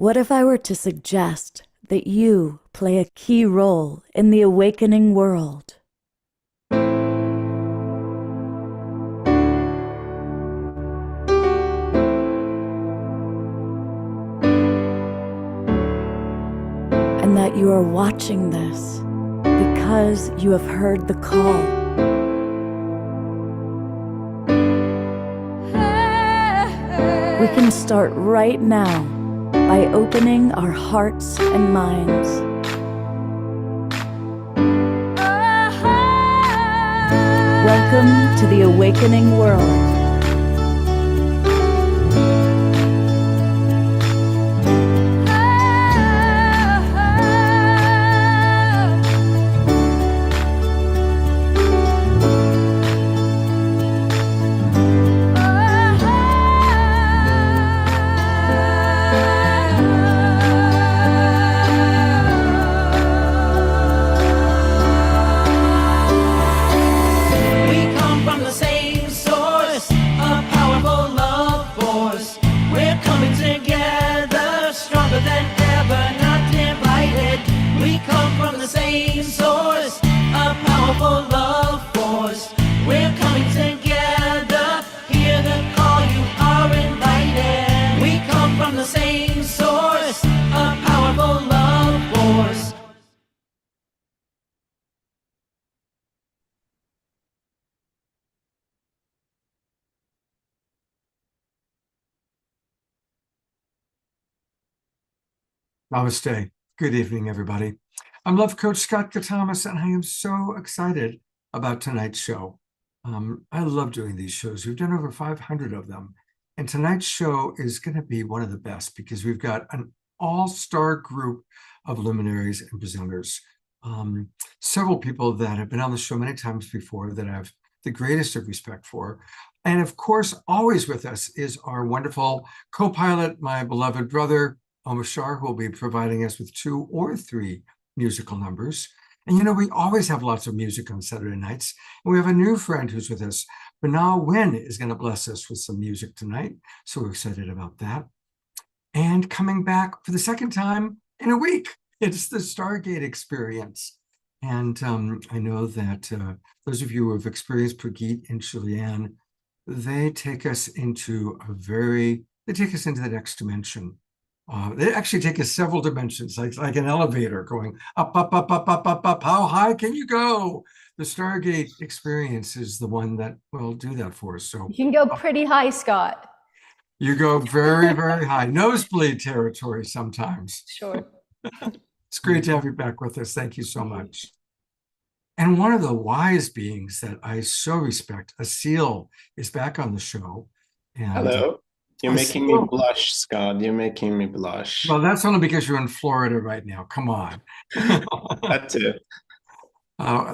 What if I were to suggest that you play a key role in the awakening world? And that you are watching this because you have heard the call. We can start right now by opening our hearts and minds. Welcome to the awakening world. Namaste. Good evening, everybody. I'm Love Coach Scott Katamas, and I am so excited about tonight's show. I love doing these shows. We've done over 500 of them, and tonight's show is going to be one of the best because we've got an all-star group of luminaries and presenters. Several people that have been on the show many times before that I have the greatest of respect for. And of course, always with us is our wonderful co-pilot, my beloved brother, Omashar, who will be providing us with 2 or 3 musical numbers. And you know, we always have lots of music on Saturday nights. And we have a new friend who's with us. Banal Wen is going to bless us with some music tonight. So we're excited about that. And coming back for the second time in a week, it's the Stargate experience. And I know that those of you who have experienced Prageet and Julianne, they take us into the next dimension. They actually take us several dimensions, like an elevator going up, up, up, up, up, up, up. How high can you go? The Stargate experience is the one that will do that for us. So you can go pretty high, Scott. You go very, very high. Nosebleed territory sometimes. Sure. It's great to have you back with us. Thank you so much. And one of the wise beings that I so respect, Asil, is back on the show. And hello. You're making me blush, Scott. You're making me blush. Well, that's only because you're in Florida right now. Come on. That too.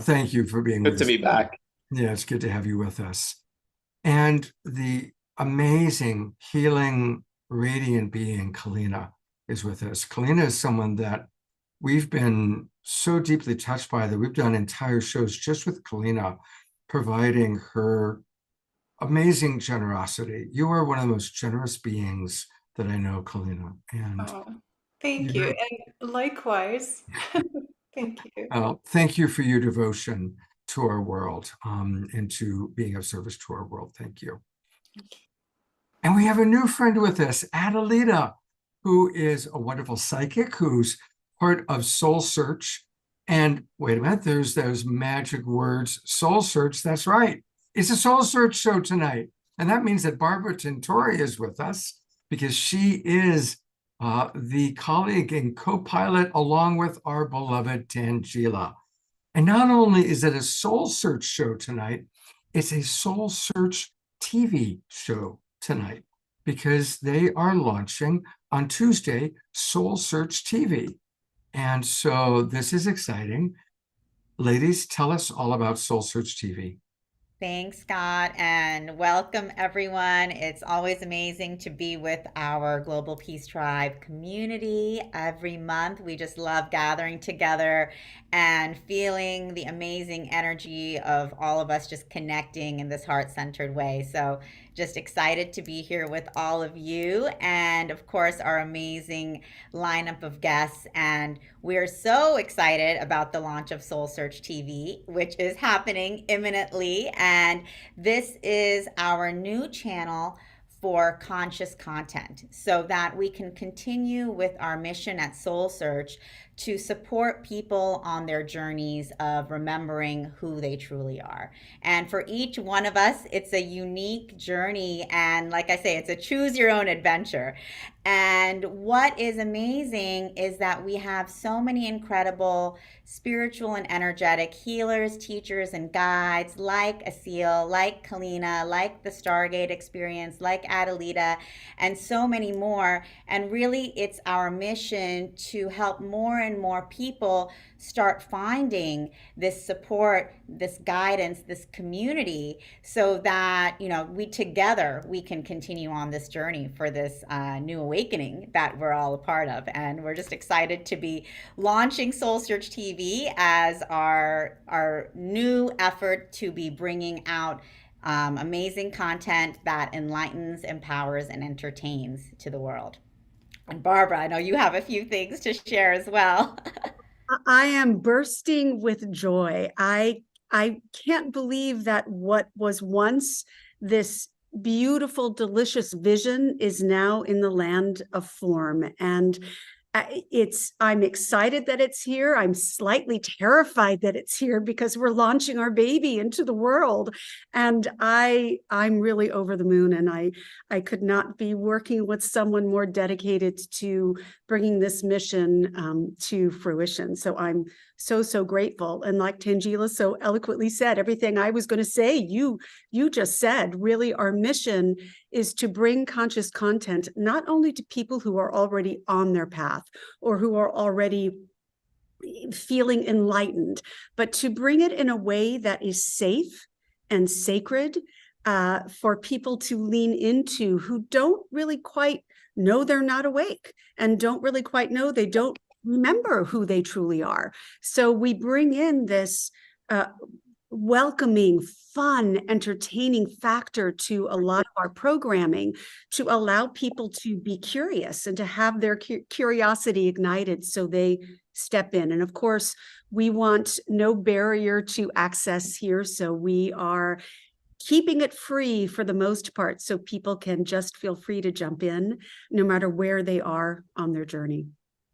Thank you for being with us. Good to be back. Yeah, it's good to have you with us. And the amazing, healing, radiant being, Kalina, is with us. Kalina is someone that we've been so deeply touched by that we've done entire shows just with Kalina, providing her amazing generosity. You are one of the most generous beings that I know, Kalina. And thank you. And likewise. Thank you. Thank you for your devotion to our world and to being of service to our world. Thank you. And we have a new friend with us, Adelita, who is a wonderful psychic who's part of Soul Search. And wait a minute, there's those magic words, Soul Search. That's right. It's a Soul Search show tonight. And that means that Barbara Tintori is with us because she is the colleague and co-pilot along with our beloved Tangela. And not only is it a Soul Search show tonight, it's a Soul Search TV show tonight because they are launching on Tuesday Soul Search TV. And so this is exciting. Ladies, tell us all about Soul Search TV. Thanks, Scott, and welcome everyone. It's always amazing to be with our Global Peace Tribe community every month. We just love gathering together and feeling the amazing energy of all of us just connecting in this heart-centered way. So just excited to be here with all of you. And of course, our amazing lineup of guests. And we're so excited about the launch of Soul Search TV, which is happening imminently. And this is our new channel for conscious content so that we can continue with our mission at Soul Search to support people on their journeys of remembering who they truly are. And for each one of us, it's a unique journey. And like I say, it's a choose your own adventure. And what is amazing is that we have so many incredible spiritual and energetic healers, teachers, and guides like Asil, like Kalina, like the Stargate experience, like Adelita, and so many more. And really, it's our mission to help more and more people start finding this support, this guidance, this community, so that, you know, we can continue on this journey for this new awakening that we're all a part of. And we're just excited to be launching Soul Search TV as our new effort to be bringing out amazing content that enlightens, empowers, and entertains to the world. And Barbara, I know you have a few things to share as well. I am bursting with joy. I can't believe that what was once this beautiful, delicious vision is now in the land of form. And I'm excited that it's here. I'm slightly terrified that it's here because we're launching our baby into the world. And I'm really over the moon, and I could not be working with someone more dedicated to bringing this mission to fruition. So I'm so grateful. And like Tangela so eloquently said, everything I was going to say, you just said. Really, our mission is to bring conscious content not only to people who are already on their path or who are already feeling enlightened, but to bring it in a way that is safe and sacred for people to lean into who don't really quite know they're not awake and don't really quite know they don't remember who they truly are. So we bring in this welcoming, fun, entertaining factor to a lot of our programming to allow people to be curious and to have their curiosity ignited so they step in. And of course, we want no barrier to access here. So we are keeping it free for the most part so people can just feel free to jump in no matter where they are on their journey.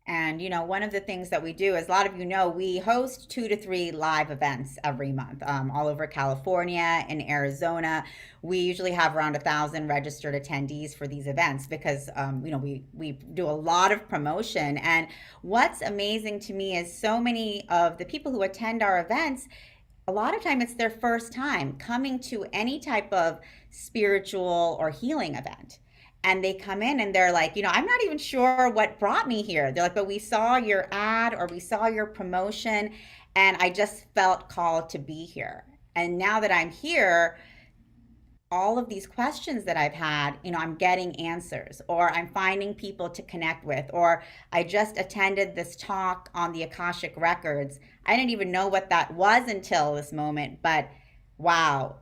And, you know, one of the things that we do, as a lot of you know, we host 2 to 3 live events every month, all over California and Arizona. We usually have around 1,000 registered attendees for these events because, you know, we do a lot of promotion. And what's amazing to me is so many of the people who attend our events, a lot of time it's their first time coming to any type of spiritual or healing event. And they come in and they're like, you know, I'm not even sure what brought me here. They're like, but we saw your ad or we saw your promotion and I just felt called to be here. And now that I'm here, all of these questions that I've had, you know, I'm getting answers, or I'm finding people to connect with, or I just attended this talk on the Akashic Records. I didn't even know what that was until this moment, but wow,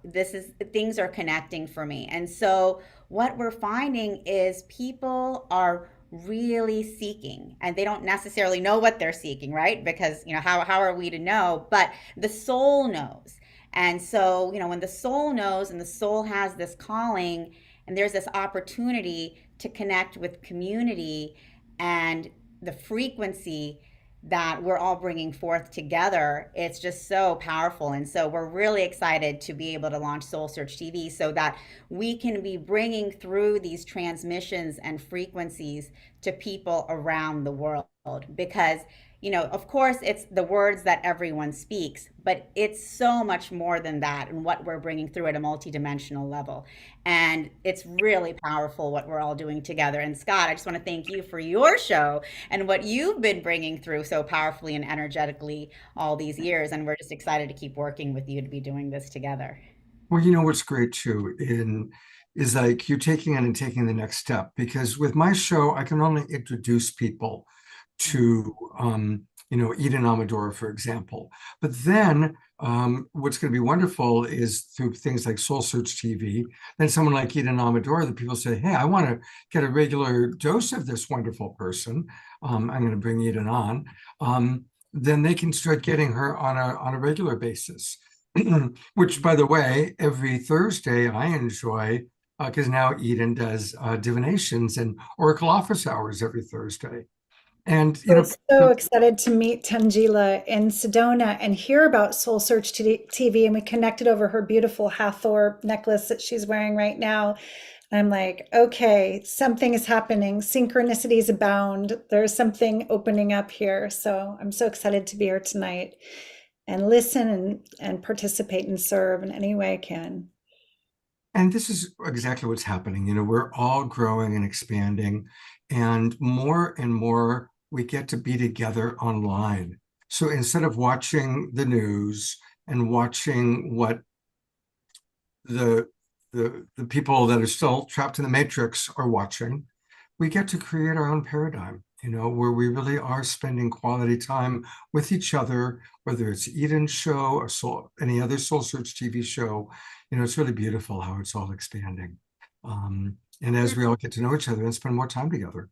things are connecting for me. And so what we're finding is people are really seeking, and they don't necessarily know what they're seeking, right? Because, you know, how are we to know? But the soul knows. And so, you know, when the soul knows and the soul has this calling and there's this opportunity to connect with community and the frequency that we're all bringing forth together, it's just so powerful. And so we're really excited to be able to launch Soul Search TV so that we can be bringing through these transmissions and frequencies to people around the world. Because, you know, of course, it's the words that everyone speaks, but it's so much more than that and what we're bringing through at a multidimensional level. And it's really powerful what we're all doing together. And Scott, I just want to thank you for your show and what you've been bringing through so powerfully and energetically all these years. And we're just excited to keep working with you to be doing this together. Well, you know what's great too is like you taking it and taking the next step, because with my show, I can only introduce people to Eden Amador, for example. But then what's going to be wonderful is through things like Soul Search TV, then someone like Eden Amador, that people say, hey, I want to get a regular dose of this wonderful person. I'm going to bring Eden on. Then they can start getting her on a regular basis, which, by the way, every Thursday I enjoy, because now Eden does divinations and Oracle office hours every Thursday. And I was so excited to meet Tangela in Sedona and hear about Soul Search TV, and we connected over her beautiful Hathor necklace that she's wearing right now. I'm like, okay, something is happening. Synchronicities abound. There's something opening up here. So I'm so excited to be here tonight and listen and participate and serve in any way I can. And this is exactly what's happening. We're all growing and expanding, and more we get to be together online. So instead of watching the news and watching what the people that are still trapped in the matrix are watching, we get to create our own paradigm, where we really are spending quality time with each other, whether it's Eden's show or any other Soul Search TV show. It's really beautiful how it's all expanding. And as we all get to know each other and spend more time together.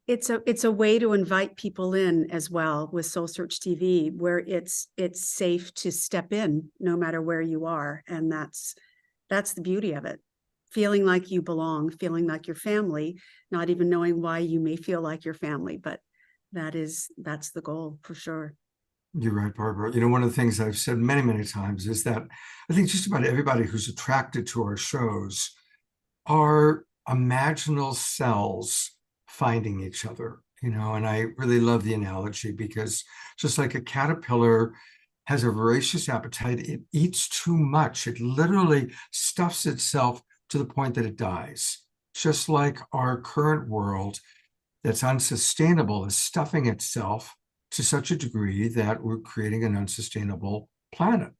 It's a way to invite people in as well with Soul Search TV, where it's safe to step in no matter where you are. And that's the beauty of it. Feeling like you belong, feeling like your family, not even knowing why you may feel like your family, but that's the goal for sure. You're right, Barbara. One of the things I've said many, many times is that I think just about everybody who's attracted to our shows are imaginal cells finding each other, and I really love the analogy, because just like a caterpillar has a voracious appetite, it eats too much. It literally stuffs itself to the point that it dies. Just like our current world that's unsustainable is stuffing itself to such a degree that we're creating an unsustainable planet.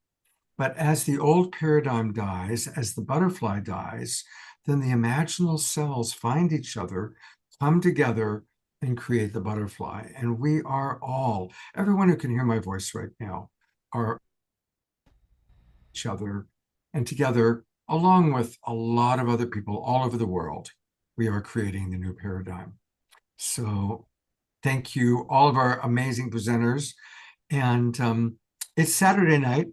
But as the old paradigm dies, as the butterfly dies, then the imaginal cells find each other, come together, and create the butterfly. And we are all, everyone who can hear my voice right now, are each other, and together, along with a lot of other people all over the world, we are creating the new paradigm. So thank you, all of our amazing presenters. And it's Saturday night.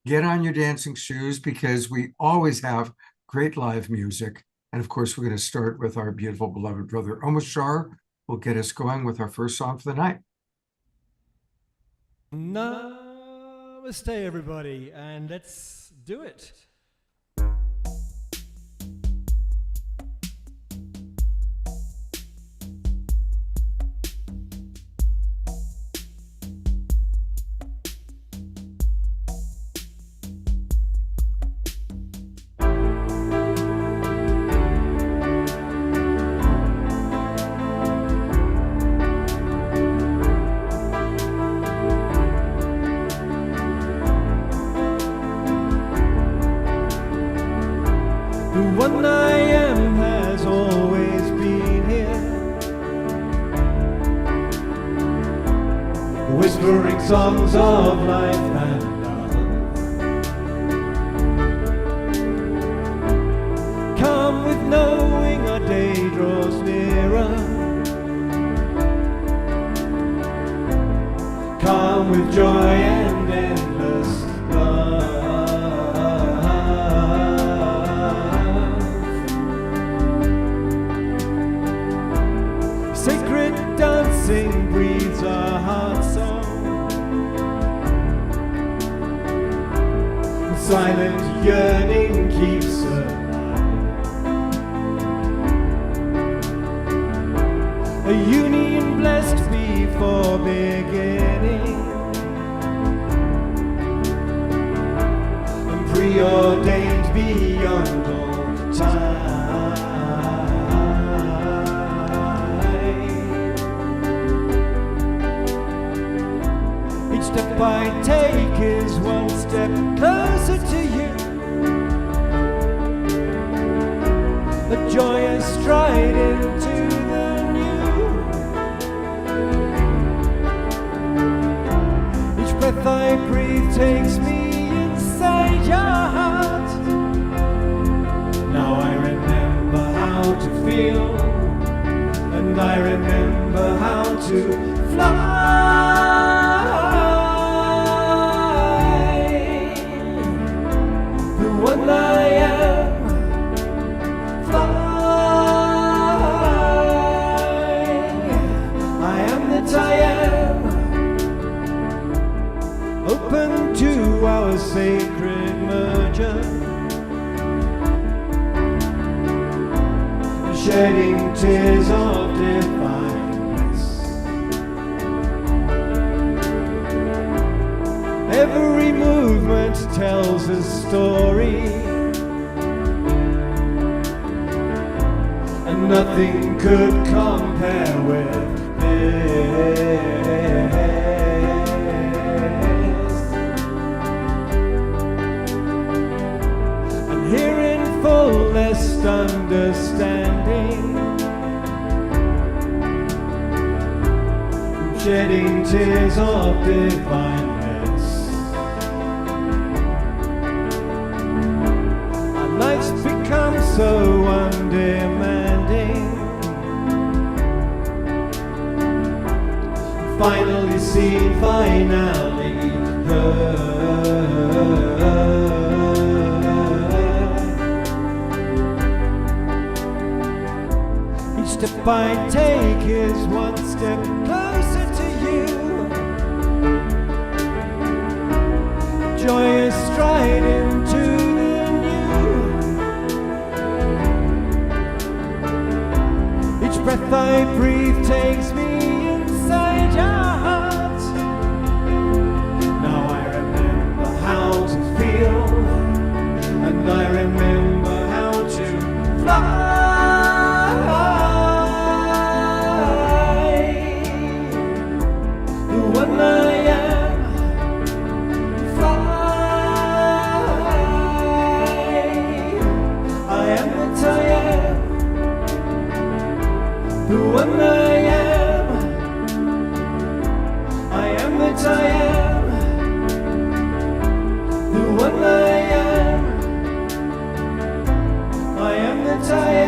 Get on your dancing shoes, because we always have great live music. And of course, we're going to start with our beautiful beloved brother, Omashar, will get us going with our first song for the night. Namaste, everybody, and let's do it. One I am has always been here, whispering songs of life and love. Come with knowing our day draws nearer. Come with joy and endless love. Sacred dancing breathes our heart song. Silent yearning keeps alive. A union blessed before beginning, and preordained beyond all time. Each step I take is one step closer to you. A joyous stride into the new. to fly. The one I am, fly. I am that I am, open to our sacred merger, shedding tears of divine bliss. Every movement tells a story, and nothing could compare with this. And here in fullest understanding, shedding tears of divine bliss. Our lives become so undemanding, finally seen, finally heard. Each step I take is one step closer to you. Joyous stride into the new. Each breath I breathe takes me inside your heart. Now I remember how to feel, and I remember how to fly. The one I am, fly. I am that I am, the one I am. I am that I am, the one I am. I am that I am.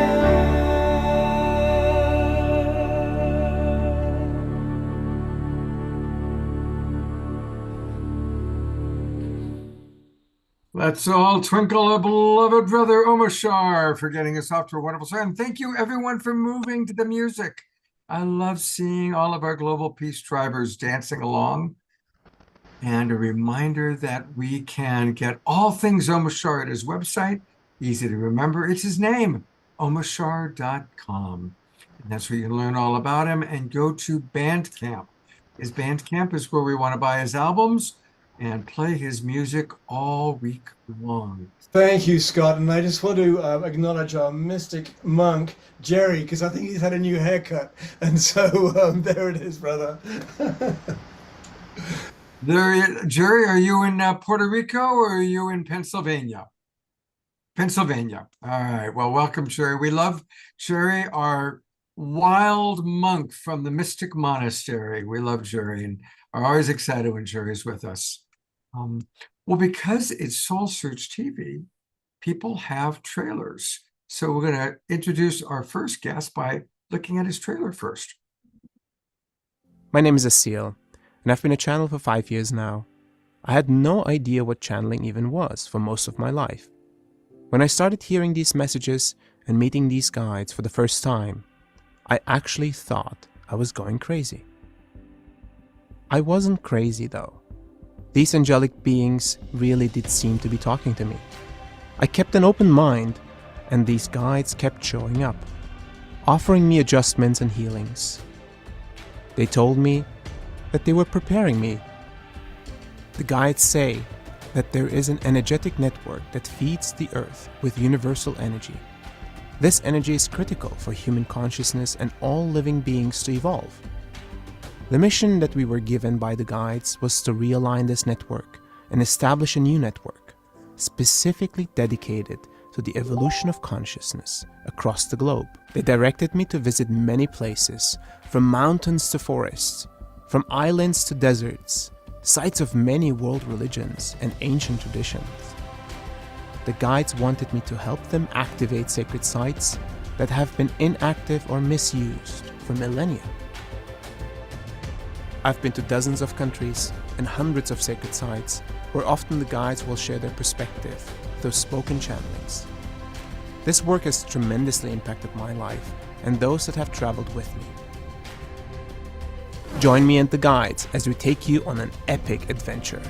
Let's all twinkle our beloved brother Omashar for getting us off to a wonderful start. And thank you everyone for moving to the music. I love seeing all of our Global Peace Tribers dancing along. And a reminder that we can get all things Omashar at his website. Easy to remember. It's his name, omashar.com. And that's where you can learn all about him, and go to Bandcamp. His Bandcamp is where we want to buy his albums and play his music all week long. Thank you, Scott. And I just want to acknowledge our mystic monk, Jerry, because I think he's had a new haircut. And so there it is, brother. Jerry, are you in Puerto Rico or are you in Pennsylvania? Pennsylvania. All right. Well, welcome, Jerry. We love Jerry, our wild monk from the Mystic Monastery. We love Jerry and are always excited when Jerry's with us. Well, because it's Soul Search TV, people have trailers. So we're going to introduce our first guest by looking at his trailer first. My name is Asil, and I've been a channel for 5 years now. I had no idea what channeling even was for most of my life. When I started hearing these messages and meeting these guides for the first time, I actually thought I was going crazy. I wasn't crazy though. These angelic beings really did seem to be talking to me. I kept an open mind, and these guides kept showing up, offering me adjustments and healings. They told me that they were preparing me. The guides say that there is an energetic network that feeds the earth with universal energy. This energy is critical for human consciousness and all living beings to evolve. The mission that we were given by the guides was to realign this network and establish a new network, specifically dedicated to the evolution of consciousness across the globe. They directed me to visit many places, from mountains to forests, from islands to deserts, sites of many world religions and ancient traditions. The guides wanted me to help them activate sacred sites that have been inactive or misused for millennia. I've been to dozens of countries and hundreds of sacred sites where often the guides will share their perspective through spoken channelings. This work has tremendously impacted my life and those that have traveled with me. Join me and the guides as we take you on an epic adventure.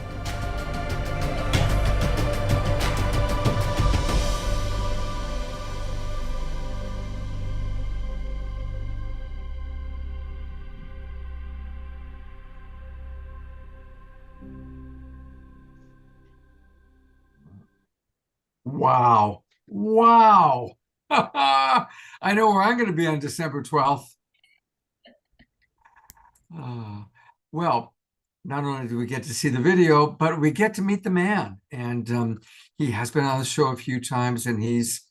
Wow. Wow. I know where I'm going to be on December 12th. Well, not only do we get to see the video, but we get to meet the man. And he has been on the show a few times, and he's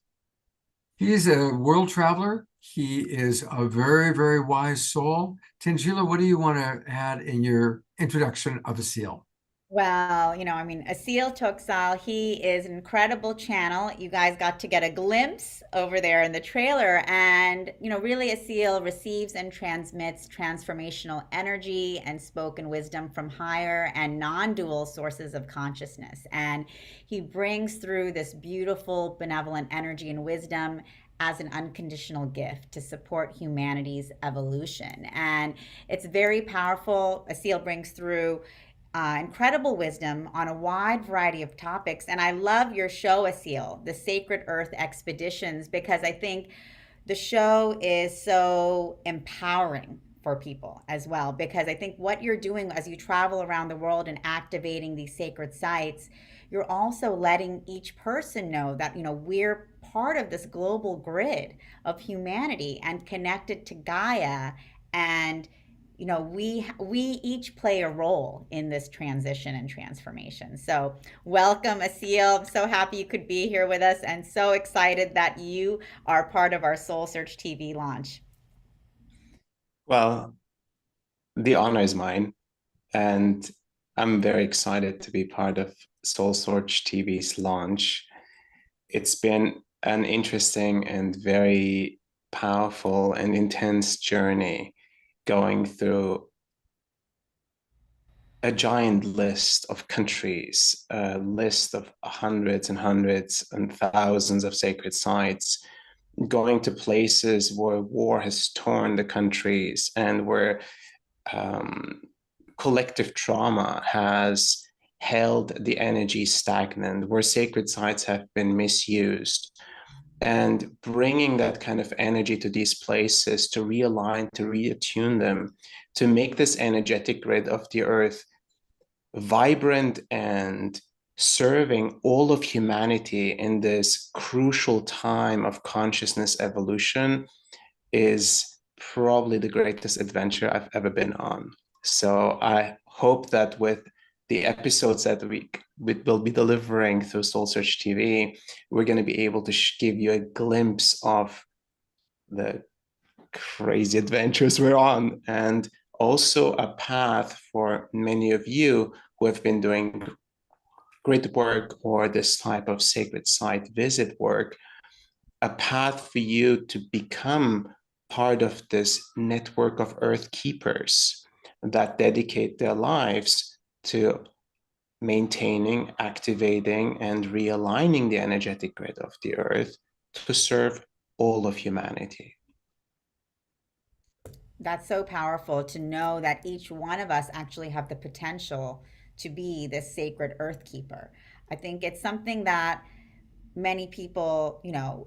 a world traveler. He is a very, very wise soul. Tangela, what do you want to add in your introduction of Asil? Well, Asil Toksal, he is an incredible channel. You guys got to get a glimpse over there in the trailer. And, really Asil receives and transmits transformational energy and spoken wisdom from higher and non-dual sources of consciousness. And he brings through this beautiful, benevolent energy and wisdom as an unconditional gift to support humanity's evolution. And it's very powerful. Asil brings through incredible wisdom on a wide variety of topics. And I love your show, Asil, the Sacred Earth Expeditions, because I think the show is so empowering for people as well. Because I think what you're doing as you travel around the world and activating these sacred sites, you're also letting each person know that, we're part of this global grid of humanity and connected to Gaia. And we each play a role in this transition and transformation. So welcome, Asil. I'm so happy you could be here with us and so excited that you are part of our Soul Search TV launch. Well, the honor is mine, and I'm very excited to be part of Soul Search TV's launch. It's been an interesting and very powerful and intense journey, going through a giant list of countries, a list of hundreds and hundreds and thousands of sacred sites, going to places where war has torn the countries and where collective trauma has held the energy stagnant, where sacred sites have been misused. And bringing that kind of energy to these places to realign, to reattune them, to make this energetic grid of the earth vibrant and serving all of humanity in this crucial time of consciousness evolution is probably the greatest adventure I've ever been on. So I hope that with the episodes that we will be delivering through Soul Search TV, we're going to be able to give you a glimpse of the crazy adventures we're on, and also a path for many of you who have been doing great work or this type of sacred site visit work, a path for you to become part of this network of Earth keepers that dedicate their lives to maintaining, activating, and realigning the energetic grid of the Earth to serve all of humanity. That's so powerful to know that each one of us actually have the potential to be this sacred earth keeper. I think it's something that many people,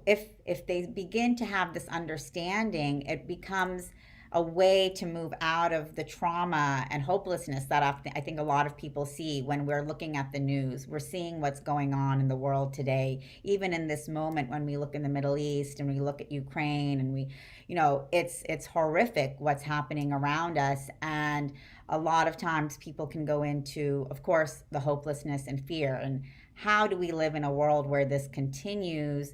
if they begin to have this understanding, it becomes a way to move out of the trauma and hopelessness that I think a lot of people see when we're looking at the news. We're seeing what's going on in the world today, even in this moment when we look in the Middle East and we look at Ukraine and we, it's horrific what's happening around us. And a lot of times people can go into, of course, the hopelessness and fear. And how do we live in a world where this continues?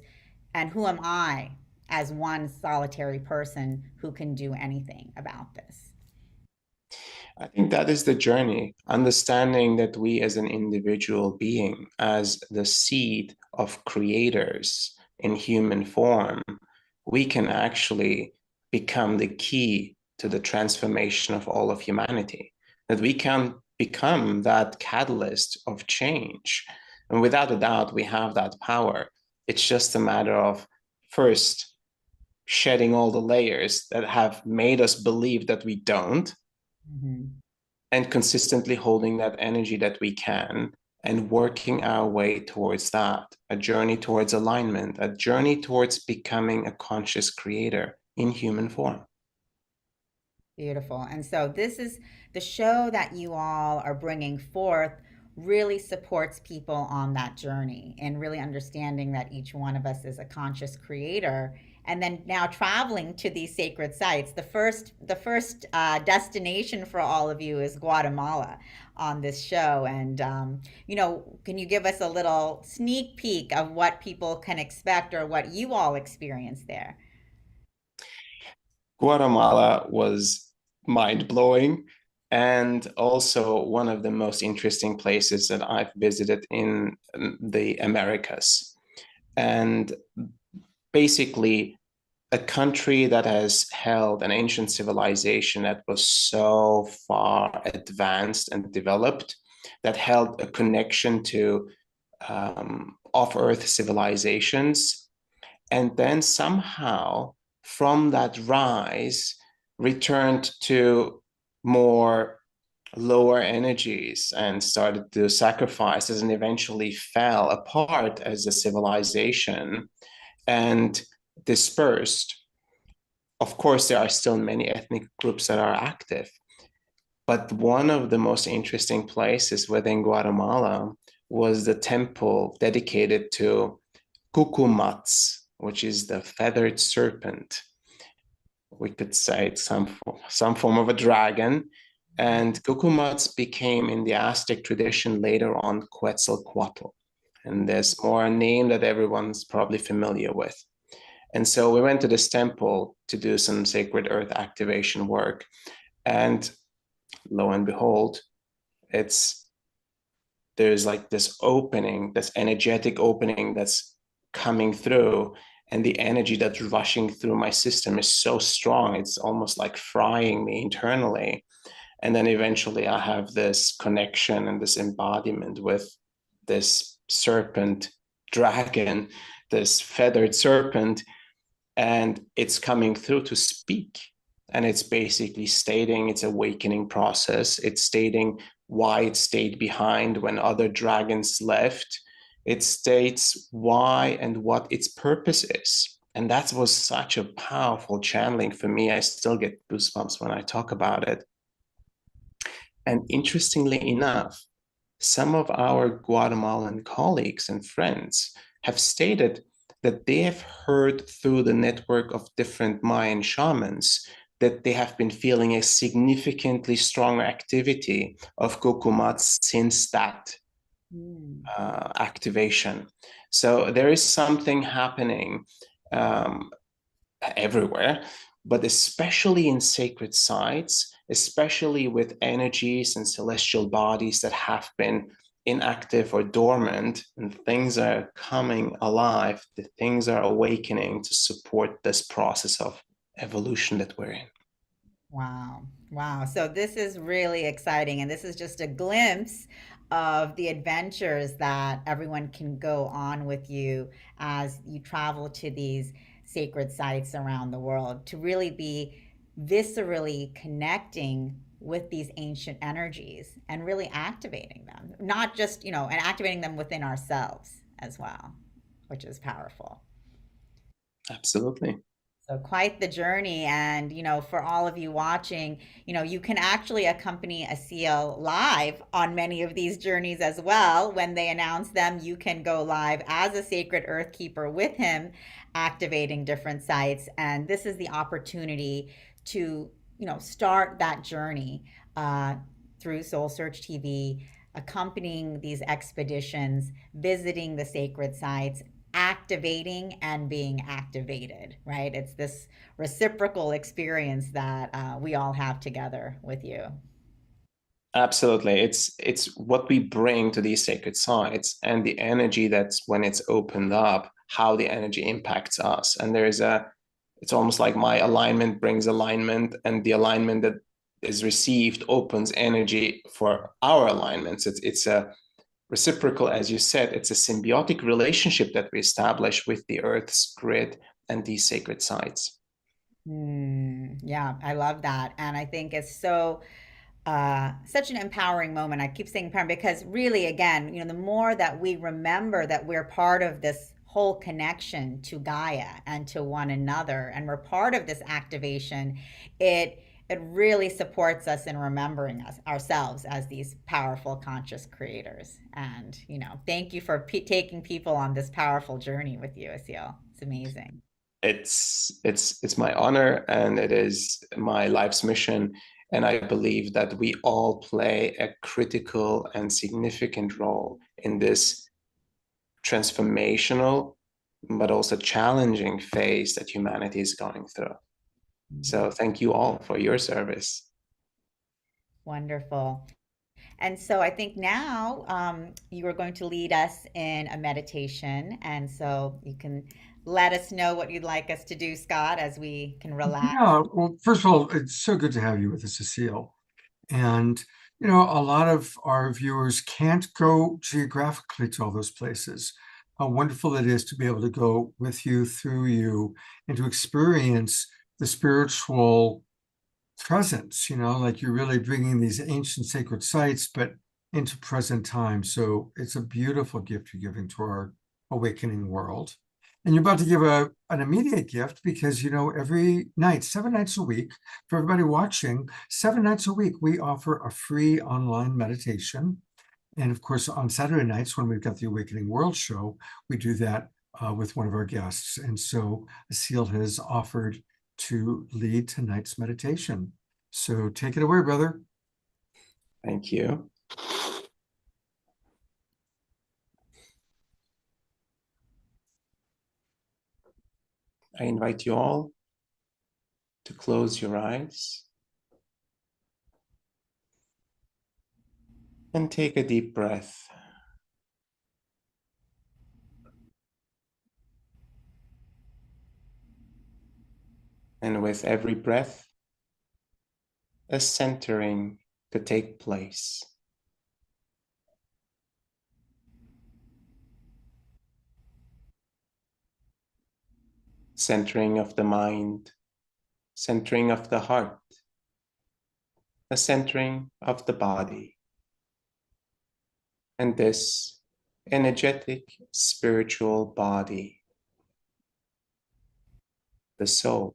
And who am I as one solitary person who can do anything about this? I think that is the journey, understanding that we as an individual being, as the seed of creators in human form, we can actually become the key to the transformation of all of humanity. that we can become that catalyst of change. And without a doubt, we have that power. It's just a matter of first shedding all the layers that have made us believe that we don't, and consistently holding that energy that we can and working our way towards that, a journey towards alignment, a journey towards becoming a conscious creator in human form. Beautiful. And so this is the show that you all are bringing forth, really supports people on that journey and really understanding that each one of us is a conscious creator. And then now traveling to these sacred sites. The first destination for all of you is Guatemala on this show. And, can you give us a little sneak peek of what people can expect or what you all experience there? Guatemala was mind-blowing, and also one of the most interesting places that I've visited in the Americas. And basically, a country that has held an ancient civilization that was so far advanced and developed, that held a connection to off-Earth civilizations, and then somehow from that rise returned to more lower energies and started to sacrifices and eventually fell apart as a civilization and dispersed. Of course, there are still many ethnic groups that are active, but one of the most interesting places within Guatemala was the temple dedicated to Cucumats, which is the feathered serpent. We could say it's some form of a dragon. And Cucumats became, in the Aztec tradition, later on Quetzalcoatl. And there's more a name that everyone's probably familiar with. And so we went to this temple to do some sacred earth activation work. And lo and behold, there's like this opening, this energetic opening that's coming through, and the energy that's rushing through my system is so strong, it's almost like frying me internally. And then eventually I have this connection and this embodiment with this serpent dragon, this feathered serpent, and it's coming through to speak. And it's basically stating its awakening process. It's stating why it stayed behind when other dragons left. It states why and what its purpose is. And that was such a powerful channeling for me. I still get goosebumps when I talk about it. And interestingly enough, some of our Guatemalan colleagues and friends have stated that they have heard through the network of different Mayan shamans that they have been feeling a significantly stronger activity of Cucumats since that activation. So there is something happening everywhere, but especially in sacred sites, especially with energies and celestial bodies that have been inactive or dormant, and things are coming alive, the things are awakening to support this process of evolution that we're in. Wow. Wow. So this is really exciting. And this is just a glimpse of the adventures that everyone can go on with you as you travel to these sacred sites around the world, to really be viscerally connecting with these ancient energies and really activating them, not just, and activating them within ourselves as well, which is powerful. Absolutely. So quite the journey. And, for all of you watching, you can actually accompany a seal live on many of these journeys as well. When they announce them, you can go live as a sacred earth keeper with him, activating different sites. And this is the opportunity to, start that journey through Soul Search TV, accompanying these expeditions, visiting the sacred sites, activating and being activated, right? It's this reciprocal experience that we all have together with you. Absolutely. It's what we bring to these sacred sites and the energy that's when it's opened up, how the energy impacts us. And it's almost like my alignment brings alignment, and the alignment that is received opens energy for our alignments. It's a reciprocal, as you said, it's a symbiotic relationship that we establish with the Earth's grid and these sacred sites. Yeah, I love that. And I think it's so such an empowering moment. I keep saying empowering because really, again, the more that we remember that we're part of this whole connection to Gaia and to one another, and we're part of this activation, it really supports us in remembering ourselves as these powerful conscious creators. And thank you for taking people on this powerful journey with you, Asil. It's amazing. It's my honor, and it is my life's mission. And I believe that we all play a critical and significant role in this transformational, but also challenging phase that humanity is going through. So thank you all for your service. Wonderful. And so I think now you are going to lead us in a meditation. And so you can let us know what you'd like us to do, Scott, as we can relax. Yeah, well, first of all, it's so good to have you with us, Cecile. And, a lot of our viewers can't go geographically to all those places. How wonderful it is to be able to go with you, through you, and to experience the spiritual presence, like you're really bringing these ancient sacred sites, but into present time. So it's a beautiful gift you're giving to our awakening world. And you're about to give an immediate gift because, every night, 7 nights a week, for everybody watching, 7 nights a week, we offer a free online meditation. And of course, on Saturday nights, when we've got the Awakening World show, we do that with one of our guests. And so Asil has offered to lead tonight's meditation. So take it away, brother. Thank you. I invite you all to close your eyes and take a deep breath. And with every breath, a centering to take place. Centering of the mind, centering of the heart, a centering of the body. And this energetic spiritual body, the soul.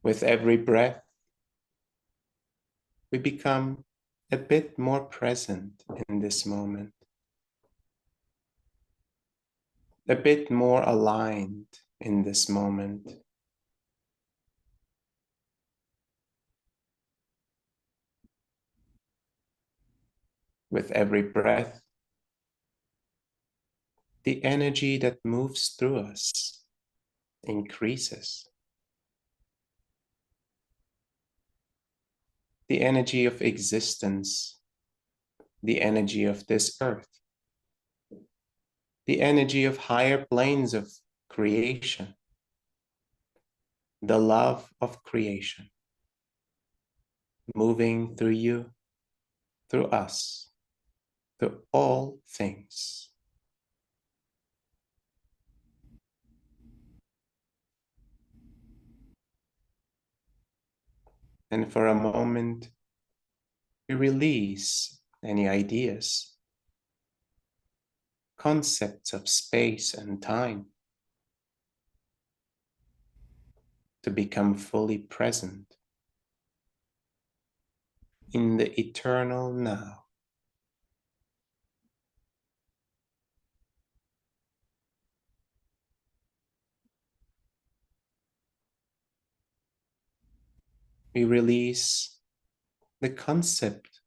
With every breath, we become a bit more present in this moment, a bit more aligned in this moment. With every breath, the energy that moves through us increases. The energy of existence, the energy of this earth, the energy of higher planes of creation, the love of creation, moving through you, through us, through all things. And for a moment, we release any ideas, concepts of space and time, to become fully present in the eternal now. We release the concept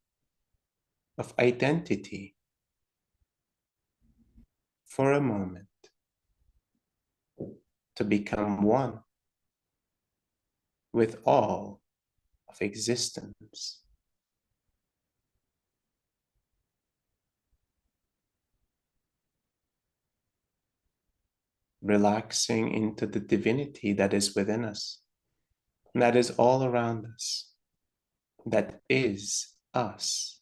of identity for a moment, to become one with all of existence. relaxing into the divinity that is within us, and that is all around us, that is us.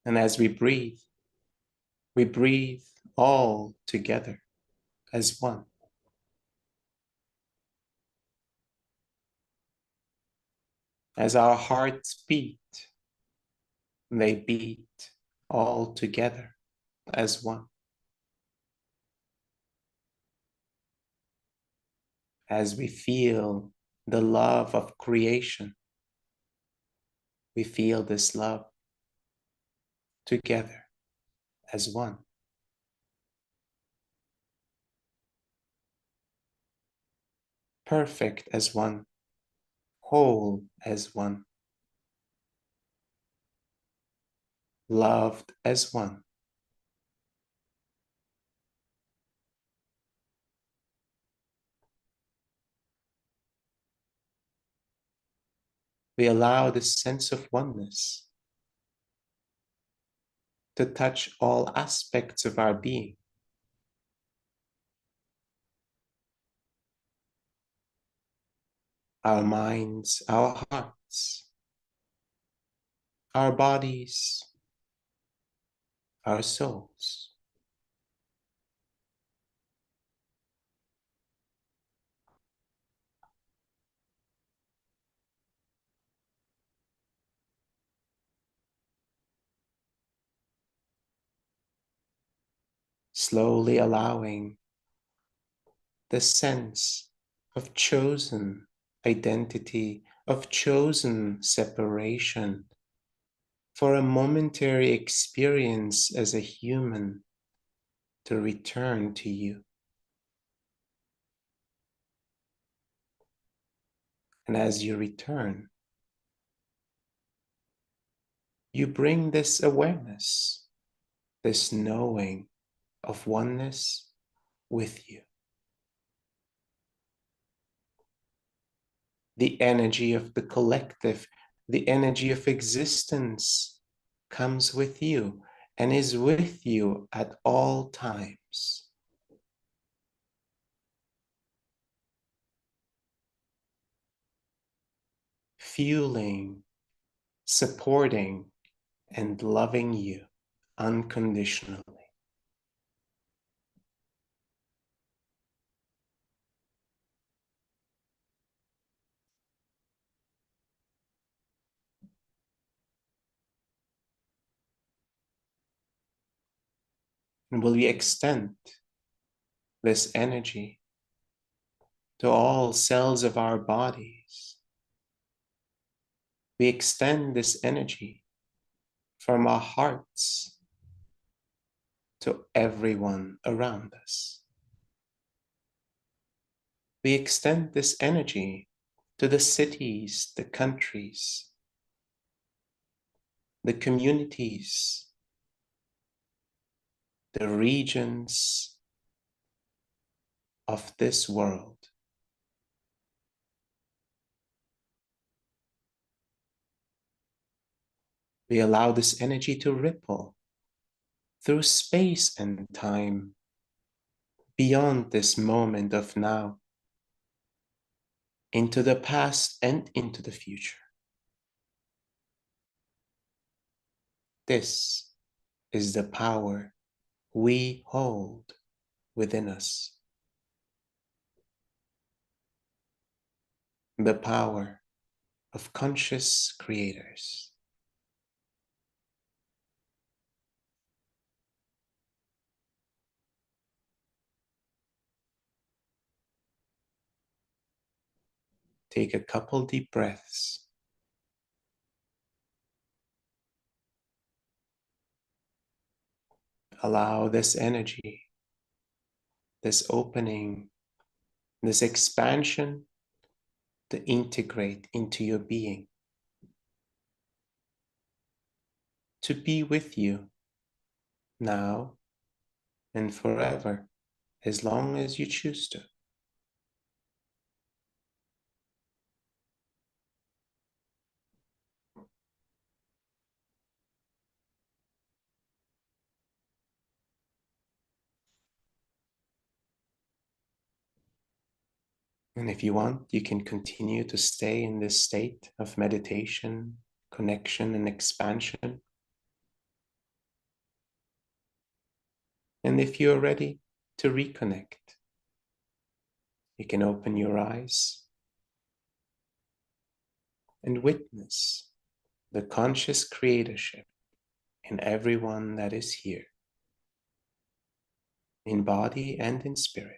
And as we breathe all together as one. As our hearts beat, they beat all together as one. As we feel the love of creation, we feel this love together as one. Perfect as one, whole as one, loved as one. We allow this sense of oneness to touch all aspects of our being. Our minds, our hearts, our bodies, our souls. Slowly allowing the sense of chosen identity, of chosen separation for a momentary experience as a human to return to you. And as you return, you bring this awareness, this knowing of oneness with you. The energy of the collective, the energy of existence comes with you and is with you at all times. Fueling, supporting, and loving you unconditionally. And will we extend this energy to all cells of our bodies? We extend this energy from our hearts to everyone around us. We extend this energy to the cities, the countries, the communities, the regions of this world. We allow this energy to ripple through space and time, beyond this moment of now, into the past and into the future. This is the power we hold within us. The power of conscious creators. Take a couple deep breaths. Allow this energy, this opening, this expansion to integrate into your being, to be with you now and forever, as long as you choose to. And if you want, you can continue to stay in this state of meditation, connection, and expansion. And if you're ready to reconnect, you can open your eyes and witness the conscious creatorship in everyone that is here, in body and in spirit.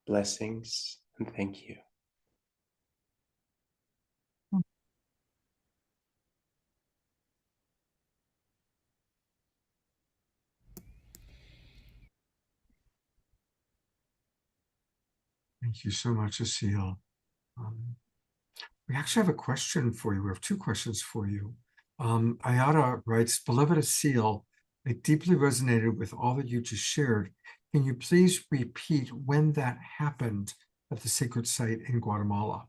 Blessings and thank you. Thank you so much, Aseel. We actually have a question for you. We have two questions for you. Ayada writes, Beloved Aseel, I deeply resonated with all that you just shared. Can you please repeat when that happened at the sacred site in Guatemala?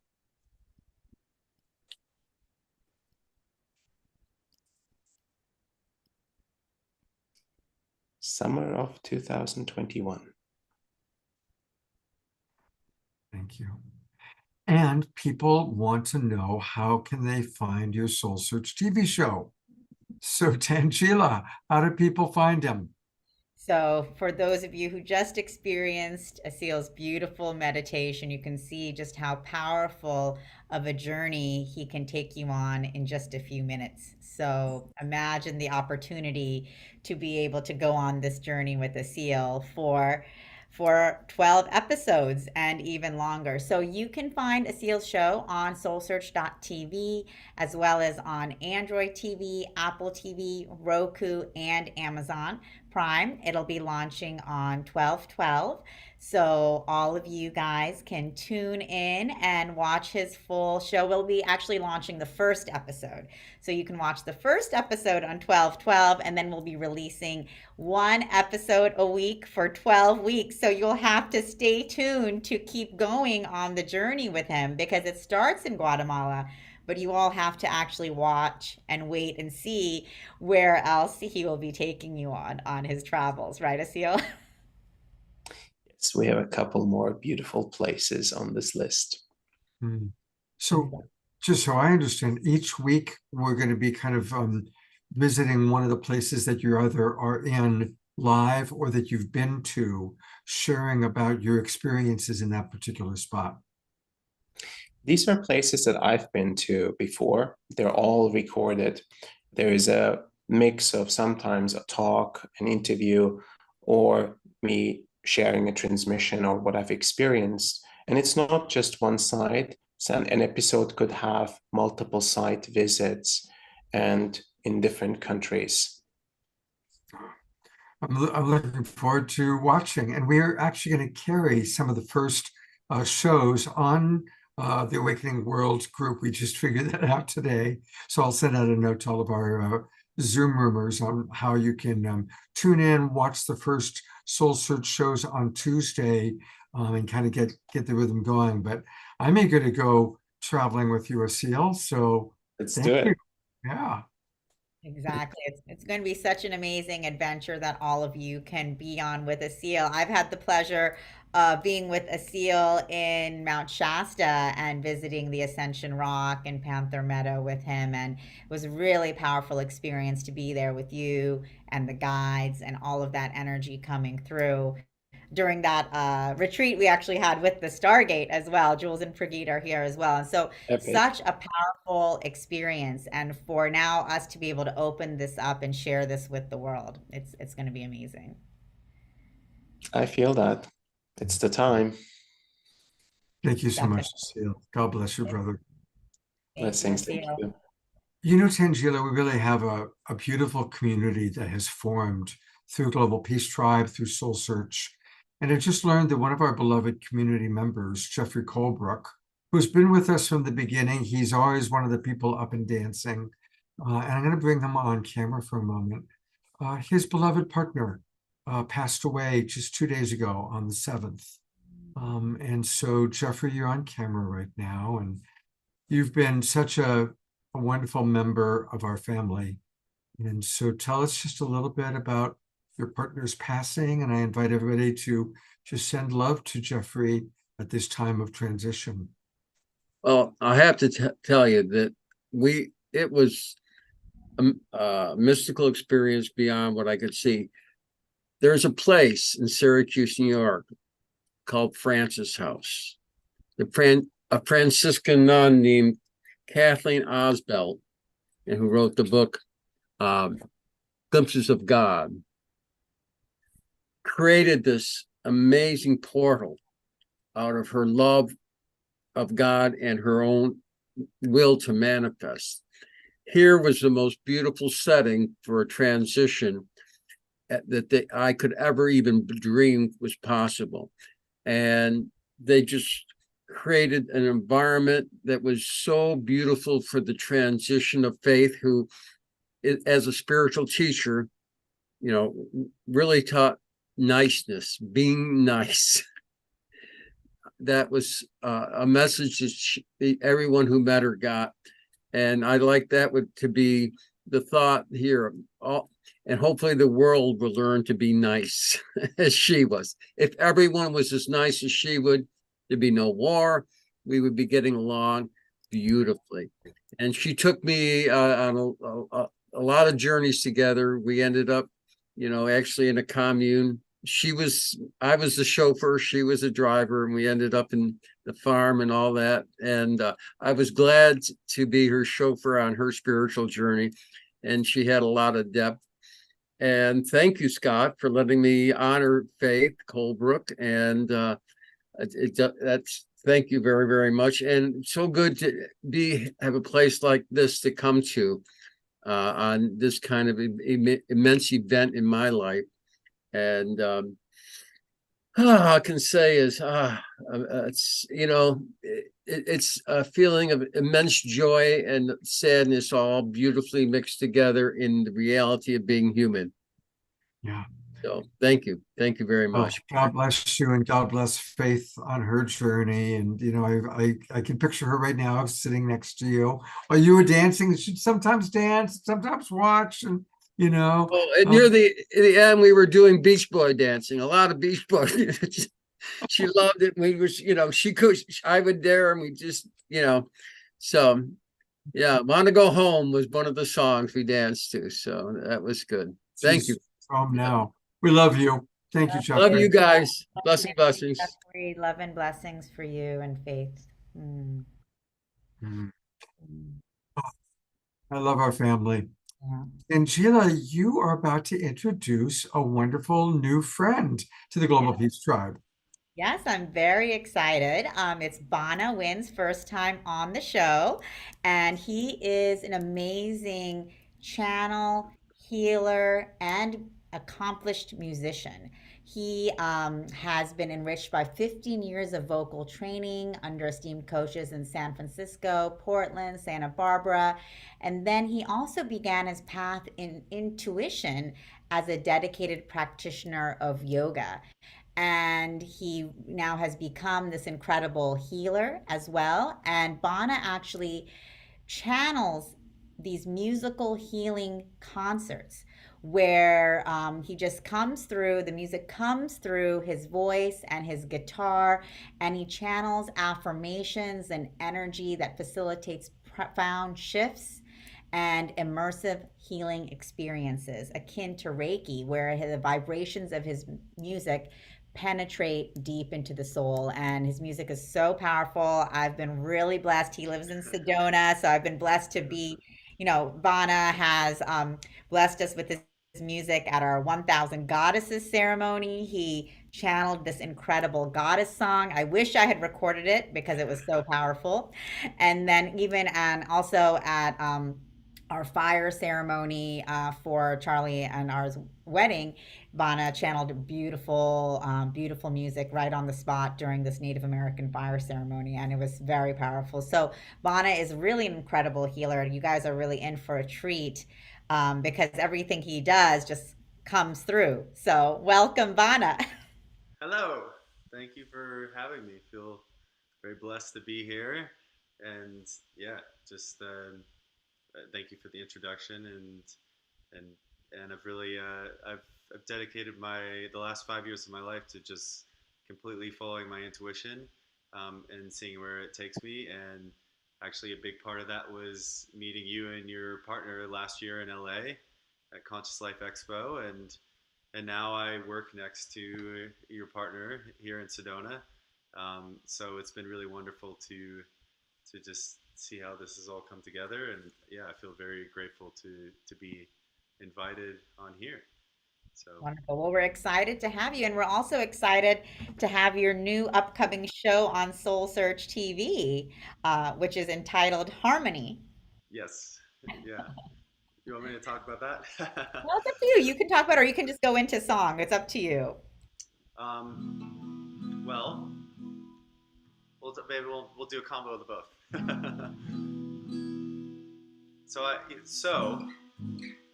Summer of 2021. Thank you. And people want to know, how can they find your Soul Search TV show? So Tangela, how do people find him? So, for those of you who just experienced Aseel's beautiful meditation, you can see just how powerful of a journey he can take you on in just a few minutes. So, imagine the opportunity to be able to go on this journey with Aseel for 12 episodes and even longer. So you can find Aseel's show on soulsearch.tv, as well as on Android TV, Apple TV, Roku, and Amazon Prime. It'll be launching on 12/12. So all of you guys can tune in and watch his full show. We'll be actually launching the first episode. So you can watch the first episode on 12/12, and then we'll be releasing one episode a week for 12 weeks. So you'll have to stay tuned to keep going on the journey with him, because it starts in Guatemala, but you all have to actually watch and wait and see where else he will be taking you on his travels, right, Aseel? Yes, we have a couple more beautiful places on this list. So just so I understand, each week we're going to be kind of visiting one of the places that you either are in live or that you've been to, sharing about your experiences in that particular spot. These are places that I've been to before. They're all recorded. There is a mix of sometimes a talk, an interview, or me sharing a transmission or what I've experienced. And it's not just one site. So an episode could have multiple site visits and in different countries. I'm looking forward to watching, and we're actually going to carry some of the first shows on the Awakening World group. We just figured that out today. So I'll send out a note to all of our Zoom roomers on how you can tune in, watch the first Soul Search shows on Tuesday, and kind of get the rhythm going. But I'm eager to go traveling with you, Aseel. So let's thank do it. you. Yeah. Exactly. It's going to be such an amazing adventure that all of you can be on with Aseel. I've had the pleasure of being with Aseel in Mount Shasta and visiting the Ascension Rock and Panther Meadow with him. And it was a really powerful experience to be there with you and the guides and all of that energy coming through. During that retreat we actually had with the Stargate as well. Jules and Prageet are here as well. And so Epic. such a powerful experience. And for now us to be able to open this up and share this with the world, it's going to be amazing. I feel that. It's the time. Thank you so much, Definitely. Aseel. God bless you, brother. Blessings. Thank Aseel. you. You know, Tangela, we really have a beautiful community that has formed through Global Peace Tribe, through Soul Search. And I just learned that one of our beloved community members, Jeffrey Colebrook, who's been with us from the beginning, he's always one of the people up and dancing. And I'm going to bring him on camera for a moment. His beloved partner passed away just 2 days ago on the 7th. And so, Jeffrey, you're on camera right now, and you've been such a wonderful member of our family. And so tell us just a little bit about your partner's passing, and I invite everybody to just send love to Jeffrey at this time of transition. Well, I have to tell you that it was a mystical experience beyond what I could see. There's a place in Syracuse, New York, called Francis House. A Franciscan nun named Kathleen Osbelt, and who wrote the book Glimpses of God, created this amazing portal out of her love of God and her own will to manifest. Here was the most beautiful setting for a transition that I could ever even dream was possible. And they just created an environment that was so beautiful for the transition of faith, who, as a spiritual teacher, really taught niceness, being nice. That was a message that everyone who met her got. And I'd like that to be the thought here. And hopefully the world will learn to be nice as she was. If everyone was as nice as she would, there'd be no war. We would be getting along beautifully. And she took me on a lot of journeys together. We ended up, actually in a commune. I was the chauffeur, she was a driver, and we ended up in the farm and all that. And I was glad to be her chauffeur on her spiritual journey. And she had a lot of depth. And thank you, Scott, for letting me honor Faith Colebrook. And thank you very, very much. And so good to have a place like this to come to on this kind of immense event in my life. And all I can say is, it's a feeling of immense joy and sadness, all beautifully mixed together in the reality of being human. Yeah. So thank you very much. God bless you, and God bless Faith on her journey. And I can picture her right now sitting next to you while you were dancing. She'd sometimes dance, sometimes watch, and Oh, and near the end, we were doing Beach Boy dancing. A lot of Beach Boy. She loved it. We was, she could. I would dare, and we just, So, yeah, "Want to Go Home" was one of the songs we danced to. So that was good. Thank you. Home now. We love you. Thank you, Jeffrey. Love you guys. Blessings. Jeffrey, love and blessings for you and Faith. I love our family. Yeah. And Sheila, you are about to introduce a wonderful new friend to the Global Peace Tribe. Yes, I'm very excited. It's Bana Wynn's first time on the show, and he is an amazing channel, healer, and accomplished musician. He has been enriched by 15 years of vocal training under esteemed coaches in San Francisco, Portland, Santa Barbara, and then he also began his path in intuition as a dedicated practitioner of yoga. And he now has become this incredible healer as well. And Bana actually channels these musical healing concerts where he just comes through, the music comes through his voice and his guitar, and he channels affirmations and energy that facilitates profound shifts and immersive healing experiences akin to Reiki, where the vibrations of his music penetrate deep into the soul. And his music is so powerful. I've been really blessed. He lives in Sedona, so I've been blessed to be, Bana has blessed us with his music at our 1000 Goddesses ceremony. He channeled this incredible goddess song. I wish I had recorded it because it was so powerful. And then and also at our fire ceremony for Charlie and ours wedding, Bana channeled beautiful, beautiful music right on the spot during this Native American fire ceremony, and it was very powerful. So Bana is really an incredible healer. You guys are really in for a treat because everything he does just comes through. So welcome, Bana. Hello. Thank you for having me. Feel very blessed to be here, and just thank you for the introduction, and and I've really I've dedicated the last 5 years of my life to just completely following my intuition, and seeing where it takes me. And actually, a big part of that was meeting you and your partner last year in LA at Conscious Life Expo, and now I work next to your partner here in Sedona. So it's been really wonderful to just see how this has all come together, and yeah, I feel very grateful to be invited on here. So Wonderful. Well, we're excited to have you, and we're also excited to have your new upcoming show on Soul Search TV, which is entitled Harmony. yes, yeah. You want me to talk about that? Well, it's up to you. You can talk about it, or you can just go into song. It's up to you. Well, maybe we'll do a combo of the both. So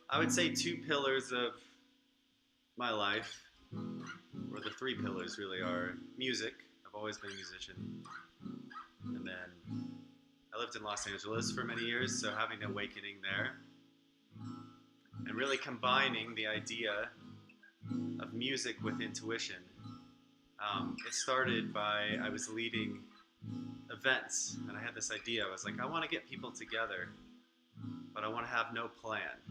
I would say two pillars of my life, or the three pillars really, are music. I've always been a musician, and then I lived in Los Angeles for many years, so having an awakening there, and really combining the idea of music with intuition. It started by, I was leading events, and I had this idea. I was like, I want to get people together, but I want to have no plan.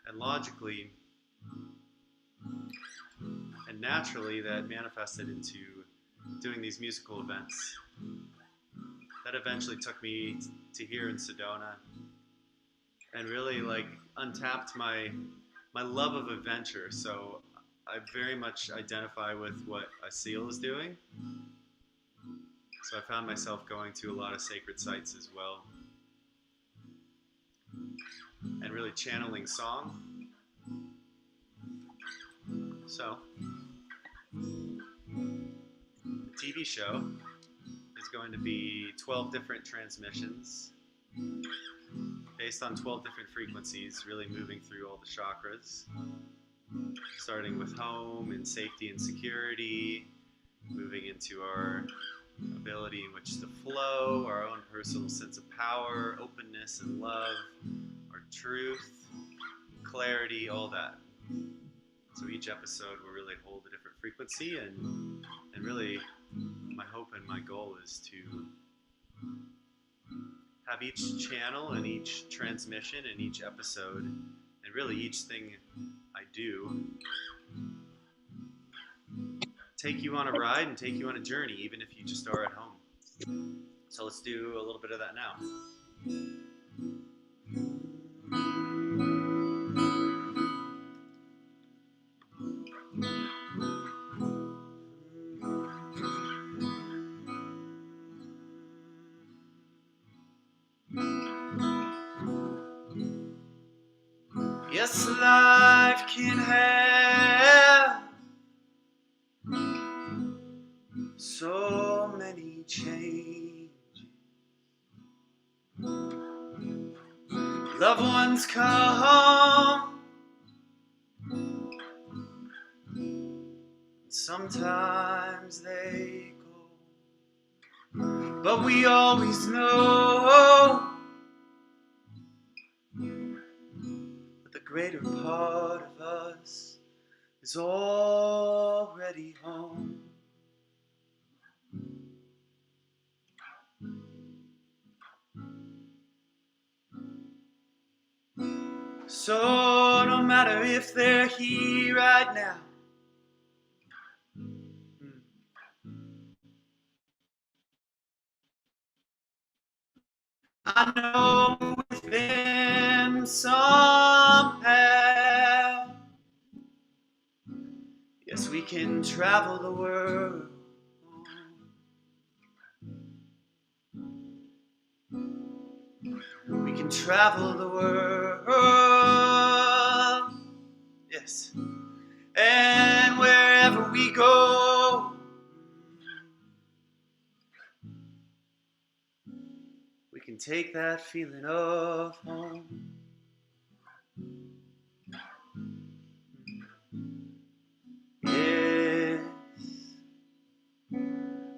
And logically and naturally, that manifested into doing these musical events. That eventually took me to here in Sedona, and really like untapped my love of adventure. So I very much identify with what Asil is doing. So I found myself going to a lot of sacred sites as well, and really channeling song. So the TV show is going to be 12 different transmissions based on 12 different frequencies, really moving through all the chakras, starting with home and safety and security, moving into our ability in which to flow, our own personal sense of power, openness and love, our truth, clarity, all that. So each episode will really hold a different frequency, and really my hope and my goal is to have each channel and each transmission and each episode, and really each thing I do, take you on a ride and take you on a journey, even if you just are at home. So let's do a little bit of that now. Yes, life can have so many changes. Loved ones come, sometimes they go, but we always know that the greater part of us is already home. So no matter if they're here right now, I know within somehow, yes, we can travel the world. We can travel the world, yes, and wherever we go, we can take that feeling of home. Yes,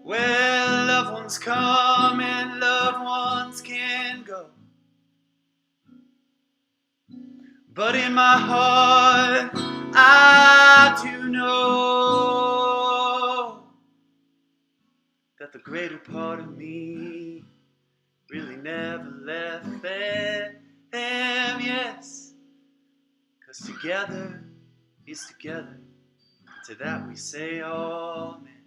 where loved ones come and loved ones can go, But in my heart, I do know that the greater part of me really never left them, yes. 'Cause together is together, and to that we say amen.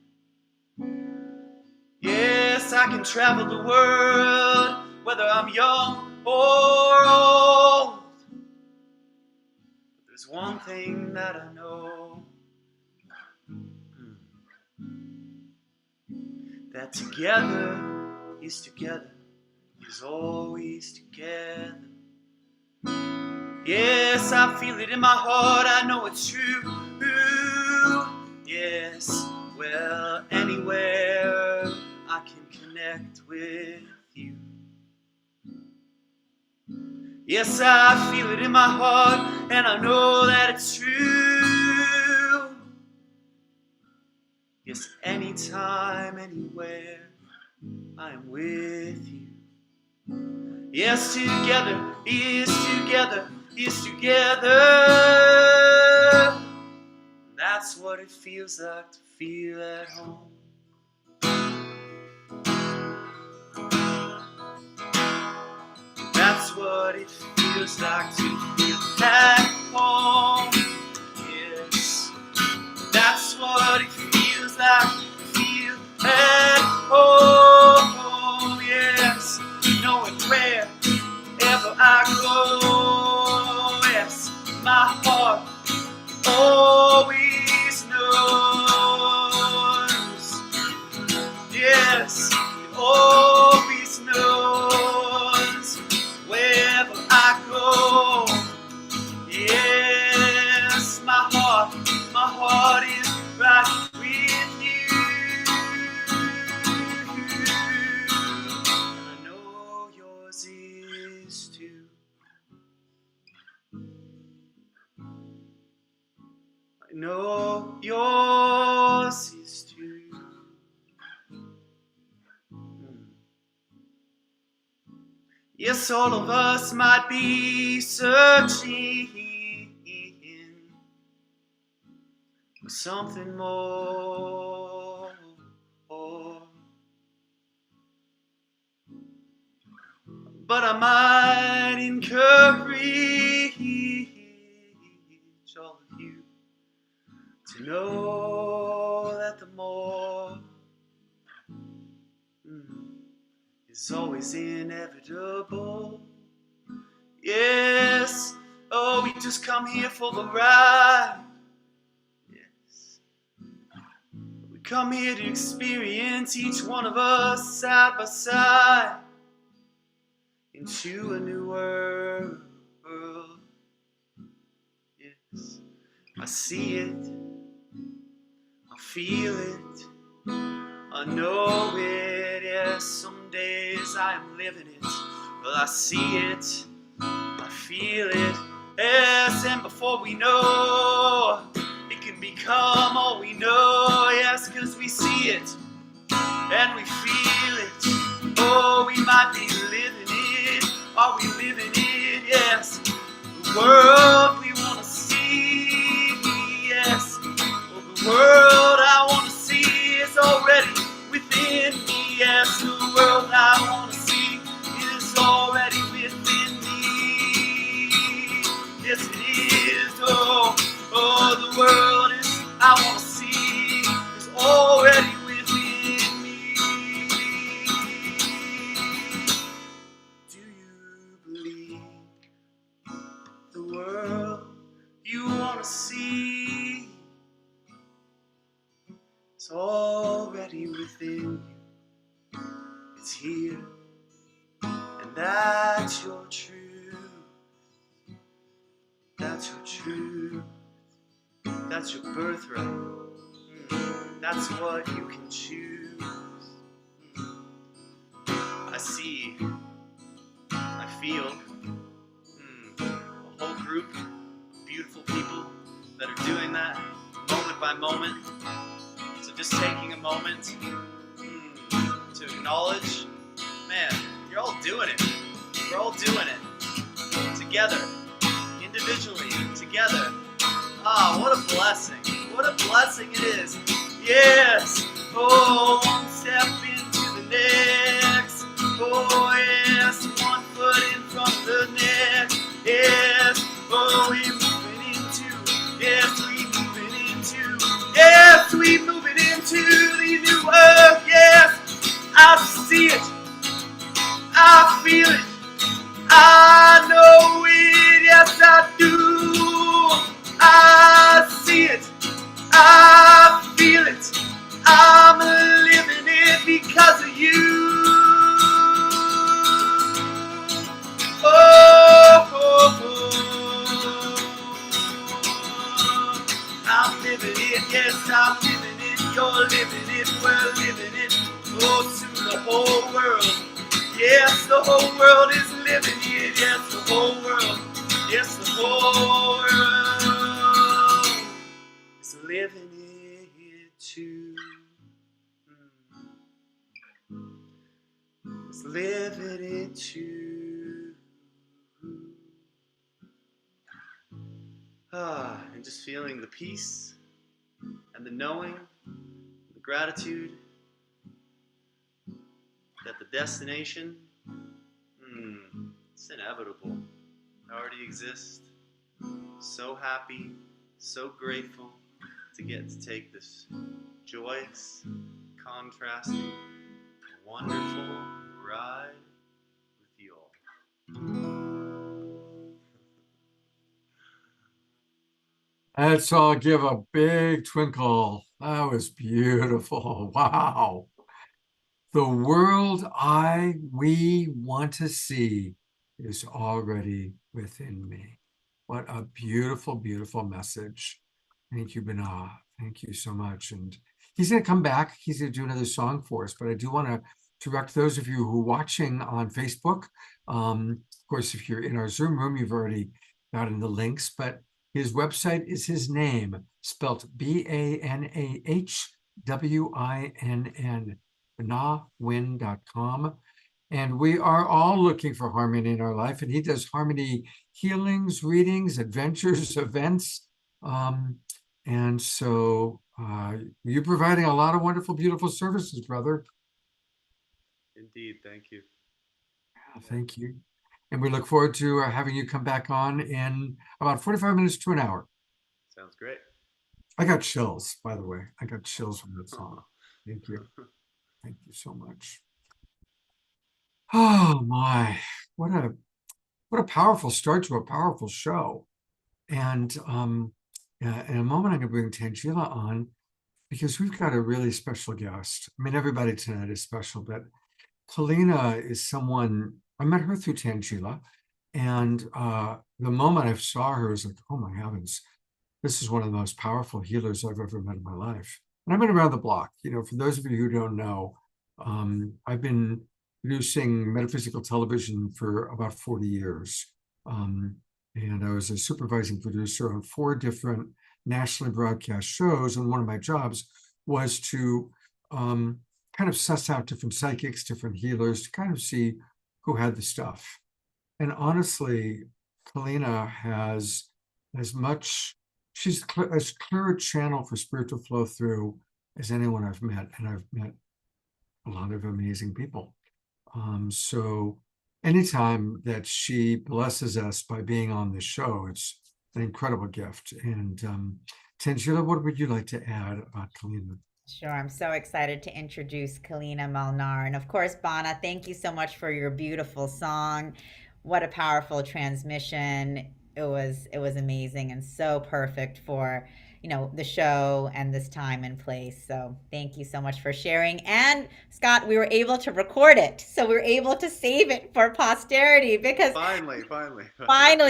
Yes, I can travel the world, whether I'm young or old. But there's one thing that I know, that together is always together. Yes, I feel it in my heart, I know it's true. Yes, well, anywhere I can connect with you. Yes, I feel it in my heart, and I know that it's true. Yes, anytime, anywhere, I am with you. Yes, together is together is together. That's what it feels like to feel at home. That's what it feels like to feel at home. Yes, that's what it feels like to feel at home. Yes, knowing wherever I go, yes, my heart always knows. Yes, it always knows wherever I go. Yes, my heart is right with you. And I know yours is too. I know yours is too. Yes, all of us might be searching for something more. But I might encourage all of you to know that the more is always inevitable. Yes, oh, we just come here for the ride. Yes, we come here to experience each one of us side by side into a new world. Yes, I see it, I feel it, I know it. Yes, some days I am living it. Well, I see it, I feel it. Yes, and before we know, it can become all we know. Yes, 'cause we see it and we feel it. Oh, we might be living it. Are we living it? Yes, the world we want to see. Yes, well, the world I want to see is already within me. Yes, the world I want to see is already within me. Yes, it is. Oh, the world is I want to see is already within me. Do you believe the world you want to see is already within you? It's here, and that's your truth. That's your truth. That's your birthright. That's what you can choose. I see, I feel a whole group of beautiful people that are doing that moment by moment. So just taking a moment to acknowledge, man, you're all doing it. We're all doing it together, individually. individually, together. Ah, what a blessing. What a blessing it is. Yes. Oh, one step into the next. Oh, yes. One foot in front of the next. Yes. Oh, we're moving into. Yes, we moving into. Yes, we moving into the new earth. Yes. I see it. I feel it. I know it. Yes, I do. I see it. I feel it. I'm living it because of you. Oh, oh, oh. I'm living it. Yes, I'm living it. You're living it. We're living it. Oh, to the whole world. Yes, the whole world is living it. Yes, the whole world. Yes, the whole world is living it too. It's living it too. And just feeling the peace and the knowing, the gratitude that the destination, it's inevitable. It already exists. So happy, so grateful to get to take this joyous, contrasting, wonderful ride with you all. Let's all give a big twinkle. That was beautiful. Wow. The world we want to see is already within me. What a beautiful, beautiful message. Thank you, Bina. Thank you so much. And he's going to come back. He's going to do another song for us. But I do want to direct those of you who are watching on Facebook. Of course, if you're in our Zoom room, you've already gotten the links. But his website is his name, spelt BANAHWINN. BinaWin.com. And we are all looking for harmony in our life. And he does harmony healings, readings, adventures, events. And so you're providing a lot of wonderful, beautiful services, brother. Indeed. Thank you. Yeah, thank you. And we look forward to having you come back on in about 45 minutes to an hour. Sounds great. I got chills, by the way. I got chills from that song. Thank you. Thank you so much. Oh my, what a powerful start to a powerful show. And in a moment, I'm gonna bring Tangela on because we've got a really special guest. I mean, everybody tonight is special, but Kalina is someone, I met her through Tangela. And the moment I saw her, I was like, oh my heavens, this is one of the most powerful healers I've ever met in my life. And I've been around the block. You know, for those of you who don't know, I've been producing metaphysical television for about 40 years. And I was a supervising producer on 4 different nationally broadcast shows. And one of my jobs was to kind of suss out different psychics, different healers, to kind of see who had the stuff. And honestly, Kalina has as much, she's as clear a channel for spiritual flow through as anyone I've met. And I've met a lot of amazing people. So anytime that she blesses us by being on the show, it's an incredible gift. And Tangela, what would you like to add about Kalina? Sure. I'm so excited to introduce Kalina Malnar. And of course, Bana, thank you so much for your beautiful song. What a powerful transmission. It was amazing and so perfect for, you know, the show and this time and place. So thank you so much for sharing. And Scott, we were able to record it. So we were able to save it for posterity because finally,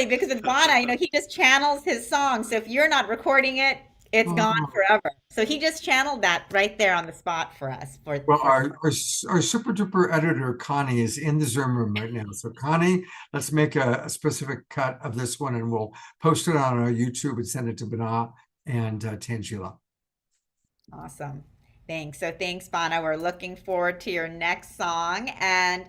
because with Bana, you know, he just channels his song. So if you're not recording it, it's gone forever. So he just channeled that right there on the spot for us. Our super duper editor, Connie, is in the Zoom room right now. So Connie, let's make a specific cut of this one and we'll post it on our YouTube and send it to Bina and Tangela. Awesome. Thanks. So thanks, Bana. We're looking forward to your next song. And,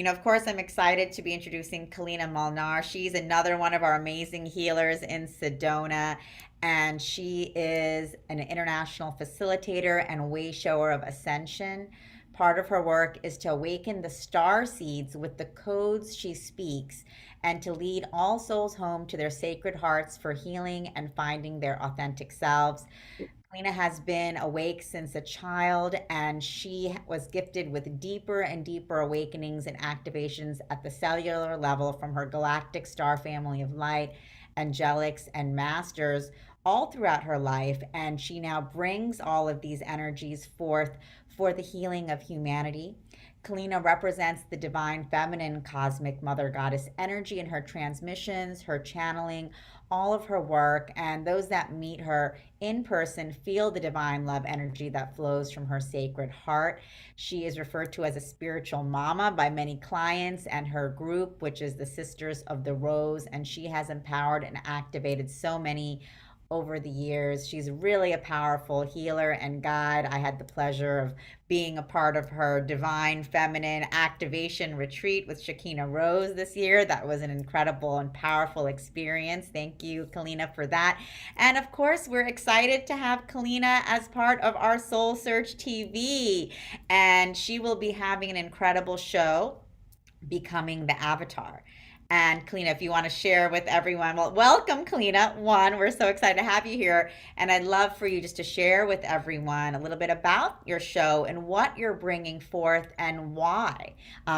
of course, I'm excited to be introducing Kalina Molnar. She's another one of our amazing healers in Sedona. And she is an international facilitator and way shower of ascension. Part of her work is to awaken the star seeds with the codes she speaks and to lead all souls home to their sacred hearts for healing and finding their authentic selves. Lena has been awake since a child, and she was gifted with deeper and deeper awakenings and activations at the cellular level from her galactic star family of light, angelics, and masters all throughout her life. And she now brings all of these energies forth for the healing of humanity. Kalina represents the divine feminine cosmic mother goddess energy in her transmissions, her channeling, all of her work, and those that meet her in person feel the divine love energy that flows from her sacred heart. She is referred to as a spiritual mama by many clients and her group, which is the Sisters of the Rose, and she has empowered and activated so many over the years. She's really a powerful healer and guide. I had the pleasure of being a part of her Divine Feminine Activation Retreat with Shakina Rose this year. That was an incredible and powerful experience. Thank you, Kalina, for that. And of course, we're excited to have Kalina as part of our Soul Search TV. And she will be having an incredible show, Becoming the Avatar. And Kalina, if you want to share with everyone, well, welcome, Kalina. One, we're so excited to have you here. And I'd love for you just to share with everyone a little bit about your show and what you're bringing forth and why.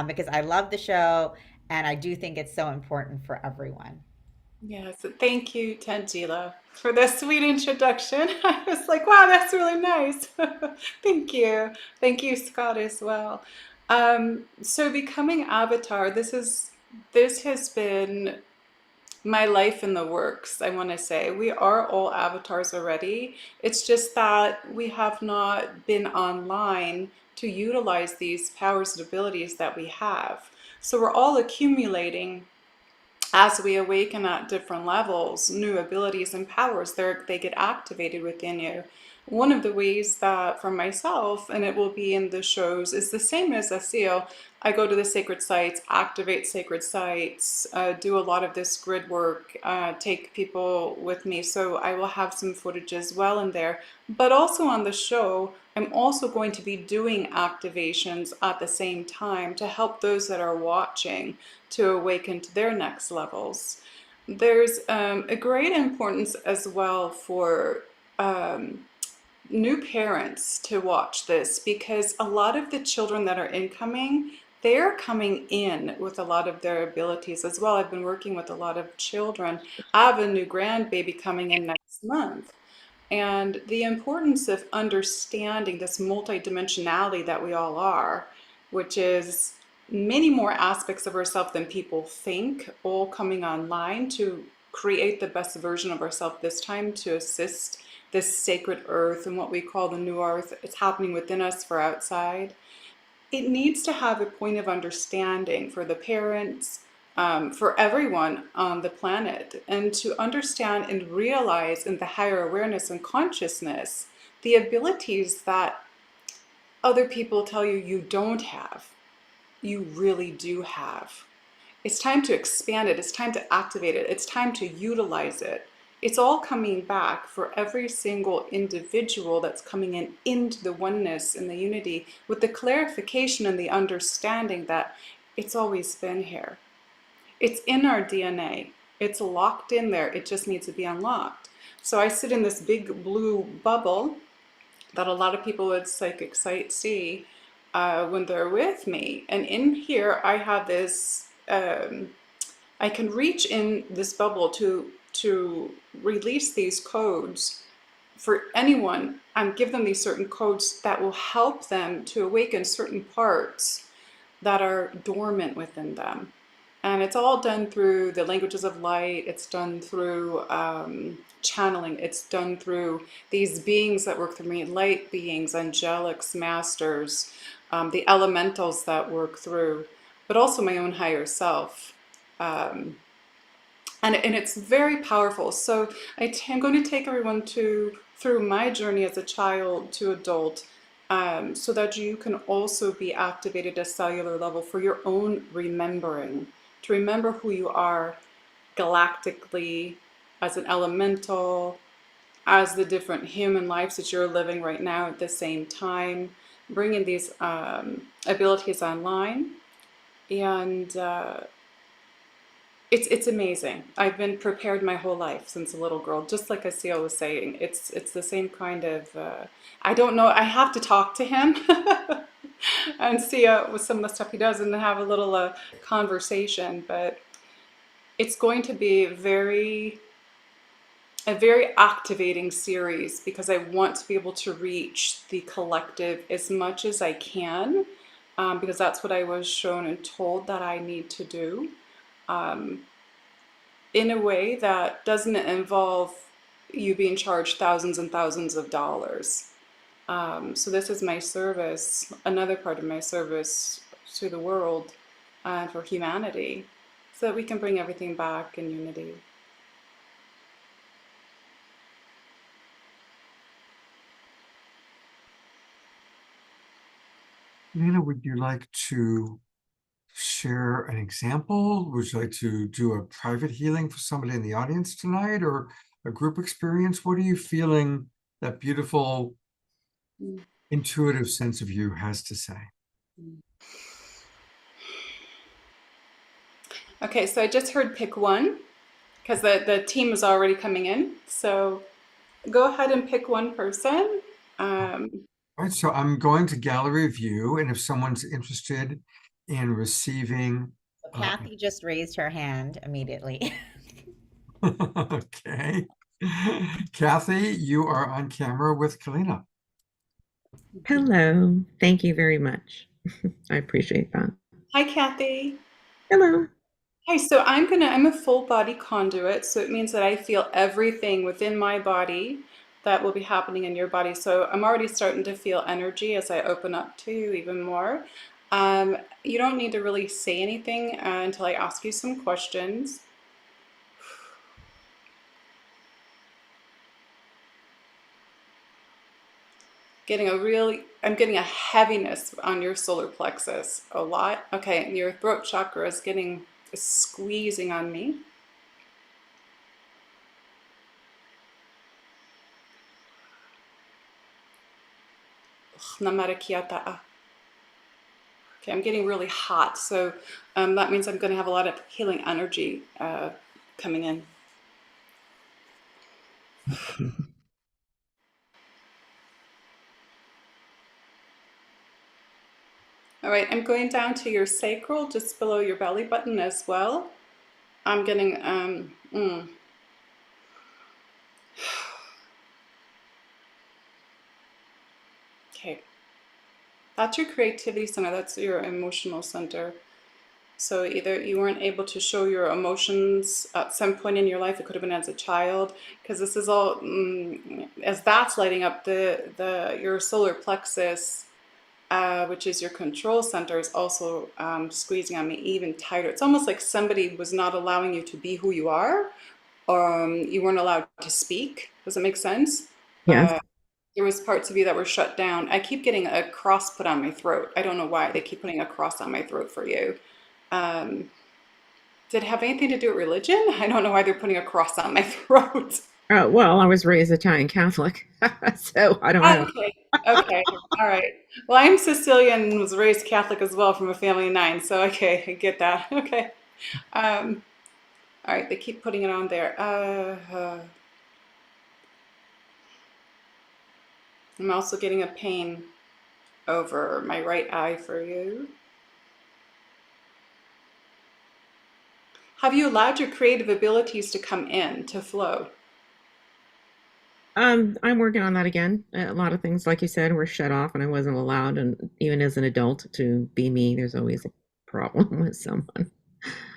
Because I love the show and I do think it's so important for everyone. Yes, thank you, Tangela, for the sweet introduction. I was like, wow, that's really nice. Thank you. Thank you, Scott, as well. So becoming Avatar, this has been my life in the works, I want to say. We are all avatars already. It's just that we have not been online to utilize these powers and abilities that we have. So we're all accumulating as we awaken at different levels, new abilities and powers, they get activated within you. One of the ways that for myself, and it will be in the shows, is the same as Asil. I go to the sacred sites, activate sacred sites, do a lot of this grid work, take people with me. So I will have some footage as well in there. But also on the show, I'm also going to be doing activations at the same time to help those that are watching to awaken to their next levels. There's a great importance as well for new parents to watch this, because a lot of the children that are incoming, they're coming in with a lot of their abilities as well. I've been working with a lot of children. I have a new grandbaby coming in next month. And the importance of understanding this multidimensionality that we all are, which is many more aspects of ourselves than people think, all coming online to create the best version of ourselves this time, to assist this sacred earth and what we call the new earth. It's happening within us for outside. It needs to have a point of understanding for the parents, for everyone on the planet, and to understand and realize in the higher awareness and consciousness the abilities that other people tell you you don't have, you really do have. It's time to expand it. It's time to activate it. It's time to utilize it. It's all coming back for every single individual that's coming in into the oneness and the unity, with the clarification and the understanding that it's always been here. It's in our DNA. It's locked in there. It just needs to be unlocked. So I sit in this big blue bubble that a lot of people with psychic sight see when they're with me. And in here, I have this, I can reach in this bubble to release these codes for anyone and give them these certain codes that will help them to awaken certain parts that are dormant within them. And it's all done through the languages of light. It's done through channeling. It's done through these beings that work through me, light beings, angelics, masters, the elementals that work through, but also my own higher self. And it's very powerful. So I'm going to take everyone through my journey as a child to adult, so that you can also be activated at a cellular level for your own remembering, to remember who you are galactically, as an elemental, as the different human lives that you're living right now at the same time, bringing these abilities online. And it's amazing. I've been prepared my whole life since a little girl, just like Asil was saying. It's the same kind of, I don't know, I have to talk to him and see with some of the stuff he does and have a little conversation, but it's going to be a very activating series because I want to be able to reach the collective as much as I can, because that's what I was shown and told that I need to do, in a way that doesn't involve you being charged thousands and thousands of dollars. So this is my service, another part of my service to the world and for humanity, so that we can bring everything back in unity. Nina, would you like to share an example? Would you like to do a private healing for somebody in the audience tonight, or a group experience? What are you feeling that beautiful, intuitive sense of you has to say? Okay, so I just heard pick one because the team is already coming in. So go ahead and pick one person. All right, so I'm going to gallery view, and if someone's interested in receiving, Kathy just raised her hand immediately. okay. Kathy, you are on camera with Kalina. Hello. Thank you very much. I appreciate that. Hi, Kathy. Hello. Hi, so I'm a full body conduit, so it means that I feel everything within my body that will be happening in your body. So I'm already starting to feel energy as I open up to you even more. You don't need to really say anything until I ask you some questions. I'm getting a heaviness on your solar plexus, a lot. Okay, and your throat chakra is squeezing on me. Okay, I'm getting really hot, so that means I'm going to have a lot of healing energy coming in. All right, I'm going down to your sacral, just below your belly button as well. I'm getting, okay. That's your creativity center, that's your emotional center. So either you weren't able to show your emotions at some point in your life, it could have been as a child, because this is all, as that's lighting up, your solar plexus, which is your control center, is also squeezing on me even tighter. It's almost like somebody was not allowing you to be who you are, or you weren't allowed to speak. Does it make sense? Yes. There was parts of you that were shut down. I keep getting a cross put on my throat. I don't know why they keep putting a cross on my throat for you. Did it have anything to do with religion? I don't know why they're putting a cross on my throat. Well, I was raised Italian Catholic, so I don't know. Okay, all right. Well, I'm Sicilian and was raised Catholic as well from a family of 9, so okay, I get that. Okay. All right, they keep putting it on there. I'm also getting a pain over my right eye for you. Have you allowed your creative abilities to come in, to flow? I'm working on that again. A lot of things, like you said, were shut off, and I wasn't allowed, and even as an adult, to be me. There's always a problem with someone.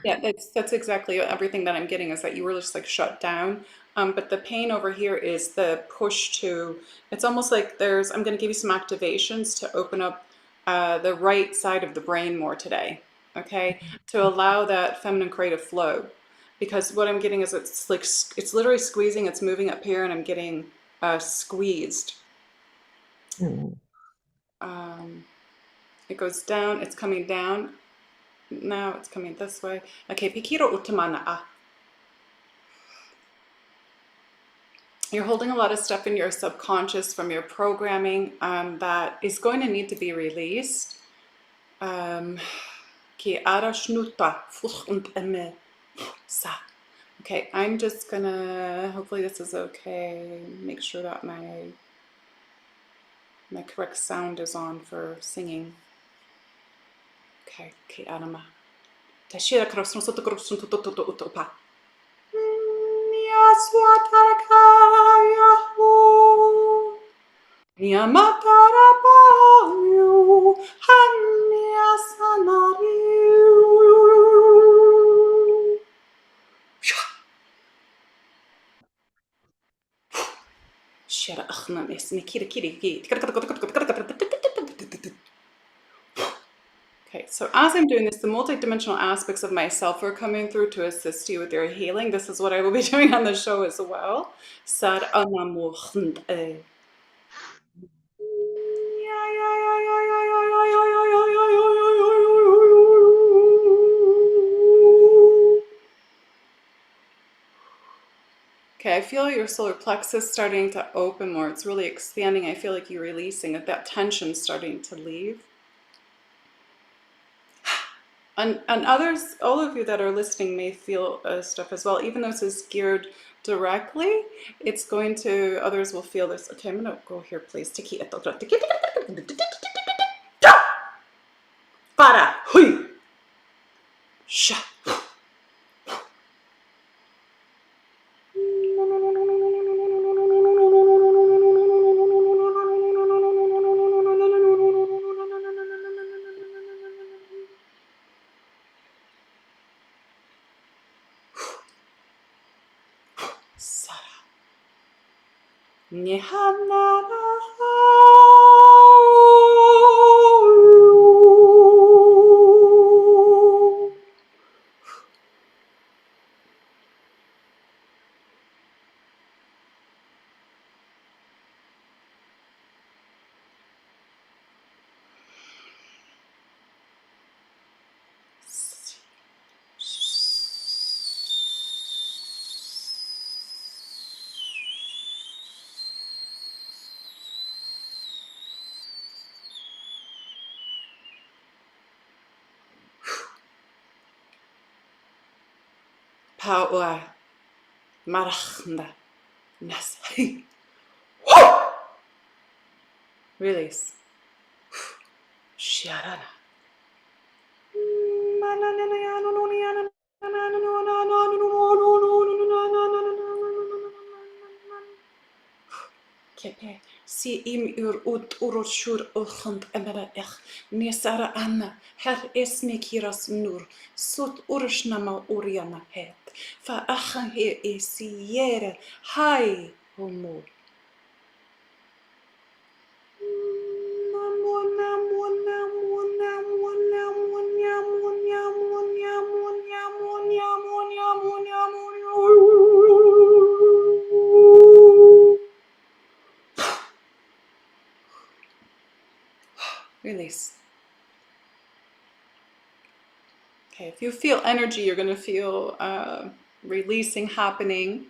Yeah, that's exactly everything that I'm getting, is that you were just like shut down. But the pain over here is the push to, it's almost like I'm going to give you some activations to open up the right side of the brain more today, okay? To allow that feminine creative flow. Because what I'm getting is it's literally squeezing, it's moving up here, and I'm getting squeezed. Oh. It goes down, it's coming down. Now it's coming this way. Okay, pikiro utamana. You're holding a lot of stuff in your subconscious from your programming that is going to need to be released. Okay, I'm just gonna, hopefully this is okay, make sure that my correct sound is on for singing. Okay, Anima. Tashira Krosno Sotokrosno Utopa. Yamatarapayu Hanyasanariu. Shara Achnam is Nikira Kiri. Okay, so as I'm doing this, the multidimensional aspects of myself are coming through to assist you with your healing. This is what I will be doing on the show as well. Sar Anamukhnd. Okay, I feel your solar plexus starting to open more. It's really expanding. I feel like you're releasing it. That tension starting to leave. And others, all of you that are listening may feel stuff as well. Even though this is geared directly, it's going to, others will feel this. Okay, I'm going to go here, please. Para, hui, sha. Paua marachna nas. Release. Sharana. Kepe si im ut uroshur urkhand emera ech nesara anna her esme kiras nur sut urshnama uriana het fa achan he esiere hai homo. Release. Okay, if you feel energy, you're going to feel releasing happening.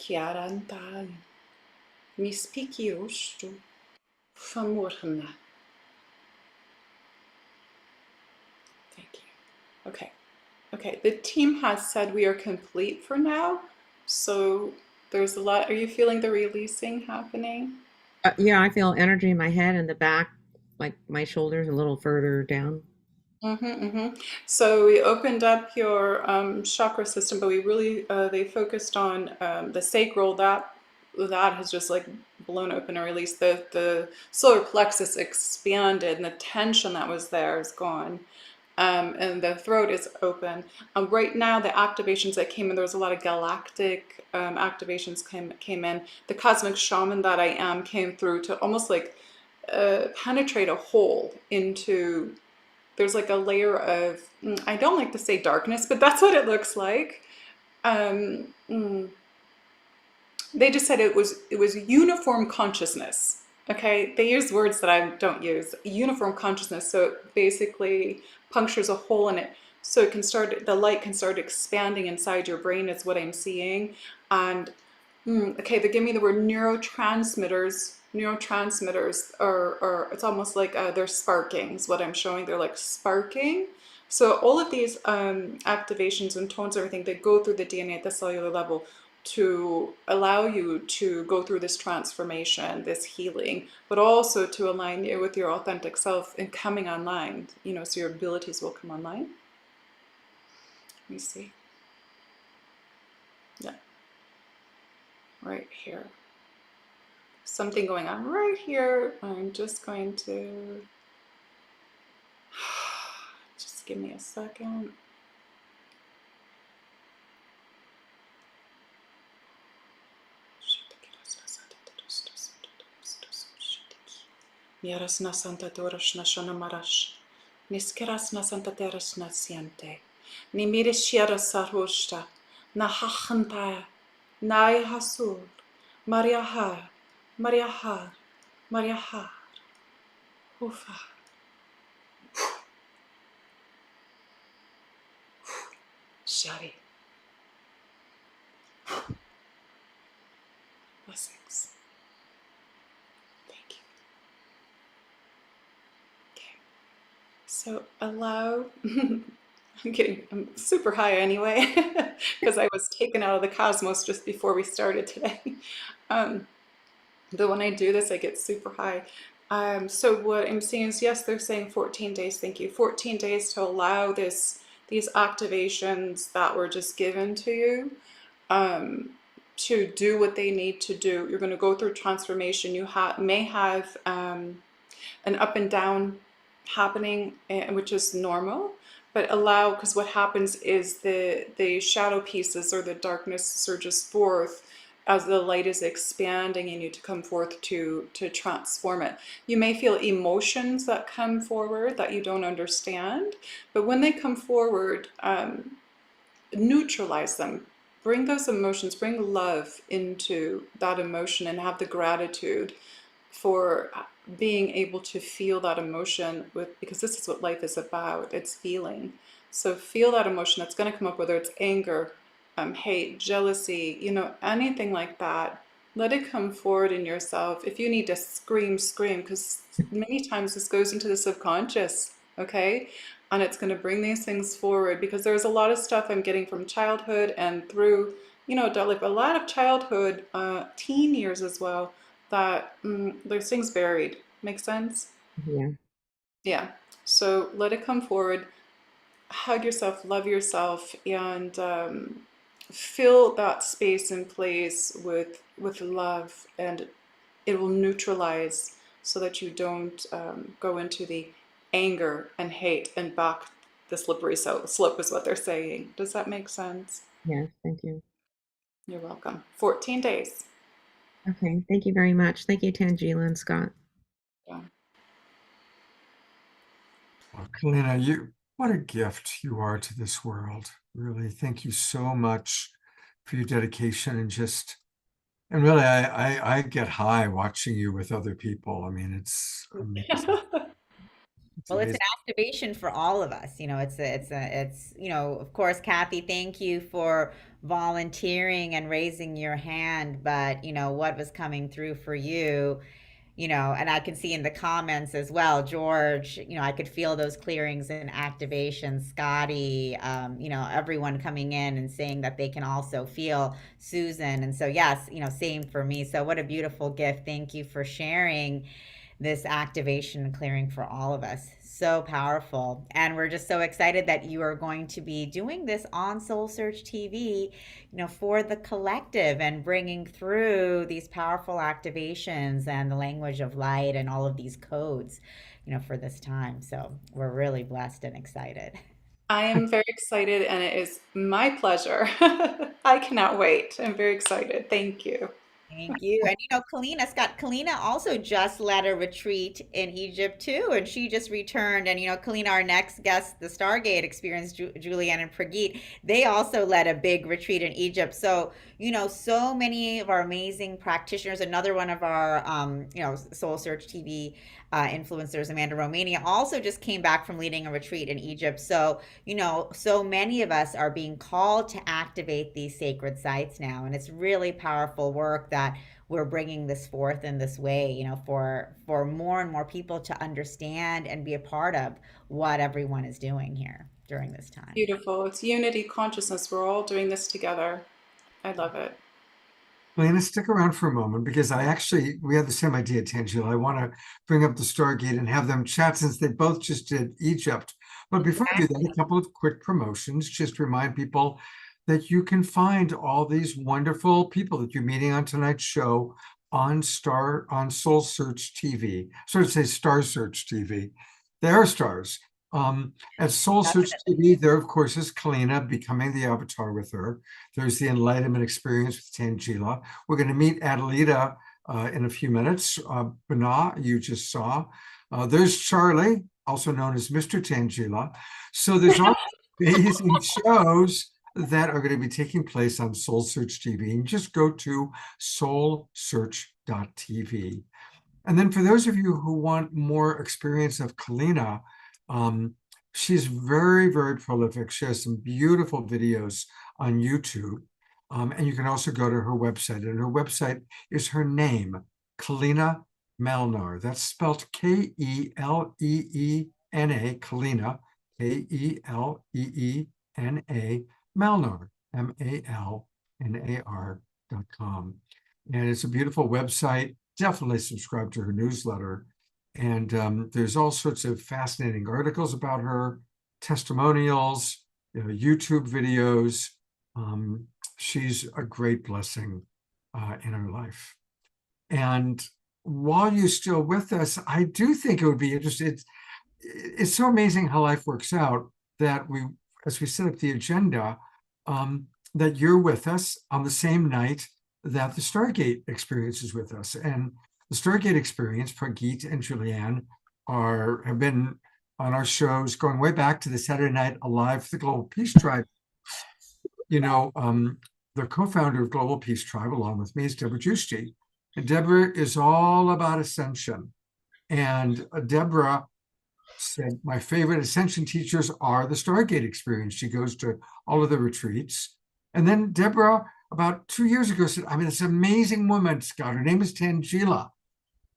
Chiarantal. Mi spiki ostu. Famorna. Thank you. Okay. Okay, the team has said we are complete for now. So there's a lot. Are you feeling the releasing happening? Yeah, I feel energy in my head and the back, like my shoulders a little further down. So we opened up your chakra system, but we really, they focused on the sacral. That has just like blown open and released. The solar plexus expanded and the tension that was there is gone. And the throat is open. Right now, the activations that came in, there was a lot of galactic activations came in. The cosmic shaman that I am came through to almost like penetrate a hole into, there's like a layer of, I don't like to say darkness, but that's what it looks like. They just said it was uniform consciousness. Okay, they use words that I don't use. Uniform consciousness. So it basically punctures a hole in it, so it can start. The light can start expanding inside your brain. Is what I'm seeing, and okay, they give me the word neurotransmitters. Neurotransmitters are it's almost like they're sparking. Is what I'm showing. They're like sparking. So all of these activations and tones, everything, they go through the DNA at the cellular level to allow you to go through this transformation, this healing, but also to align you with your authentic self and coming online, so your abilities will come online. Let me see. Yeah, right here. Something going on right here. I'm just going to, just give me a second. Miaras na santa toras na shana marash. Niskeras na santa teras na siente. Ni miris shiaras sarosta. Na hachanta. Na hasul. Maria har. Maria har. Maria har. Ufa. Shari. Blessings. Thank you. Okay. So allow, I'm super high anyway, because I was taken out of the cosmos just before we started today. But when I do this, I get super high. So what I'm seeing is, yes, they're saying 14 days. Thank you. 14 days to allow these activations that were just given to you, to do what they need to do. You're going to go through transformation. You may have an up and down happening, which is normal, but allow, because what happens is the shadow pieces or the darkness surges forth as the light is expanding in you to come forth to transform it. You may feel emotions that come forward that you don't understand, but when they come forward, neutralize them. Bring those emotions, bring love into that emotion, and have the gratitude for being able to feel that emotion because this is what life is about. It's feeling. So feel that emotion that's going to come up, whether it's anger, hate, jealousy, anything like that. Let it come forward in yourself. If you need to scream, scream, because many times this goes into the subconscious, okay? And it's going to bring these things forward, because there's a lot of stuff I'm getting from childhood and through, adult life, a lot of childhood, teen years as well, that there's things buried. Make sense? Yeah. Yeah. So let it come forward. Hug yourself, love yourself, and fill that space and place with love, and it will neutralize so that you don't go into the anger and hate and back the slippery slope is what they're saying. Does that make sense? Yes. Thank you. You're welcome. 14 days. Okay. Thank you very much. Thank you, Tangela and Scott. Yeah. Well, Kalina, what a gift you are to this world. Really, thank you so much for your dedication, and really, I get high watching you with other people. I mean, it's amazing. It's Well, it's amazing. an activation for all of us. Of course, Kathy, thank you for volunteering and raising your hand, but what was coming through for you, and I can see in the comments as well, George, I could feel those clearings and activations, Scotty, everyone coming in and saying that they can also feel Susan. And so, yes, same for me. So what a beautiful gift. Thank you for sharing this activation and clearing for all of us. So powerful. And we're just so excited that you are going to be doing this on Soul Search TV, for the collective, and bringing through these powerful activations and the language of light and all of these codes, for this time. So we're really blessed and excited. I am very excited, and it is my pleasure. I cannot wait. I'm very excited. Thank you. Thank you. And Kalina also just led a retreat in Egypt too, and she just returned. And Kalina, our next guest, the Stargate experience, Julianne and Prageet, they also led a big retreat in Egypt. So, so many of our amazing practitioners, another one of our, Soul Search TV influencers, Amanda Romania, also just came back from leading a retreat in Egypt. So, so many of us are being called to activate these sacred sites now. And it's really powerful work that we're bringing this forth in this way, for more and more people to understand and be a part of what everyone is doing here during this time. Beautiful. It's unity consciousness. We're all doing this together. I love it. Lena, stick around for a moment because we had the same idea, Tangela. I want to bring up the Stargate and have them chat since they both just did Egypt. But before I do that, a couple of quick promotions, just to remind people that you can find all these wonderful people that you're meeting on tonight's show on Soul Search TV. Sort of say Star Search TV. They are stars. At Soul Search TV, there, of course, is Kalina becoming the avatar with her. There's the Enlightenment Experience with Tangela. We're going to meet Adelita in a few minutes. Bana, you just saw. There's Charlie, also known as Mr. Tangela. So there's all amazing shows that are going to be taking place on Soul Search TV. And just go to soulsearch.tv. And then for those of you who want more experience of Kalina, she's very, very prolific. She has some beautiful videos on YouTube. And you can also go to her website. And her website is her name, Kalina Malnar. That's spelled K-E-L-E-E-N-A, Kalina, K-E-L-E-E-N-A, Malnar, M-A-L-N-A-R.com. And it's a beautiful website. Definitely subscribe to her newsletter. And there's all sorts of fascinating articles about her, testimonials, YouTube videos. She's a great blessing in our life. And while you're still with us, I do think it would be interesting. It's so amazing how life works out that as we set up the agenda, that you're with us on the same night that the Stargate experience is with us. And the Stargate experience, Prageet and Julianne have been on our shows going way back to the Saturday Night Alive, the Global Peace Tribe. The co-founder of Global Peace Tribe, along with me, is Deborah Giusti. And Deborah is all about ascension. And Deborah said, my favorite ascension teachers are the Stargate experience. She goes to all of the retreats. And then Deborah, about 2 years ago, said, I mean, this amazing woman, Scott, her name is Tangela.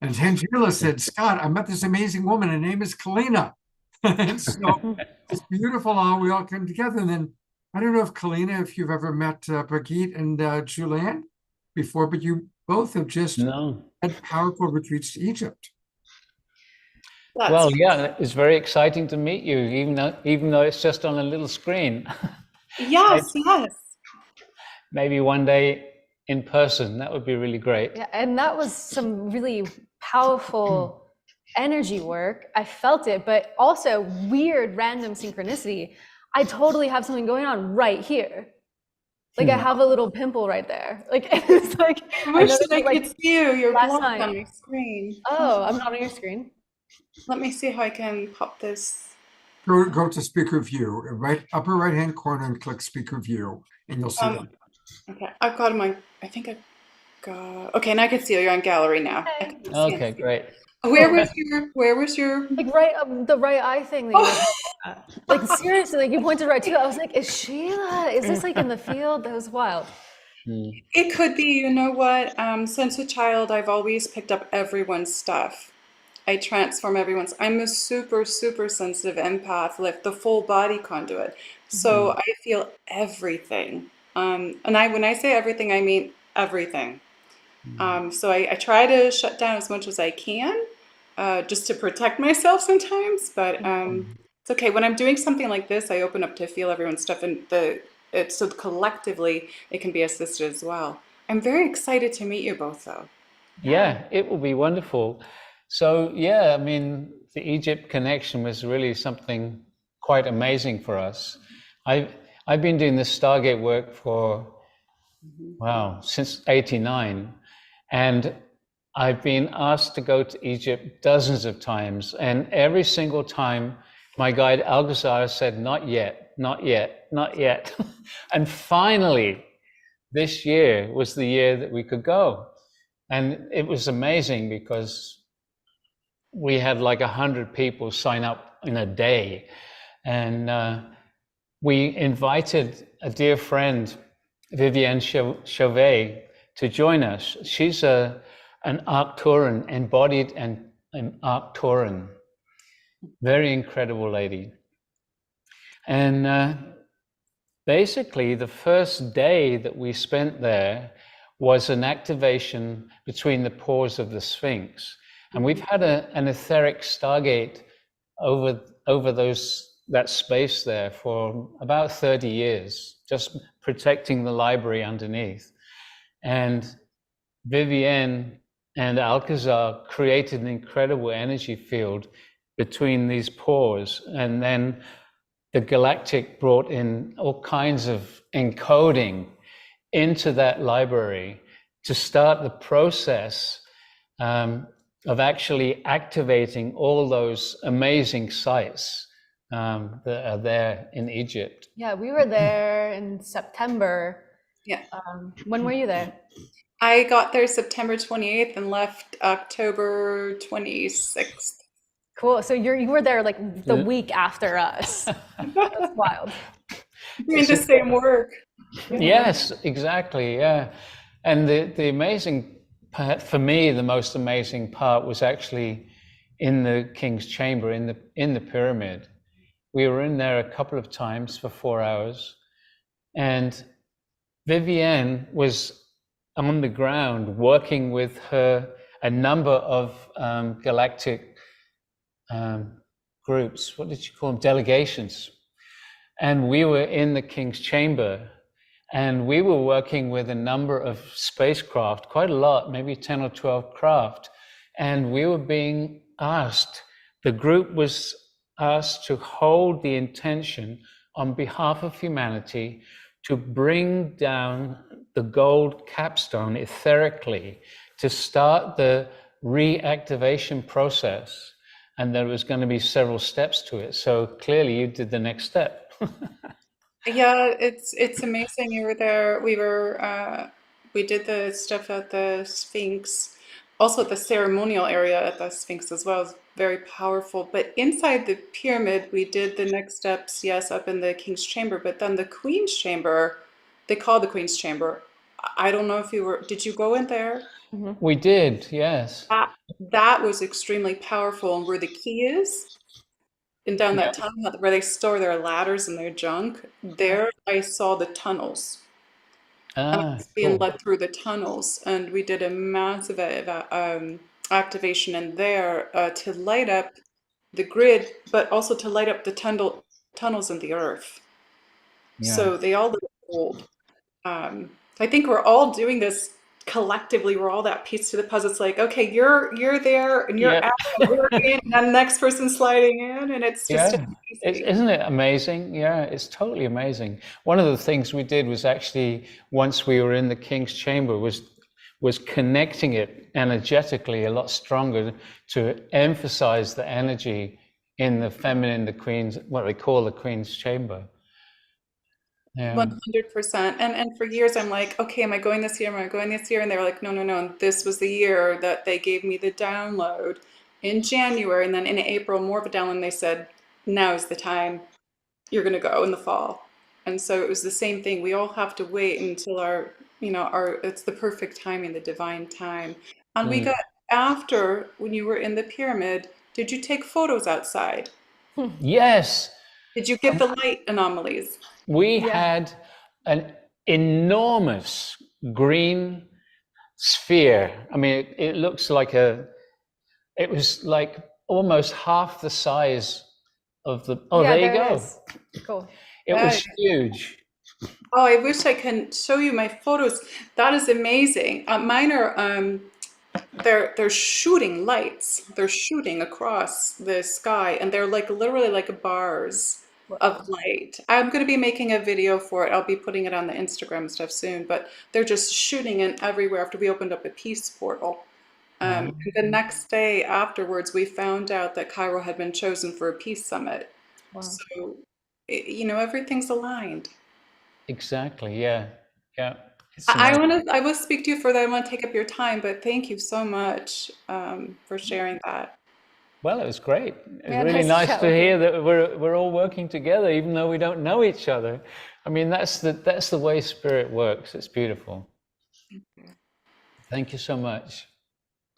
And Tangela said, Scott, I met this amazing woman, her name is Kalina. And so it's beautiful how we all come together. And then, I don't know if Kalina, if you've ever met Prageet and Julianne before, but you both have just had powerful retreats to Egypt. Well, yeah, it's very exciting to meet you, even though it's just on a little screen. Yes, yes. Maybe one day in person, that would be really great. Yeah, and that was some really powerful energy work. I felt it, but also weird random synchronicity. I totally have something going on right here. Like I have a little pimple right there. Like it's like I wish that I could see you. You're blocked on my screen. Oh, I'm not on your screen. Let me see how I can pop this. Go to speaker view, right upper right hand corner, and click speaker view, and you'll see them. Okay, I've got my. I think I've got. Okay, and I can see you. You're on gallery now. Okay, great. Where was your like right up the right eye thing? Like seriously, like you pointed right to it. I was like, is Sheila? Is this like in the field? That was wild. It could be. You know what? Since a child, I've always picked up everyone's stuff. I transform everyone's. I'm a super, super sensitive empath, like the full body conduit. So I feel everything. And when I say everything, I mean everything. So I try to shut down as much as I can, just to protect myself sometimes. But it's okay. When I'm doing something like this, I open up to feel everyone's stuff, and so collectively it can be assisted as well. I'm very excited to meet you both, though. Yeah, it will be wonderful. So yeah, I mean, the Egypt connection was really something quite amazing for us. I've been doing this Stargate work for, wow, since '89. And I've been asked to go to Egypt dozens of times, and every single time my guide Alkazar said, not yet, not yet, not yet. And finally, this year was the year that we could go. And it was amazing because we had like 100 people sign up in a day. And we invited a dear friend, Vivienne Chauvet, to join us. She's an Arcturan, embodied an Arcturan. Very incredible lady. And basically, the first day that we spent there was an activation between the pores of the Sphinx. And we've had an etheric Stargate over that space there for about 30 years, just protecting the library underneath. And Vivienne and Alkazar created an incredible energy field between these pores. And then the Galactic brought in all kinds of encoding into that library to start the process of actually activating all those amazing sites that are there in Egypt. Yeah, we were there in September. Yeah. When were you there? I got there September 28th and left October 26th. Cool. So you were there like the week after us. That's wild. Doing the same work. Yes, exactly. Yeah. And the amazing part, for me, the most amazing part was actually in the King's Chamber, in the pyramid. We were in there a couple of times for 4 hours, and Vivienne was on the ground working with a number of galactic groups. What did you call them? Delegations. And we were in the King's Chamber, and we were working with a number of spacecraft, quite a lot, maybe 10 or 12 craft. And we were being asked, the group was asked to hold the intention on behalf of humanity to bring down the gold capstone etherically to start the reactivation process. And there was going to be several steps to it. So clearly you did the next step. Yeah, it's amazing. You were there. We did the stuff at the Sphinx, also the ceremonial area at the Sphinx as well. It was very powerful. But inside the pyramid, we did the next steps, yes, up in the King's Chamber. But then the Queen's Chamber, they call the Queen's Chamber. I don't know if did you go in there? We did, yes. That was extremely powerful, and where the key is, and down that tunnel where they store their ladders and their junk, there I saw the tunnels. And I was being led through the tunnels, and we did a massive activation in there to light up the grid, but also to light up the tunnels in the earth. Yeah. So they all look gold. I think we're all doing this collectively. We're all that piece to the puzzle. It's like, okay, you're there and you're out, and we're in, and the next person sliding in, and it's just amazing. Isn't it amazing? Yeah, it's totally amazing. One of the things we did was actually, once we were in the King's Chamber, was connecting it energetically a lot stronger to emphasize the energy in the feminine, the Queen's, what they call the Queen's Chamber. Yeah. 100%. And for years I'm like, okay, am I going this year? Am I going this year? And they were like, no. And this was the year that they gave me the download in January. And then in April, more of a download. And they said, now is the time. You're going to go in the fall. And so it was the same thing. We all have to wait until it's the perfect timing, the divine time. And we got, after, when you were in the pyramid, did you take photos outside? Yes. Did you get the light anomalies? We had an enormous green sphere. I mean, it looks like it was like almost half the size of the, there you go. Cool. It was huge. Oh, I wish I can show you my photos. That is amazing. Mine are, they're shooting lights. They're shooting across the sky, and they're like literally like bars. of light. I'm going to be making a video for it. I'll be putting it on the Instagram and stuff soon, but they're just shooting in everywhere after we opened up a peace portal. And the next day afterwards, we found out that Cairo had been chosen for a peace summit. Wow. So, you know, everything's aligned. Exactly. Yeah. Yeah. It's I amazing. I will speak to you further. I want to take up your time, but thank you so much for sharing that. Well, it was great. It's Yeah, really nice to nice chat to with you. hear that we're all working together, even though we don't know each other. I mean, that's the way spirit works. It's beautiful. Thank you so much.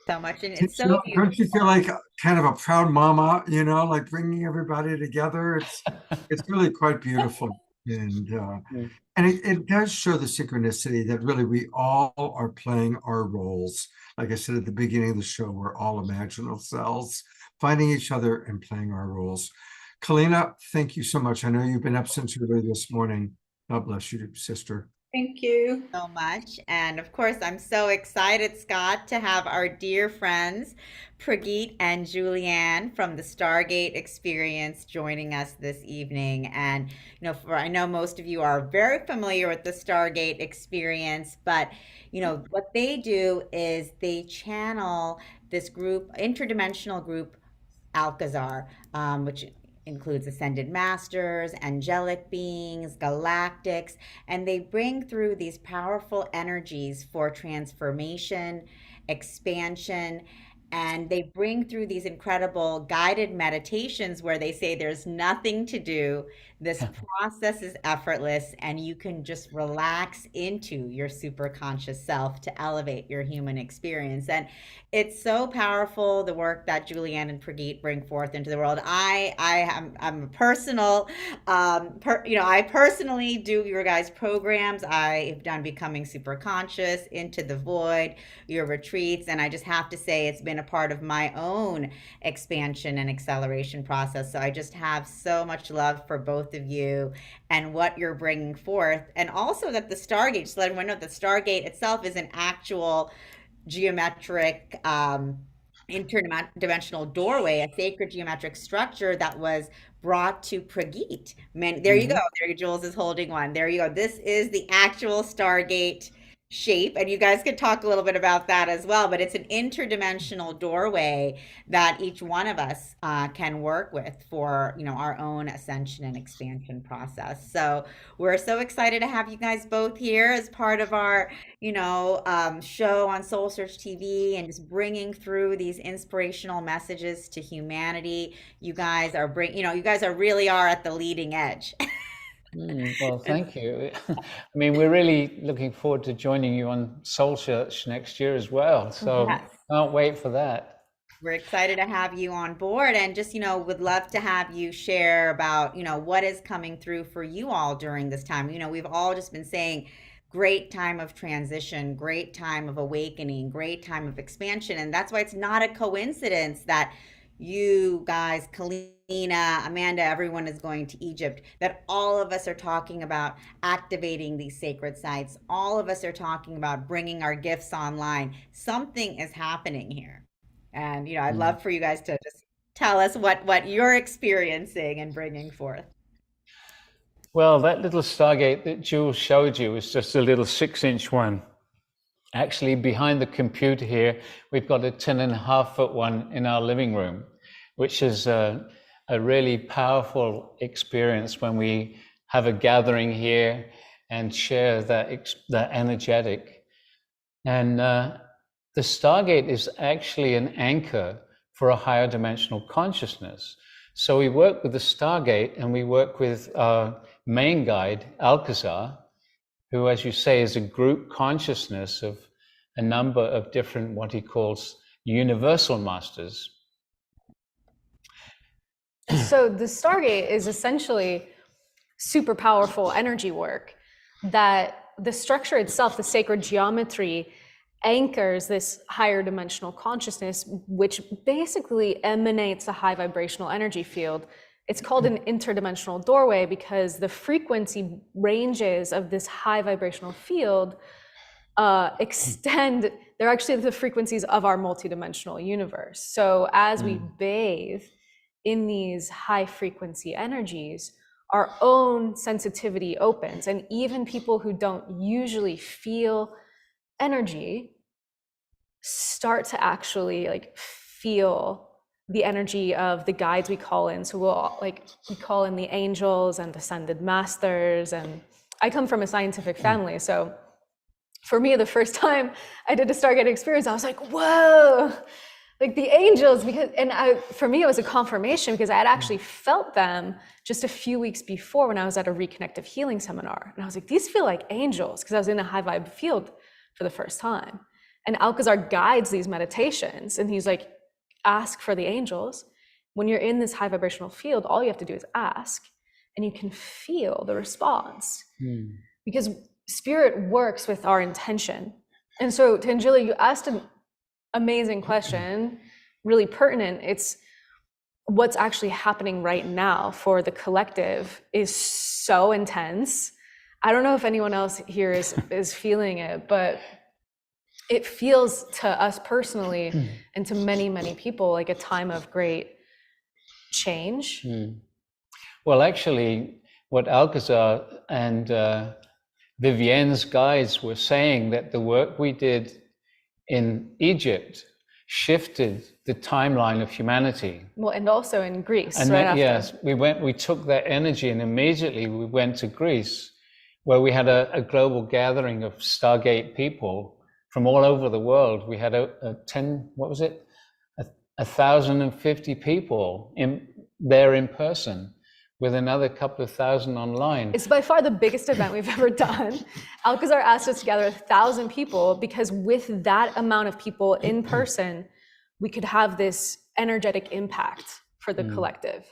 So much, and it's Don't so don't you feel beautiful. like kind of a proud mama, you know, like bringing everybody together? It's really quite beautiful. Mm. And it does show the synchronicity that really we all are playing our roles. Like I said at the beginning of the show, we're all imaginal selves, finding each other and playing our roles. Kalina, thank you so much. I know you've been up since early this morning. God bless you, sister. Thank you. So much. And of course, I'm so excited, Scott, to have our dear friends, Prageet and Julianne from the Stargate Experience joining us this evening. And, I know most of you are very familiar with the Stargate Experience, but, what they do is they channel this group, interdimensional group, Alkazar, which includes ascended masters, angelic beings, galactics, and they bring through these powerful energies for transformation, expansion, and they bring through these incredible guided meditations where they say there's nothing to do. This process is effortless, and you can just relax into your super conscious self to elevate your human experience. And it's so powerful, the work that Julianne and Prageet bring forth into the world. I'm a personal, I personally do your guys' programs. I have done Becoming Super Conscious, Into the Void, your retreats, and I just have to say it's been a part of my own expansion and acceleration process. So I just have so much love for both of you and what you're bringing forth, and also that the Stargate. Just let everyone know the Stargate itself is an actual geometric interdimensional doorway, a sacred geometric structure that was brought to Prageet. Man, there you go. There, Jules is holding one. There you go. This is the actual Stargate shape, and you guys could talk a little bit about that as well. But it's an interdimensional doorway that each one of us can work with for our own ascension and expansion process. So we're so excited to have you guys both here as part of our show on Soul Search TV, and just bringing through these inspirational messages to humanity. You guys are really are at the leading edge. Well, thank you. I mean, we're really looking forward to joining you on Soul Search next year as well. So Yes. can't wait for that. We're excited to have you on board, and just, would love to have you share about, what is coming through for you all during this time. We've all just been saying great time of transition, great time of awakening, great time of expansion. And that's why it's not a coincidence that you guys, Kalina, Amanda, everyone is going to Egypt, that all of us are talking about activating these sacred sites. All of us are talking about bringing our gifts online. Something is happening here. And, I'd love for you guys to just tell us what you're experiencing and bringing forth. Well, that little Stargate that Jules showed you was just a little 6-inch one. Actually, behind the computer here, we've got a 10.5-foot one in our living room, which is a really powerful experience when we have a gathering here and share that energetic. And the Stargate is actually an anchor for a higher dimensional consciousness. So we work with the Stargate, and we work with our main guide, Alkazar, who, as you say, is a group consciousness of a number of different, what he calls universal masters. So the Stargate is essentially super powerful energy work that the structure itself, the sacred geometry, anchors this higher dimensional consciousness, which basically emanates a high vibrational energy field. It's called an interdimensional doorway because the frequency ranges of this high vibrational field extend. They're actually the frequencies of our multidimensional universe. So as we bathe in these high frequency energies, our own sensitivity opens. And even people who don't usually feel energy start to actually like feel the energy of the guides we call in. So we call in the angels and ascended masters. And I come from a scientific family, so for me, the first time I did a Stargate experience, I was like, whoa, like the angels, for me, it was a confirmation because I had actually felt them just a few weeks before when I was at a reconnective healing seminar. And I was like, these feel like angels, because I was in a high vibe field for the first time. And Alkazar guides these meditations, and he's like, ask for the angels. When you're in this high vibrational field, all you have to do is ask, and you can feel the response. Because spirit works with our intention. And so, Tangela, you asked an amazing question, really pertinent. It's what's actually happening right now for the collective is so intense. I don't know if anyone else here is feeling it, but it feels to us personally and to many, many people like a time of great change. Well, actually, what Alkazar and Vivienne's guides were saying, that the work we did in Egypt shifted the timeline of humanity. Well, and also in Greece. And right then, after. yes, we took that energy and immediately we went to Greece, where we had a global gathering of Stargate people from all over the world. We had 1,050 people there in person, with another couple of thousand online. It's by far the biggest event we've ever done. Alkazar asked us to gather 1,000 people because with that amount of people in person, we could have this energetic impact for the collective.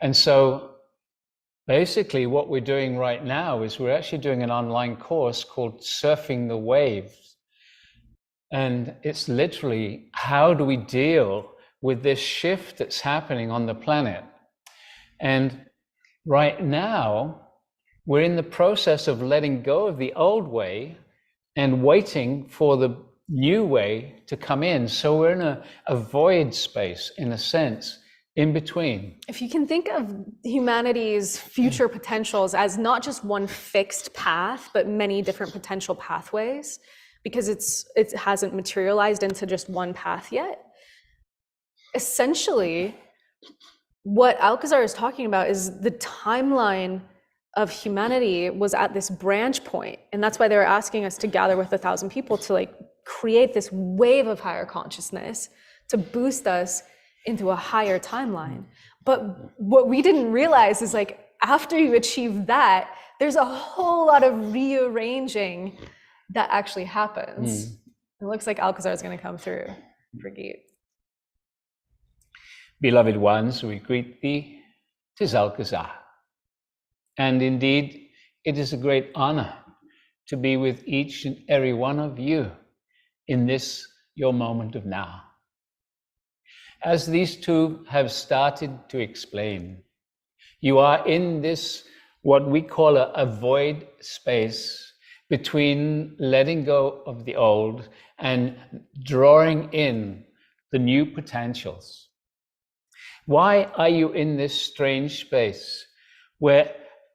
And so basically what we're doing right now is we're actually doing an online course called Surfing the Waves. And it's literally, how do we deal with this shift that's happening on the planet? And right now, we're in the process of letting go of the old way and waiting for the new way to come in. So we're in a void space, in a sense, in between. If you can think of humanity's future potentials as not just one fixed path, but many different potential pathways, because it hasn't materialized into just one path yet. Essentially, what Alkazar is talking about is the timeline of humanity was at this branch point, and that's why they were asking us to gather with 1,000 people to like create this wave of higher consciousness to boost us into a higher timeline. But what we didn't realize is like after you achieve that, there's a whole lot of rearranging that actually happens. It looks like Alkazar is going to come through. Brigitte. Beloved ones, we greet thee, 'tis Alkazar. And indeed, it is a great honor to be with each and every one of you in this, your moment of now. As these two have started to explain, you are in this, what we call a void space between letting go of the old and drawing in the new potentials. Why are you in this strange space where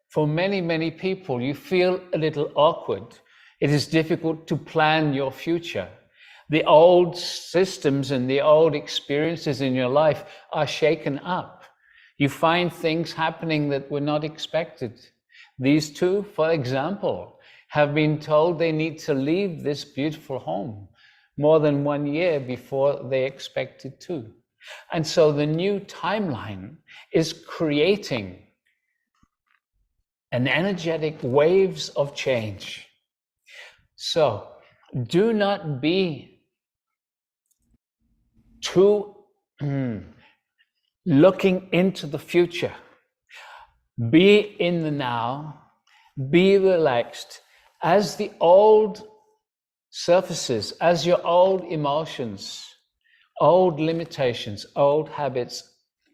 for many, many people you feel a little awkward? It is difficult to plan your future. The old systems and the old experiences in your life are shaken up. You find things happening that were not expected. These two, for example, have been told they need to leave this beautiful home more than 1 year before they expected to. And so the new timeline is creating an energetic waves of change. So do not be too looking into the future. Be in the now, be relaxed. As the old surfaces, as your old emotions, old limitations, old habits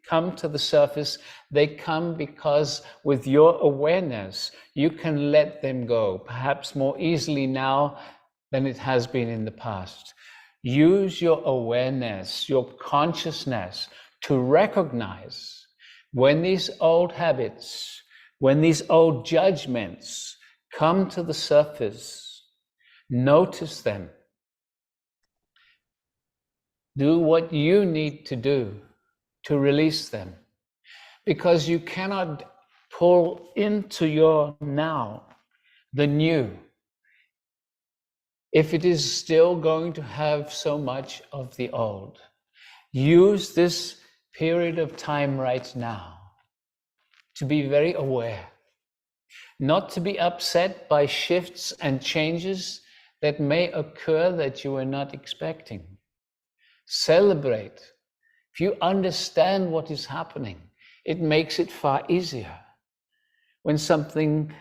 come to the surface, they come because with your awareness, you can let them go, perhaps more easily now than it has been in the past. Use your awareness, your consciousness to recognize when these old habits, When these old judgments come to the surface, notice them. Do what you need to do to release them, because you cannot pull into your now the new if it is still going to have so much of the old. Use this period of time right now to be very aware, not to be upset by shifts and changes that may occur that you were not expecting. Celebrate. If you understand what is happening, it makes it far easier. When something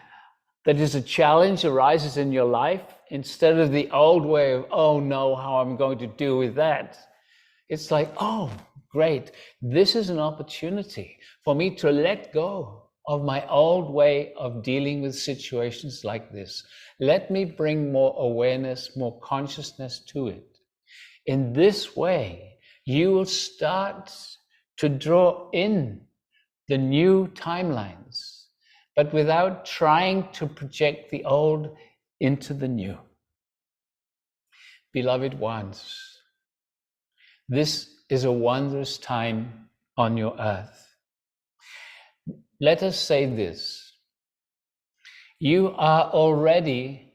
that is a challenge arises in your life, instead of the old way of, oh no, how I'm going to deal with that, it's like, oh, great. This is an opportunity for me to let go of my old way of dealing with situations like this. Let me bring more awareness, more consciousness to it. In this way, you will start to draw in the new timelines, but without trying to project the old into the new. Beloved ones, this is a wondrous time on your earth. Let us say this: you are already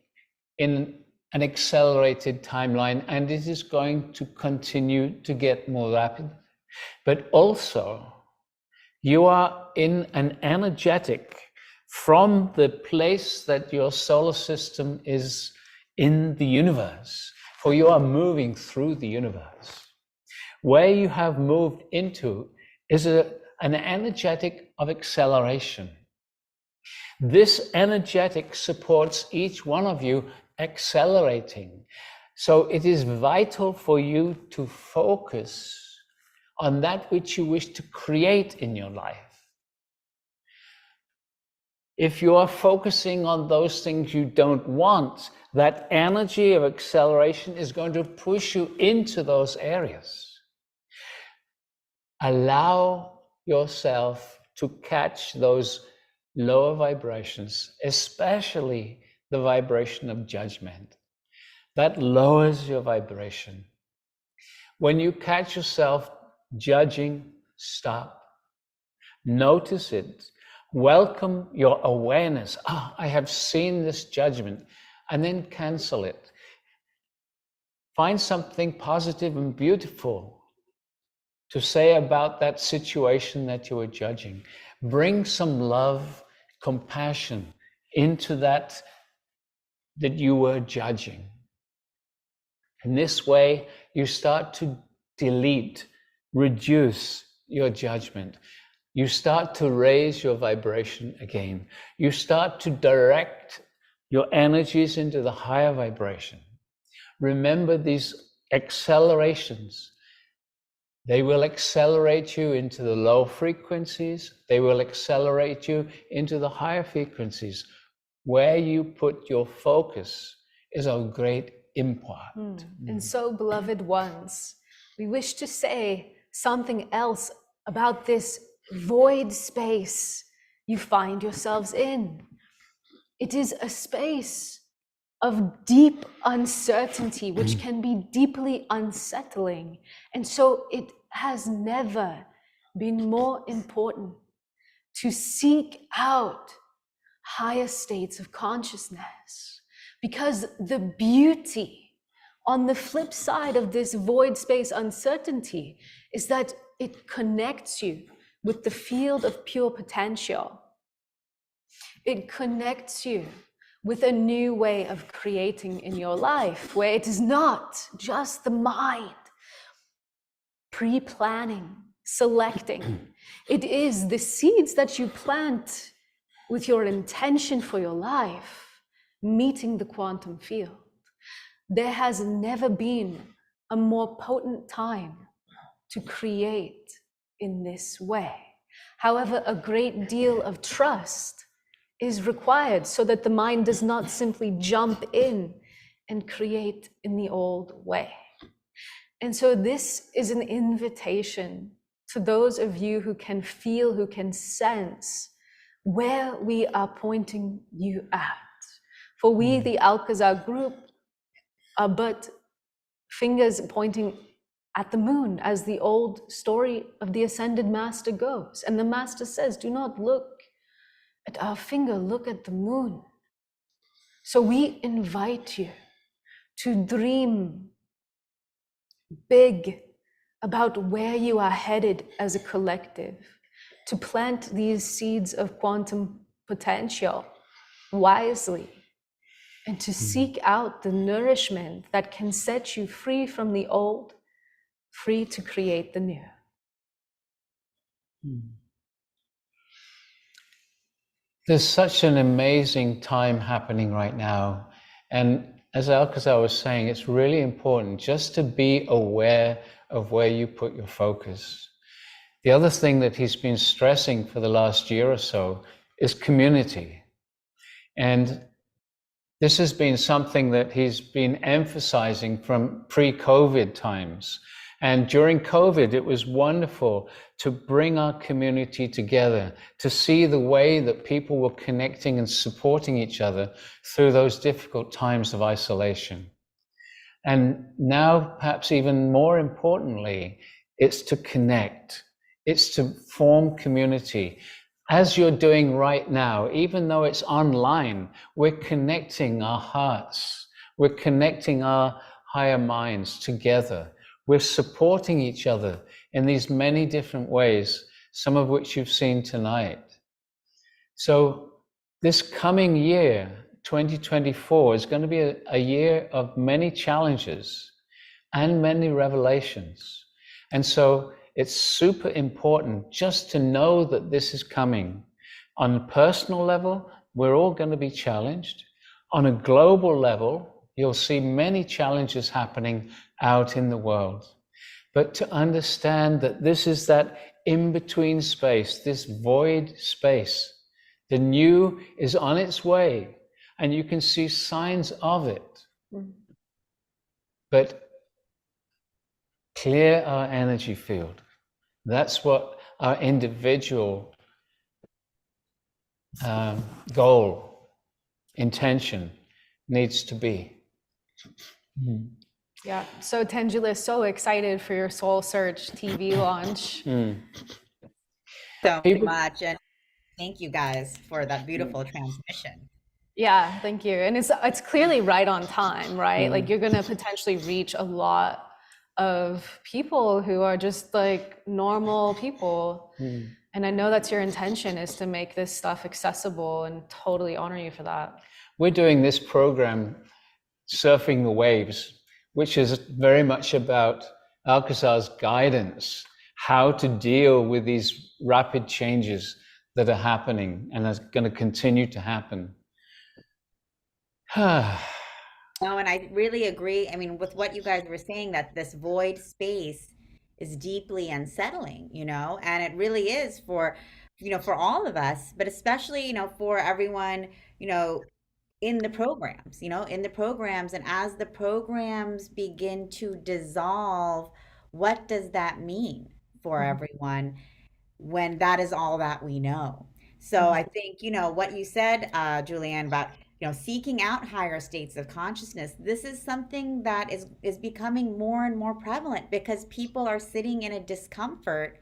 in an accelerated timeline, and it is going to continue to get more rapid. But also, you are in an energetic from the place that your solar system is in the universe, for you are moving through the universe. Where you have moved into is an energetic of acceleration. This energetic supports each one of you accelerating. So it is vital for you to focus on that which you wish to create in your life. If you are focusing on those things you don't want, that energy of acceleration is going to push you into those areas. Allow yourself to catch those lower vibrations, especially the vibration of judgment. That lowers your vibration. When you catch yourself judging, stop. Notice it. Welcome your awareness. Ah, I have seen this judgment, and then cancel it. Find something positive and beautiful to say about that situation that you are judging. Bring some love, compassion into that you were judging. In this way, you start to delete, reduce your judgment. You start to raise your vibration again. You start to direct your energies into the higher vibration. Remember these accelerations. They will accelerate you into the low frequencies. They will accelerate you into the higher frequencies. Where you put your focus is of great import. And so, beloved ones, we wish to say something else about this void space you find yourselves in. It is a space of deep uncertainty, which can be deeply unsettling. And so it has never been more important to seek out higher states of consciousness, because the beauty on the flip side of this void space uncertainty is that it connects you with the field of pure potential. It connects you with a new way of creating in your life, where it is not just the mind pre-planning, selecting. It is the seeds that you plant with your intention for your life, meeting the quantum field. There has never been a more potent time to create in this way. However, a great deal of trust is required so that the mind does not simply jump in and create in the old way. And so this is an invitation to those of you who can feel, who can sense where we are pointing you at. For we, the Alkazar group, are but fingers pointing at the moon, as the old story of the ascended master goes. And the master says, do not look at our finger, look at the moon. So we invite you to dream big about where you are headed as a collective, to plant these seeds of quantum potential wisely, and to seek out the nourishment that can set you free from the old, free to create the new. There's such an amazing time happening right now. And as Alcazar was saying, it's really important just to be aware of where you put your focus. The other thing that he's been stressing for the last year or so is community. And this has been something that he's been emphasizing from pre-COVID times. And during COVID, it was wonderful to bring our community together, to see the way that people were connecting and supporting each other through those difficult times of isolation. And now, perhaps even more importantly, it's to connect, it's to form community. As you're doing right now, even though it's online, we're connecting our hearts, we're connecting our higher minds together. We're supporting each other in these many different ways, some of which you've seen tonight. So this coming year, 2024, is going to be a year of many challenges and many revelations. And so it's super important just to know that this is coming. On a personal level, we're all going to be challenged. On a global level, you'll see many challenges happening out in the world. But to understand that this is that in-between space, this void space, the new is on its way, and you can see signs of it. But clear our energy field. That's what our individual goal, intention needs to be. Yeah, so Tangela is so excited for your Soul Search TV launch. So much, and thank you guys for that beautiful transmission. Yeah, thank you. And it's clearly right on time, right? Like you're gonna potentially reach a lot of people who are just like normal people. And I know that's your intention, is to make this stuff accessible, and totally honor you for that. We're doing this program, Surfing the Waves, which is very much about Alcazar's guidance, how to deal with these rapid changes that are happening and are going to continue to happen. No, and I really agree. I mean, with what you guys were saying, that this void space is deeply unsettling, and it really is for, for all of us, but especially, for everyone, in the programs, and as the programs begin to dissolve, what does that mean for everyone when that is all that we know? So I think, what you said, Julianne, about, seeking out higher states of consciousness, this is something that is becoming more and more prevalent, because people are sitting in a discomfort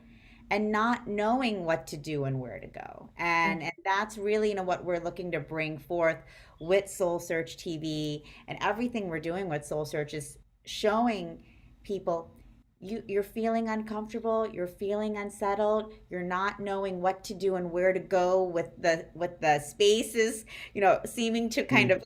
and not knowing what to do and where to go. And that's really, what we're looking to bring forth with Soul Search TV, and everything we're doing with Soul Search is showing people, you're feeling uncomfortable, you're feeling unsettled, you're not knowing what to do and where to go with the spaces, seeming to kind of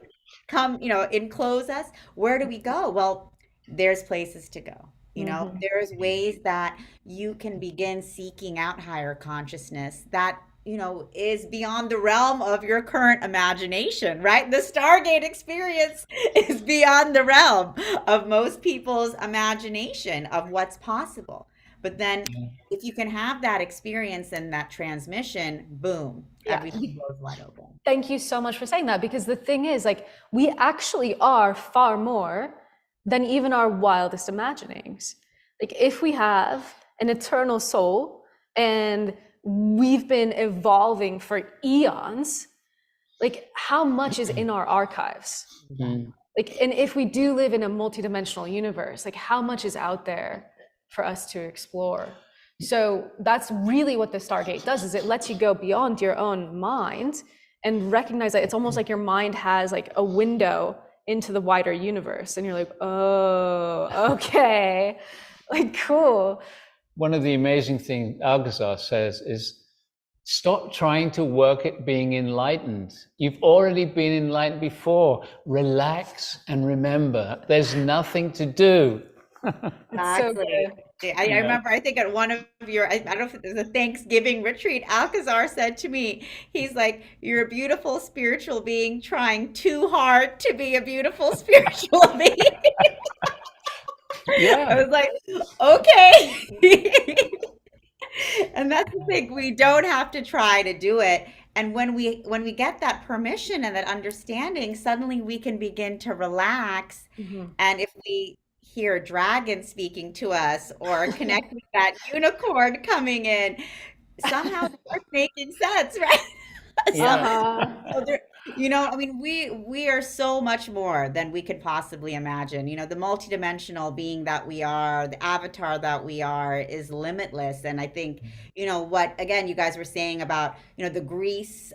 come, enclose us. Where do we go? Well, there's places to go. There's ways that you can begin seeking out higher consciousness that, is beyond the realm of your current imagination, right? The Stargate experience is beyond the realm of most people's imagination of what's possible. But then if you can have that experience and that transmission, boom, everything goes wide open. Thank you so much for saying that, because the thing is, like, we actually are far more than even our wildest imaginings. Like, if we have an eternal soul and we've been evolving for eons. Like, how much is in our archives? Like, and if we do live in a multidimensional universe, like, how much is out there for us to explore? So that's really what the Stargate does, is it lets you go beyond your own mind and recognize that it's almost like your mind has like a window into the wider universe. And you're like, oh, okay, like, cool. One of the amazing things Alkazar says is, stop trying to work at being enlightened. You've already been enlightened before. Relax and remember, there's nothing to do. Exactly. I remember, I think at one of your, I don't know if it was a Thanksgiving retreat, Alcazar said to me, he's like, you're a beautiful spiritual being trying too hard to be a beautiful spiritual being. Yeah. I was like, okay. And that's the thing, we don't have to try to do it. And when we get that permission and that understanding, suddenly we can begin to relax. And if we hear a dragon speaking to us or connect with that unicorn coming in, somehow it starts making sense, right? So there, I mean, we are so much more than we could possibly imagine. The multidimensional being that we are, the avatar that we are, is limitless. And I think, what again you guys were saying about, the Greece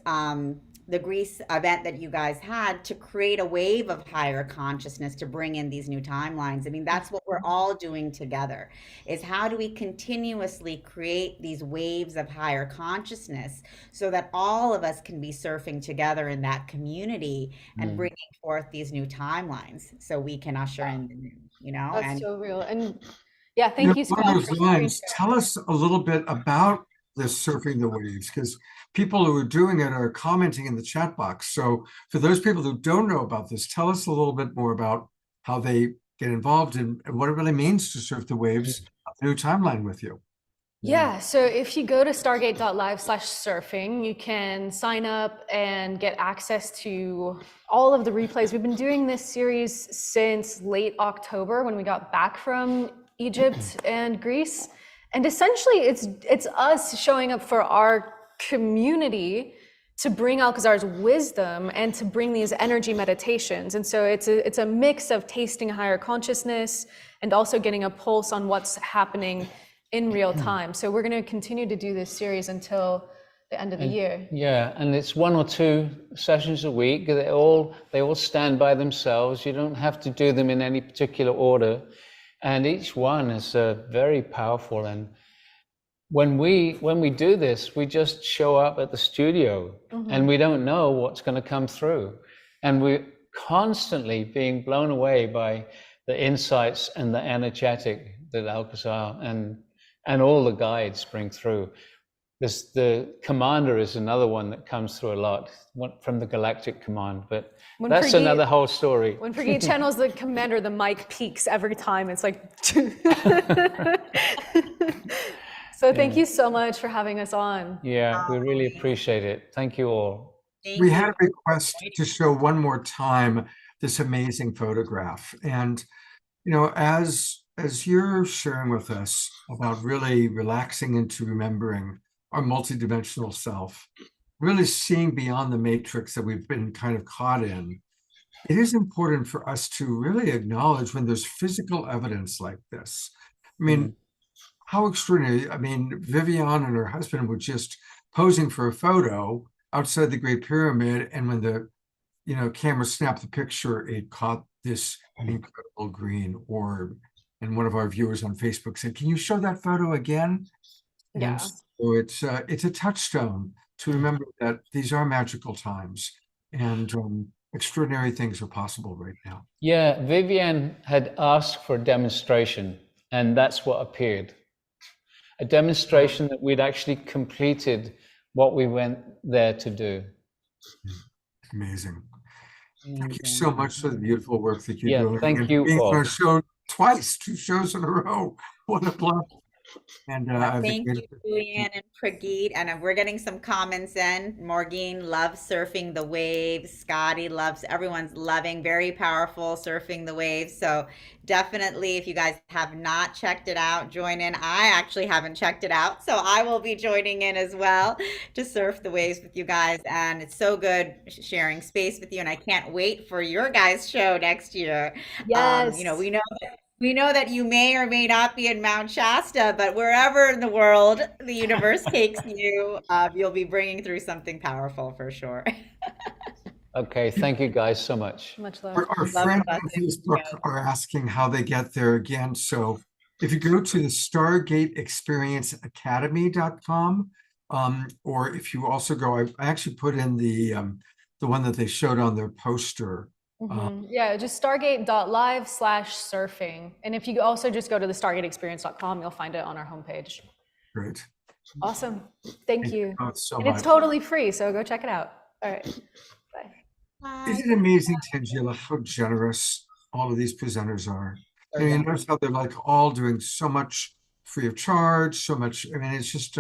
event that you guys had to create a wave of higher consciousness to bring in these new timelines. I mean, that's what we're all doing together, is how do we continuously create these waves of higher consciousness so that all of us can be surfing together in that community and bringing forth these new timelines so we can usher in the new, That's and so real. And yeah, thank you so Along much those for sharing. lines, tell us a little bit about this surfing the waves, because people who are doing it are commenting in the chat box. So for those people who don't know about this, tell us a little bit more about how they get involved and what it really means to surf the waves of the new timeline with you. Yeah, so if you go to stargate.live/surfing, you can sign up and get access to all of the replays. We've been doing this series since late October when we got back from Egypt and Greece. And essentially it's us showing up for our community to bring Alkazar's wisdom and to bring these energy meditations. And so it's a mix of tasting higher consciousness and also getting a pulse on what's happening in real time. So we're going to continue to do this series until the end of the year. Yeah, and it's 1 or 2 sessions a week. They all stand by themselves. You don't have to do them in any particular order, and each one is very powerful. And when we do this, we just show up at the studio, and we don't know what's going to come through, and we're constantly being blown away by the insights and the energetic that Alkazar and all the guides bring through. The commander is another one that comes through a lot from the Galactic Command, but When that's Pragit- another whole story. When Pragit channels the commander, the mic peaks every time. It's like, so thank you so much for having us on. Yeah, we really appreciate it. Thank you all. We had a request to show one more time this amazing photograph. And, as you're sharing with us about really relaxing into remembering our multidimensional self, really seeing beyond the matrix that we've been kind of caught in, it is important for us to really acknowledge when there's physical evidence like this. I mean, how extraordinary. I mean, Vivian and her husband were just posing for a photo outside the Great Pyramid, and when the camera snapped the picture, it caught this incredible green orb. And one of our viewers on Facebook said, "Can you show that photo again?" Yeah. And so it's a touchstone to remember that these are magical times, and extraordinary things are possible right now. Yeah, Vivian had asked for a demonstration, and that's what appeared. A demonstration that we'd actually completed what we went there to do. Amazing. Thank you so much for the beautiful work that you're doing. Thank and you being all. on a show twice, 2 shows in a row. What a blessing. And I've Thank been you, Julian and Prageet. And we're getting some comments in. Morgan loves surfing the waves. Scotty loves, everyone's loving, very powerful surfing the waves. So definitely, if you guys have not checked it out, join in. I actually haven't checked it out, so I will be joining in as well to surf the waves with you guys. And it's so good sharing space with you. And I can't wait for your guys' show next year. Yes. You know, we know that you may or may not be in Mount Shasta, but wherever in the world the universe takes you, you'll be bringing through something powerful for sure. Okay, thank you guys so much. Much love. Our friends on Facebook are asking how they get there again. So if you go to the StargateExperienceAcademy.com, or if you also go, I actually put in the one that they showed on their poster. Yeah, just stargate.live/surfing. And if you also just go to the stargateexperience.com, you'll find it on our homepage. Great. Awesome. Thank you. both so And much. it's totally free, so go check it out. All right. Bye. Isn't it amazing, Tangela, how generous all of these presenters are? And you notice how they're like all doing so much free of charge, so much. I mean, it's just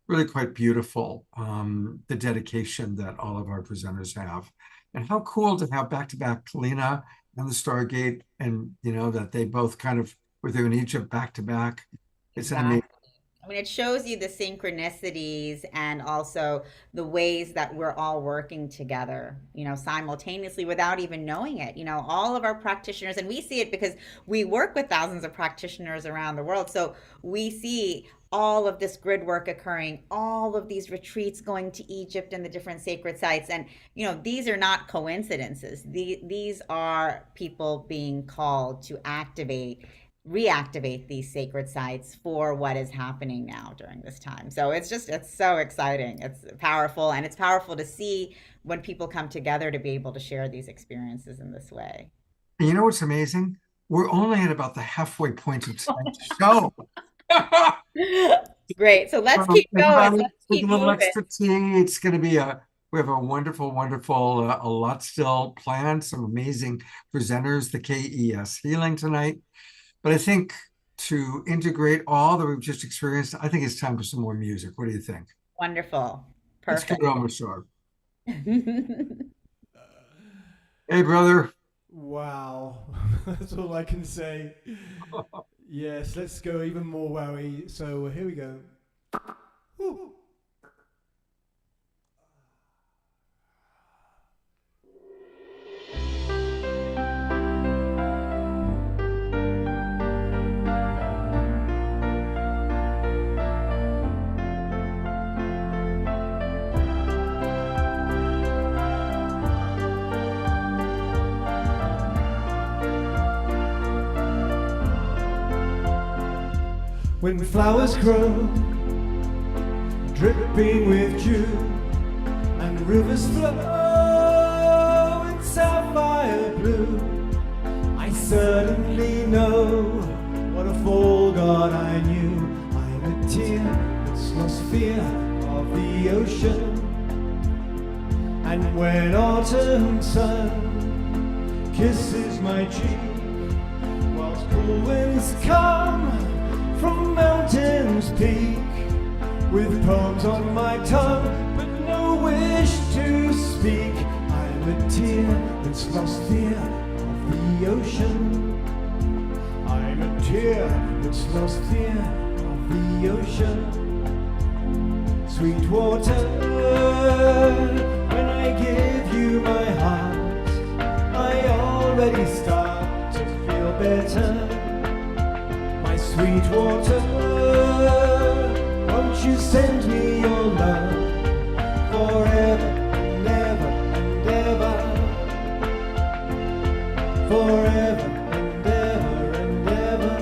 really quite beautiful, the dedication that all of our presenters have. And how cool to have back-to-back Kalina and the Stargate, and you know that they both kind of were there in Egypt back-to-back. It's an amazing. I mean, it shows you the synchronicities and also the ways that we're all working together, you know, simultaneously without even knowing it. You know, all of our practitioners, and we see it because we work with thousands of practitioners around the world. So we see all of this grid work occurring, all of these retreats going to Egypt and the different sacred sites. And, you know, these are not coincidences. These are people being called to reactivate these sacred sites for what is happening now during this time. So it's so exciting. It's powerful, and it's powerful to see when people come together to be able to share these experiences in this way. And you know what's amazing? We're only at about the halfway point of tonight's show. Great. So let's keep going. Let's Take keep a little moving. extra tea. It's going to be we have a wonderful, a lot still planned, some amazing presenters, the KES Healing tonight. But I think to integrate all that we've just experienced, I think it's time for some more music. What do you think? Wonderful. Let's Perfect. get on with Shar. Hey, brother. Wow. That's all I can say. Yes, let's go even more wowie. So here we go. Woo. When flowers grow, dripping with dew, and rivers flow in sapphire blue, I certainly know what a full God I knew. I'm a tear that's lost fear of the ocean, and when autumn sun kisses my cheek, whilst cool winds come from mountains peak, with poems on my tongue, but no wish to speak. I'm a tear that's lost fear of the ocean. I'm a tear that's lost fear of the ocean. Sweet water, when I give you my heart, I already start to feel better. Sweet water, won't you send me your love forever and ever and ever, forever and ever and ever.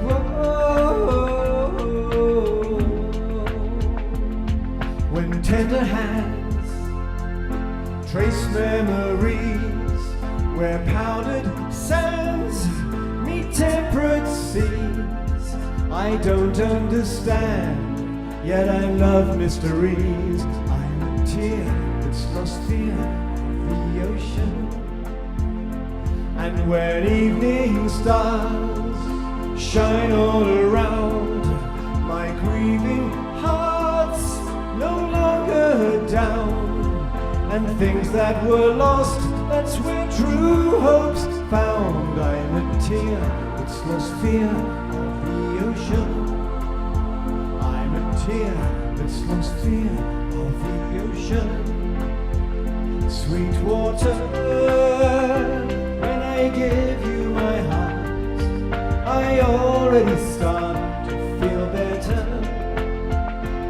Whoa. When tender hands trace memories where powdered sands temperate seas, I don't understand, yet I love mysteries. I'm a tear that's lost fear of the ocean, and when evening stars shine all around. My grieving heart's no longer down, and things that were lost, that's where true hope's found. I'm a tear that's lost fear of the ocean. I'm a tear that's lost fear of the ocean. Sweet water, when I give you my heart, I already start to feel better.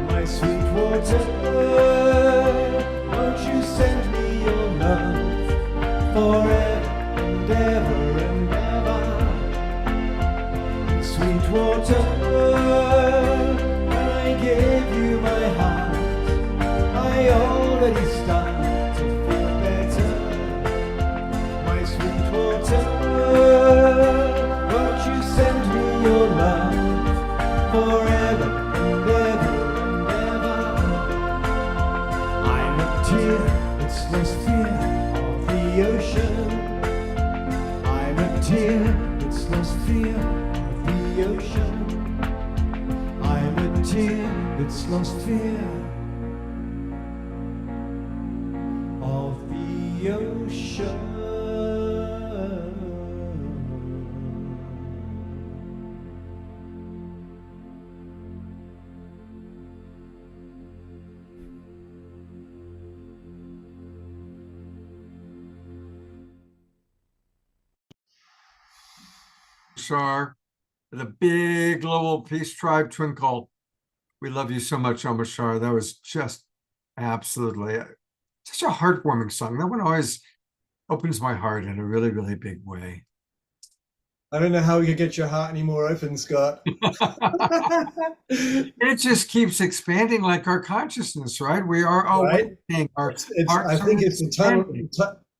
My sweet water, won't you send me your love forever and ever and ever? Sweet water, when I give you my heart, I already start to feel better. My sweet water, won't you send me your love forever and ever and ever? I'm a tear that's lost fear of the ocean. I'm a tear that's lost fear of the ocean. I'm a tear that's lost fear of the ocean. Shar, the big global peace tribe twinkle. We love you so much, Omashar. That was just absolutely such a heartwarming song. That one always opens my heart in a really, really big way. I don't know how you get your heart any more open, Scott. It just keeps expanding like our consciousness, right? We are Right? awakening. Our hearts I think are it's expanding.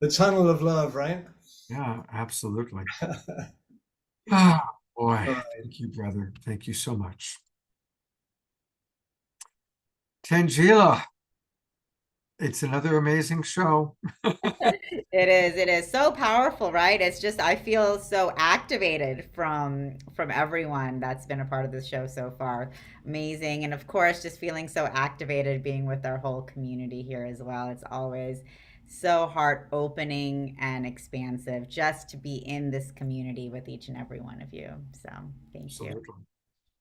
the tunnel of love, right? Yeah, absolutely. Ah, boy. Right. Thank you, brother. Thank you so much. Tangela, it's another amazing show. It is so powerful, right? It's just I feel so activated from everyone that's been a part of this show so far. Amazing. And of course, just feeling so activated being with our whole community here as well. It's always so heart opening and expansive just to be in this community with each and every one of you. So thank you. Absolutely.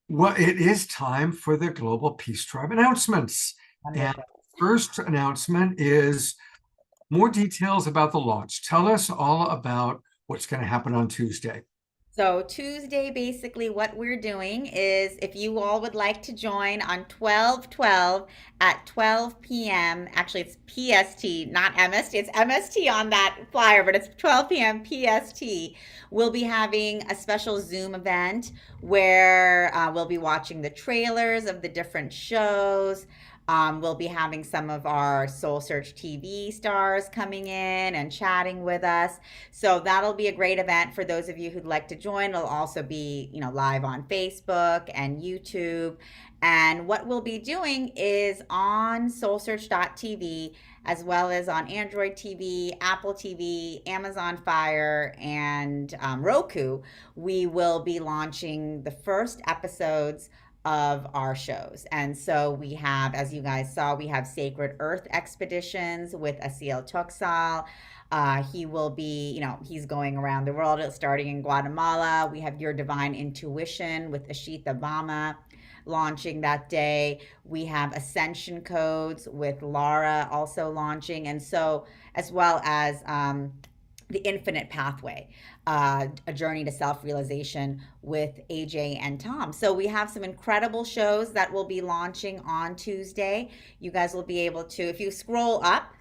Well, it is time for the Global Peace Tribe announcements. And Wonderful. first announcement is more details about the launch. Tell us all about what's going to happen on Tuesday. So Tuesday, basically what we're doing is if you all would like to join on 12/12 at 12 p.m. Actually, it's PST, not MST. It's MST on that flyer, but it's 12 p.m. PST. We'll be having a special Zoom event where we'll be watching the trailers of the different shows. We'll be having some of our Soul Search TV stars coming in and chatting with us. So that'll be a great event for those of you who'd like to join. It'll also be, live on Facebook and YouTube. And what we'll be doing is on soulsearch.tv, as well as on Android TV, Apple TV, Amazon Fire, and Roku, we will be launching the first episodes of our shows. And so we have, as you guys saw, we have Sacred Earth Expeditions with Asiel Toksal. He will be, he's going around the world, starting in Guatemala. We have Your Divine Intuition with Ashita Bama launching that day. We have Ascension Codes with Laura also launching. And so, as well as The Infinite Pathway, a journey to self-realization with AJ and Tom. So we have some incredible shows that will be launching on Tuesday. You guys will be able to, if you scroll up,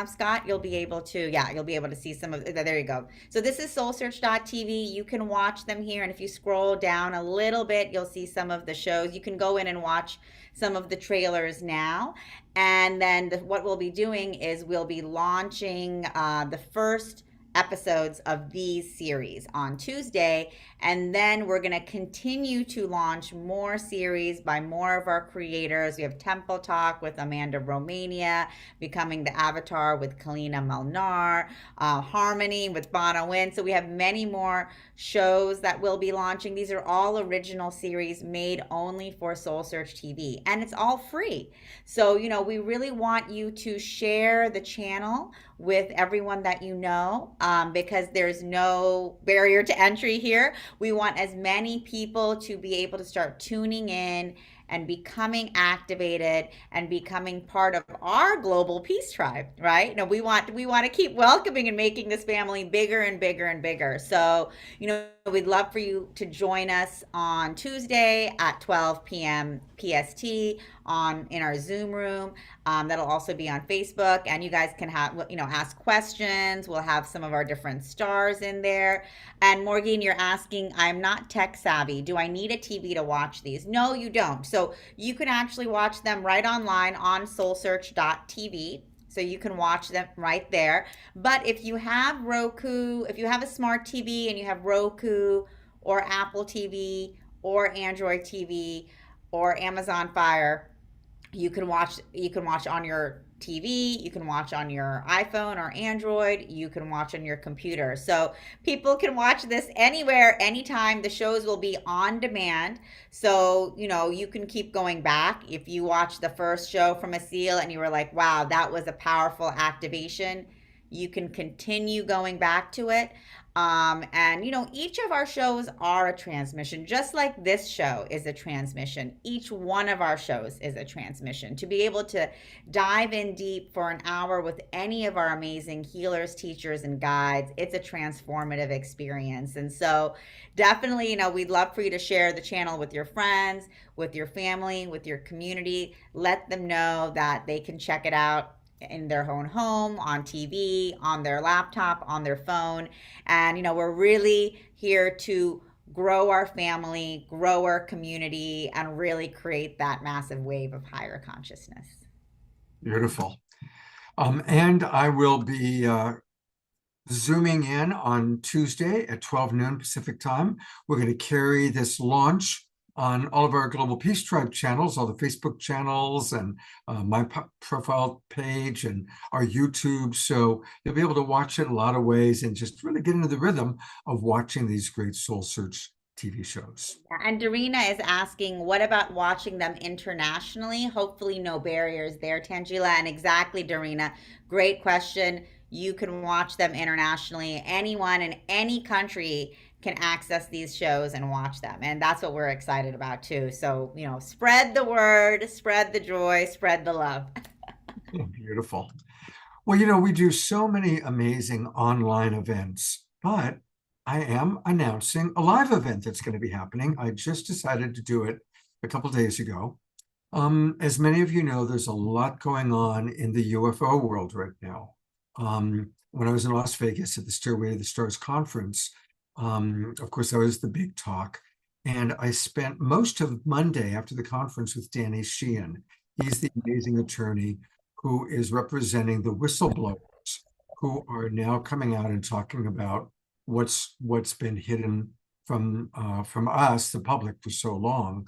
Scott, you'll be able to see some of, there you go. So this is soulsearch.tv. You can watch them here. And if you scroll down a little bit, you'll see some of the shows. You can go in and watch some of the trailers now. And then what we'll be doing is we'll be launching the first episodes of these series on Tuesday. And then we're going to continue to launch more series by more of our creators. We have Temple Talk with Amanda Romania, Becoming the Avatar with Kalina Malnar, Harmony with Bana Wynn. So we have many more shows that we'll be launching. These are all original series made only for Soul Search TV, and it's all free. So, we really want you to share the channel with everyone that you know, because there's no barrier to entry here. We want as many people to be able to start tuning in and becoming activated and becoming part of our global peace tribe, right? We want to keep welcoming and making this family bigger and bigger and bigger. So, we'd love for you to join us on Tuesday at 12 p.m. PST in our Zoom room. That'll also be on Facebook, and you guys can ask questions. We'll have some of our different stars in there. And Morgan, you're asking, I'm not tech savvy. Do I need a TV to watch these? No, you don't. So you can actually watch them right online on soulsearch.tv. So you can watch them right there. But if you have Roku, if you have a smart TV and you have Roku or Apple TV or Android TV or Amazon Fire, you can watch on your TV, you can watch on your iPhone or Android, you can watch on your computer. So people can watch this anywhere, anytime. The shows will be on demand. So, you can keep going back. If you watch the first show from Asil and you were like, wow, that was a powerful activation, you can continue going back to it. And each of our shows are a transmission, just like this show is a transmission. Each one of our shows is a transmission. To be able to dive in deep for an hour with any of our amazing healers, teachers, and guides, it's a transformative experience. And so definitely, we'd love for you to share the channel with your friends, with your family, with your community. Let them know that they can check it out in their own home, on TV, on their laptop, on their phone. And, we're really here to grow our family, grow our community, and really create that massive wave of higher consciousness. Beautiful. And I will be Zooming in on Tuesday at 12 noon Pacific time. We're going to carry this launch on all of our Global Peace Tribe channels, all the Facebook channels and my profile page and our YouTube. So you'll be able to watch it a lot of ways and just really get into the rhythm of watching these great Soul Search TV shows. And Darina is asking, what about watching them internationally? Hopefully no barriers there, Tangela. And exactly, Darina, great question. You can watch them internationally. Anyone in any country can access these shows and watch them. And that's what we're excited about too. So, spread the word, spread the joy, spread the love. Beautiful. Well, we do so many amazing online events, but I am announcing a live event that's going to be happening. I just decided to do it a couple days ago. As many of you know, there's a lot going on in the UFO world right now. When I was in Las Vegas at the Stairway to the Stars conference, of course, that was the big talk. And I spent most of Monday after the conference with Danny Sheehan. He's the amazing attorney who is representing the whistleblowers who are now coming out and talking about what's been hidden from us, the public, for so long.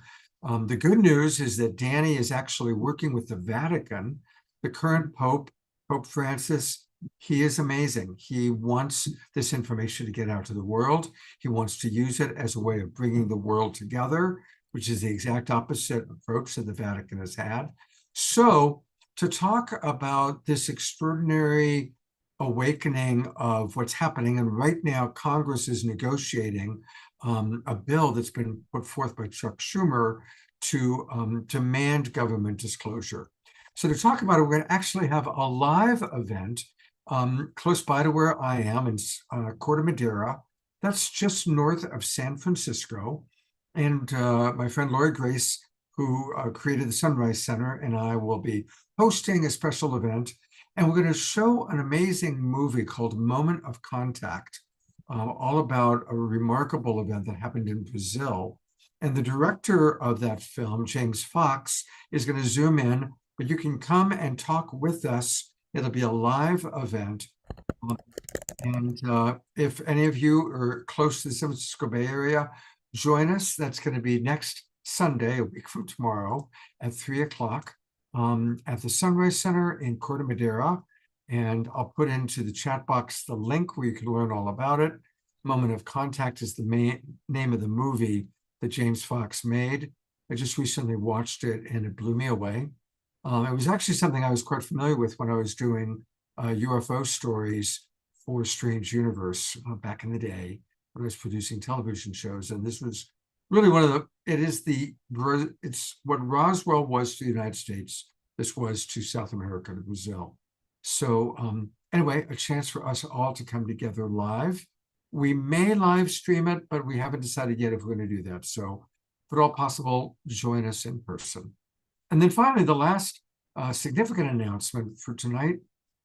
The good news is that Danny is actually working with the Vatican. The current Pope, Pope Francis, he is amazing. He wants this information to get out to the world. He wants to use it as a way of bringing the world together, which is the exact opposite approach that the Vatican has had. So to talk about this extraordinary awakening of what's happening, and right now Congress is negotiating a bill that's been put forth by Chuck Schumer to demand government disclosure. So to talk about it, we're going to actually have a live event close by to where I am in Corte Madera. That's just north of San Francisco. And my friend Lori Grace, who created the Sunrise Center, and I will be hosting a special event. And we're going to show an amazing movie called Moment of Contact, all about a remarkable event that happened in Brazil. And the director of that film, James Fox, is going to zoom in, but you can come and talk with us. It'll be a live event. And if any of you are close to the San Francisco Bay Area, join us. That's going to be next Sunday, a week from tomorrow, at 3 o'clock at the Sunrise Center in Corte Madera. And I'll put into the chat box the link where you can learn all about it. Moment of Contact is the name of the movie that James Fox made. I just recently watched it and it blew me away. It was actually something I was quite familiar with when I was doing UFO stories for Strange Universe back in the day when I was producing television shows. And this was really it's what Roswell was to the United States. This was to South America, to Brazil. So anyway, a chance for us all to come together live. We may live stream it, but we haven't decided yet if we're going to do that. So if at all possible, join us in person. And then finally, the last significant announcement for tonight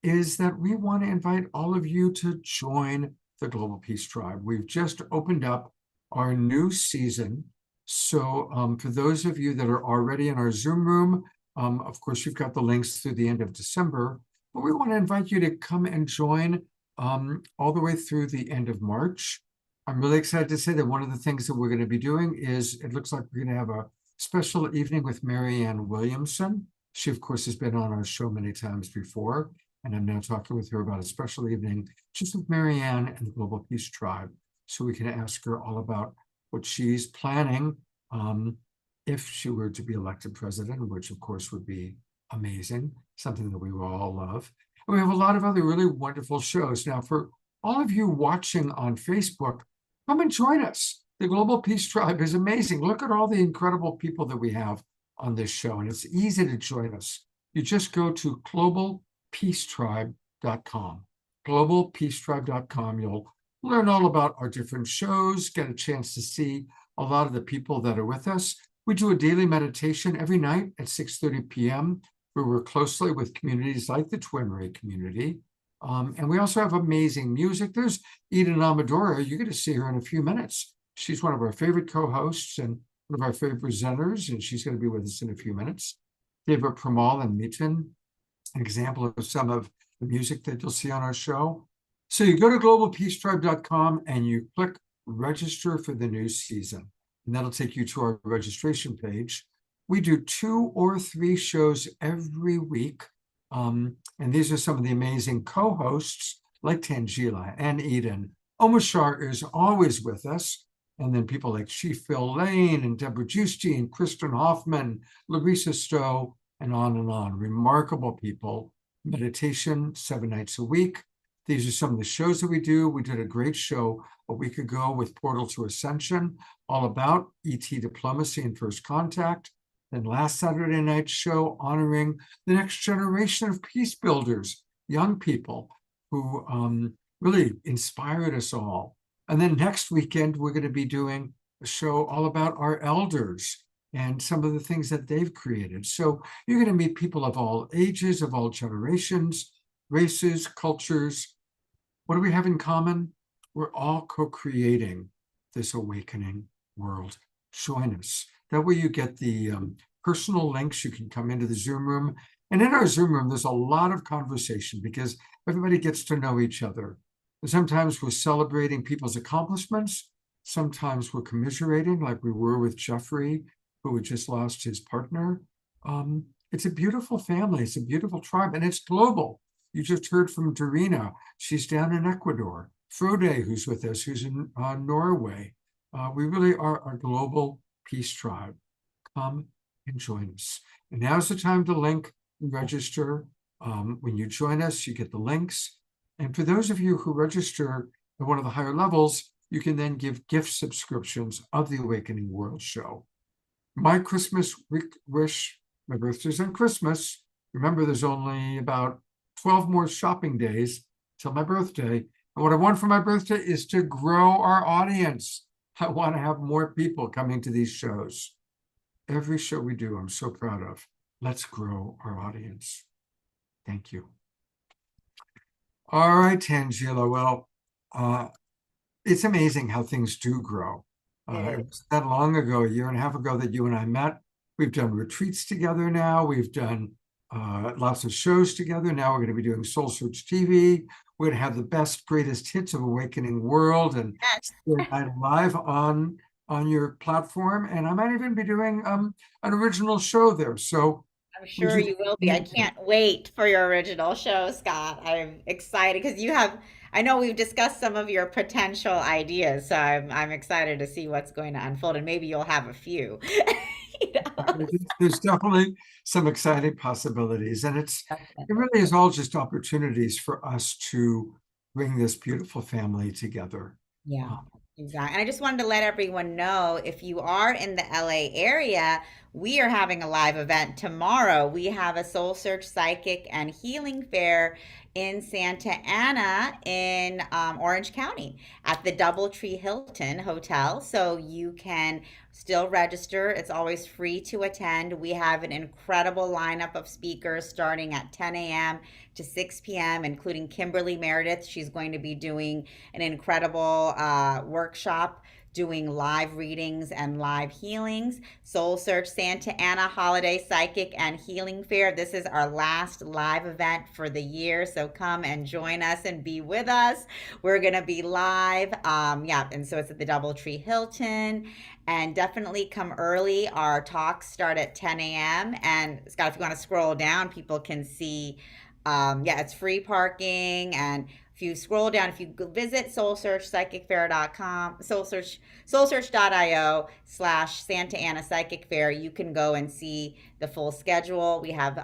is that we want to invite all of you to join the Global Peace Tribe. We've just opened up our new season. So for those of you that are already in our Zoom room, of course, you've got the links through the end of December, but we want to invite you to come and join all the way through the end of March. I'm really excited to say that one of the things that we're going to be doing is it looks like we're going to have a special evening with Marianne Williamson. She, of course, has been on our show many times before, and I'm now talking with her about a special evening just with Marianne and the Global Peace Tribe, so we can ask her all about what she's planning if she were to be elected president, which, of course, would be amazing, something that we will all love. And we have a lot of other really wonderful shows. Now, for all of you watching on Facebook, come and join us. The Global Peace Tribe is amazing. Look at all the incredible people that we have on this show, and it's easy to join us. You just go to globalpeacetribe.com. Globalpeacetribe.com. You'll learn all about our different shows, get a chance to see a lot of the people that are with us. We do a daily meditation every night at 6:30 p.m. We work closely with communities like the Twin Ray community. And we also have amazing music. There's Eden Amadora. You're going to see her in a few minutes. She's one of our favorite co-hosts and one of our favorite presenters, and she's going to be with us in a few minutes. David Pramal and Miten, an example of some of the music that you'll see on our show. So you go to globalpeacetribe.com and you click register for the new season, and that'll take you to our registration page. We do 2 or 3 shows every week. And these are some of the amazing co-hosts like Tangela and Eden. Omashar is always with us. And then people like Chief Phil Lane and Deborah Justine, Kristen Hoffman, Larissa Stowe, and on. Remarkable people. Meditation 7 nights a week. These are some of the shows that we do. We did a great show a week ago with Portal to Ascension, all about ET diplomacy and first contact. Then last Saturday night's show honoring the next generation of peace builders, young people who really inspired us all. And then next weekend, we're going to be doing a show all about our elders and some of the things that they've created. So you're going to meet people of all ages, of all generations, races, cultures. What do we have in common? We're all co-creating this awakening world. Join us. That way you get the personal links. You can come into the Zoom room. And in our Zoom room, there's a lot of conversation because everybody gets to know each other. And sometimes we're celebrating people's accomplishments. Sometimes we're commiserating, like we were with Jeffrey, who had just lost his partner. It's a beautiful family. It's a beautiful tribe, and it's global. You just heard from Dorina. She's down in Ecuador. Frode, who's with us, who's in Norway. We really are a global peace tribe. Come and join us. And now's the time to link and register. When you join us, you get the links. And for those of you who register at one of the higher levels, you can then give gift subscriptions of the Awakening World Show. My Christmas wish, my birthday's on Christmas. Remember, there's only about 12 more shopping days till my birthday. And what I want for my birthday is to grow our audience. I want to have more people coming to these shows. Every show we do, I'm so proud of. Let's grow our audience. Thank you. All right, Tangela. Well, it's amazing how things do grow. It was that long ago, a year and a half ago, that you and I met. We've done retreats together now. We've done lots of shows together. Now we're going to be doing Soul Search TV. We're going to have the best, greatest hits of Awakening World and Spirit Night live on your platform. And I might even be doing an original show there. So I'm sure you will be. I can't wait for your original show, Scott. I'm excited because I know we've discussed some of your potential ideas, so I'm excited to see what's going to unfold, and maybe you'll have a few. There's definitely some exciting possibilities, and it really is all just opportunities for us to bring this beautiful family together. Yeah, exactly. And I just wanted to let everyone know, if you are in the LA area, we are having a live event tomorrow. We have a Soul Search Psychic and Healing Fair in Santa Ana in Orange County at the Doubletree Hilton Hotel. So you can still register. It's always free to attend. We have an incredible lineup of speakers starting at 10 a.m. to 6 p.m., including Kimberly Meredith. She's going to be doing an incredible workshop doing live readings and live healings. Soul Search Santa Ana Holiday Psychic and Healing Fair. This is our last live event for the year, so come and join us and be with us. We're gonna be live, and so it's at the Doubletree Hilton. And definitely come early. Our talks start at 10 a.m. And Scott, if you want to scroll down, people can see, it's free parking. And if you scroll down, if you visit soulsearchpsychicfair.com, soulsearch.io/Santa Ana Psychic Fair, you can go and see the full schedule. We have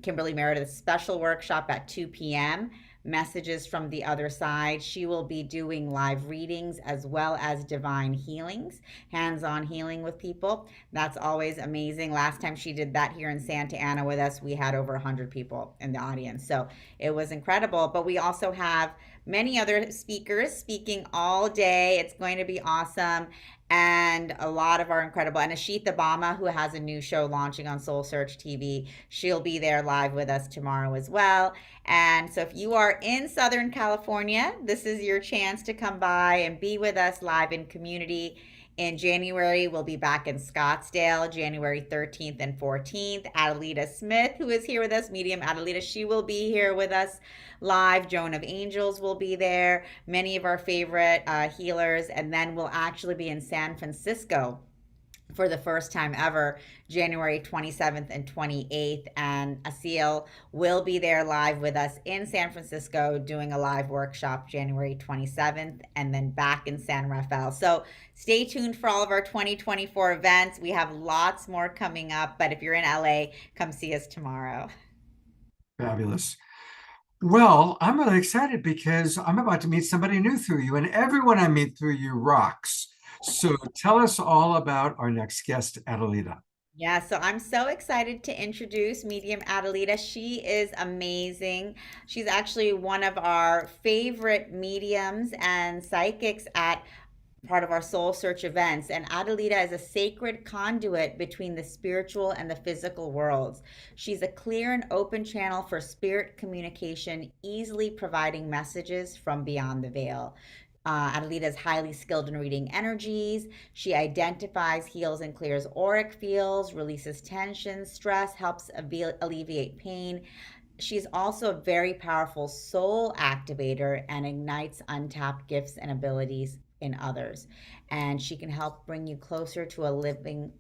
Kimberly Meredith's special workshop at 2 p.m. Messages from the Other Side. She will be doing live readings as well as divine healings, hands-on healing with people. That's always amazing. Last time she did that here in Santa Ana with us, we had over 100 people in the audience. So it was incredible. But we also have many other speakers speaking all day. It's going to be awesome. And a lot of our incredible, and Ashita Bama, who has a new show launching on Soul Search TV, she'll be there live with us tomorrow as well. And so if you are in Southern California, this is your chance to come by and be with us live in community. In January, we'll be back in Scottsdale, January 13th and 14th. Adelita Smith, who is here with us, Medium Adelita, she will be here with us live. Joan of Angels will be there. Many of our favorite healers. And then we'll actually be in San Francisco for the first time ever, January 27th and 28th. And Asil will be there live with us in San Francisco doing a live workshop January 27th, and then back in San Rafael. So stay tuned for all of our 2024 events. We have lots more coming up, but if you're in LA, come see us tomorrow. Fabulous. Well, I'm really excited because I'm about to meet somebody new through you, and everyone I meet through you rocks. So tell us all about our next guest, Adelita. Yeah, so I'm so excited to introduce Medium Adelita. She is amazing. She's actually one of our favorite mediums and psychics at part of our Soul Search events. And Adelita is a sacred conduit between the spiritual and the physical worlds. She's a clear and open channel for spirit communication, easily providing messages from beyond the veil. Adelita is highly skilled in reading energies. She identifies, heals, and clears auric fields, releases tension, stress, helps alleviate pain. She's also a very powerful soul activator and ignites untapped gifts and abilities in others. And she can help bring you closer to a living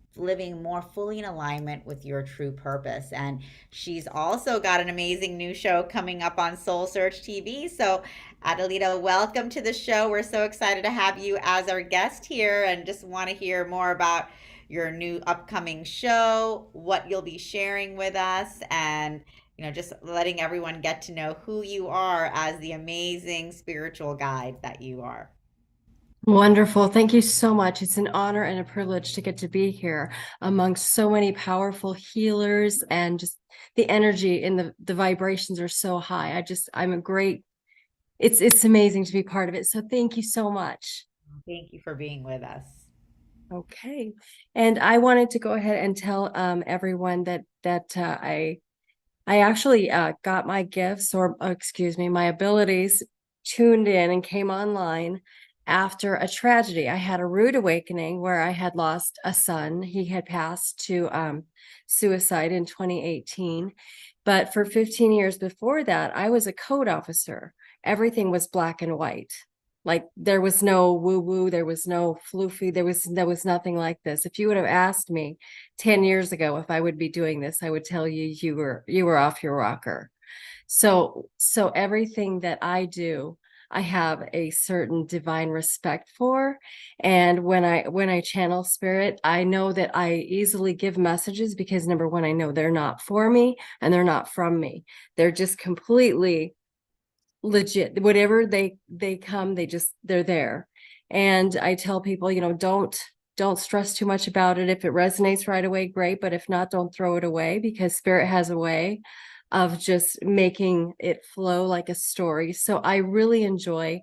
more fully in alignment with your true purpose. And she's also got an amazing new show coming up on Soul Search TV. So Adelita, welcome to the show. We're so excited to have you as our guest here, and just want to hear more about your new upcoming show, what you'll be sharing with us, and just letting everyone get to know who you are as the amazing spiritual guide that you are. Wonderful. Thank you so much. It's an honor and a privilege to get to be here amongst so many powerful healers, and just the energy and the vibrations are so high. It's amazing to be part of it. So thank you so much. Thank you for being with us. Okay. And I wanted to go ahead and tell everyone that I actually got my gifts, or excuse me, my abilities tuned in and came online after a tragedy. I had a rude awakening where I had lost a son. He had passed to suicide in 2018. But for 15 years before that, I was a code officer. Everything was black and white. Like there was no woo-woo, there was no floofy, there was nothing like this. If you would have asked me 10 years ago if I would be doing this, I would tell you you were off your rocker. So everything that I do, I have a certain divine respect for. And when I channel spirit, I know that I easily give messages because number one, I know they're not for me and they're not from me. They're just completely legit. Whatever they come, they're there. And I tell people, don't stress too much about it. If it resonates right away, great. But if not, don't throw it away, because spirit has a way of just making it flow like a story. So I really enjoy,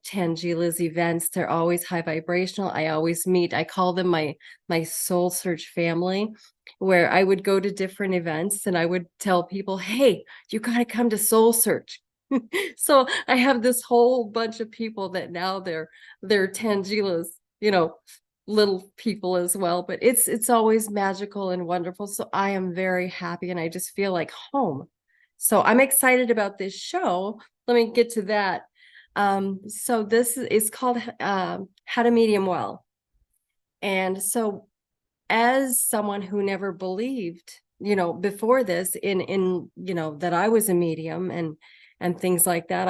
Tangila's events. They're always high vibrational. I always meet, I call them my soul search family, where I would go to different events and I would tell people, hey, you got to come to soul search. So I have this whole bunch of people that now they're Tangila's, little people as well, but it's always magical and wonderful. So I am very happy and I just feel like home. So I'm excited about this show. Let me get to that. So this is called How to Medium Well. And so as someone who never believed, before this in that I was a medium and things like that,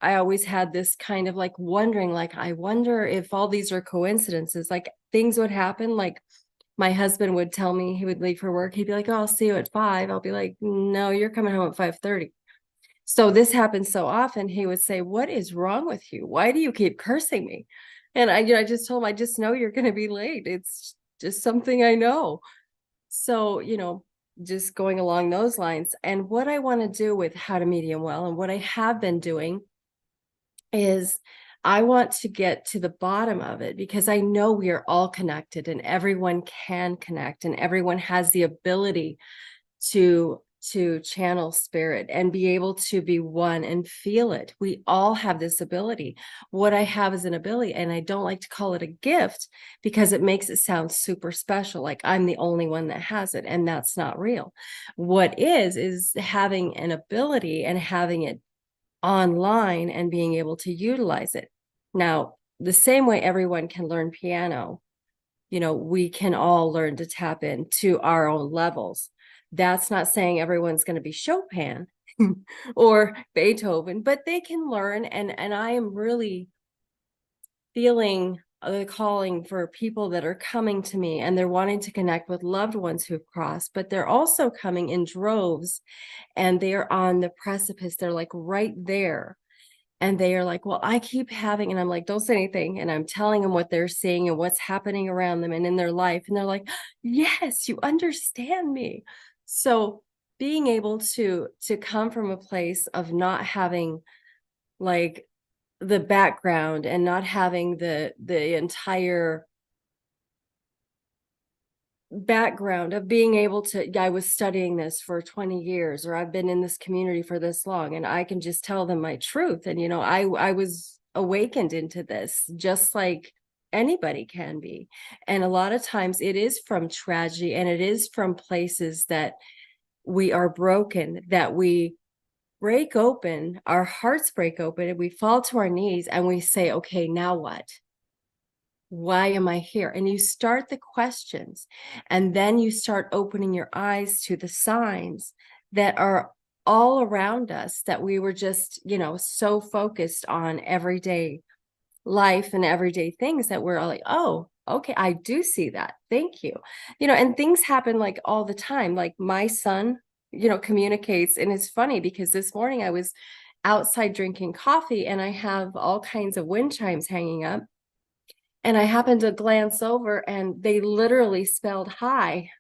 I always had this kind of like wondering, like, I wonder if all these are coincidences, like things would happen. Like my husband would tell me he would leave for work. He'd be like, oh, I'll see you at 5. I'll be like, no, you're coming home at 5:30. So this happens so often. He would say, what is wrong with you? Why do you keep cursing me? And I just told him, I just know you're going to be late. It's just something I know. So, just going along those lines. And what I want to do with How to Medium Well, and what I have been doing, is I want to get to the bottom of it, because I know we are all connected and everyone can connect and everyone has the ability to channel spirit and be able to be one and feel it. We all have this ability. What I have is an ability, and I don't like to call it a gift because it makes it sound super special, like I'm the only one that has it, and that's not real. What is having an ability and having it online and being able to utilize it. Now, the same way everyone can learn piano, we can all learn to tap into our own levels. That's not saying everyone's going to be Chopin or Beethoven, but they can learn. And I am really feeling the calling for people that are coming to me and they're wanting to connect with loved ones who've crossed, but they're also coming in droves and they're on the precipice. They're like right there. And they are like, well, I keep having, and I'm like, don't say anything. And I'm telling them what they're seeing and what's happening around them and in their life. And they're like, yes, you understand me. So being able to come from a place of not having like the background and not having the entire background of being able to, I was studying this for 20 years, or I've been in this community for this long, and I can just tell them my truth. And, I was awakened into this just like anybody can be. And a lot of times it is from tragedy, and it is from places that we are broken, that we break open, our hearts break open, and we fall to our knees and we say, okay, now what? Why am I here? And you start the questions, and then you start opening your eyes to the signs that are all around us, that we were just, so focused on everyday life and everyday things that we're like, oh, okay, I do see that. Thank you. And things happen like all the time. Like my son, communicates, and it's funny because this morning I was outside drinking coffee and I have all kinds of wind chimes hanging up. And I happened to glance over and they literally spelled hi.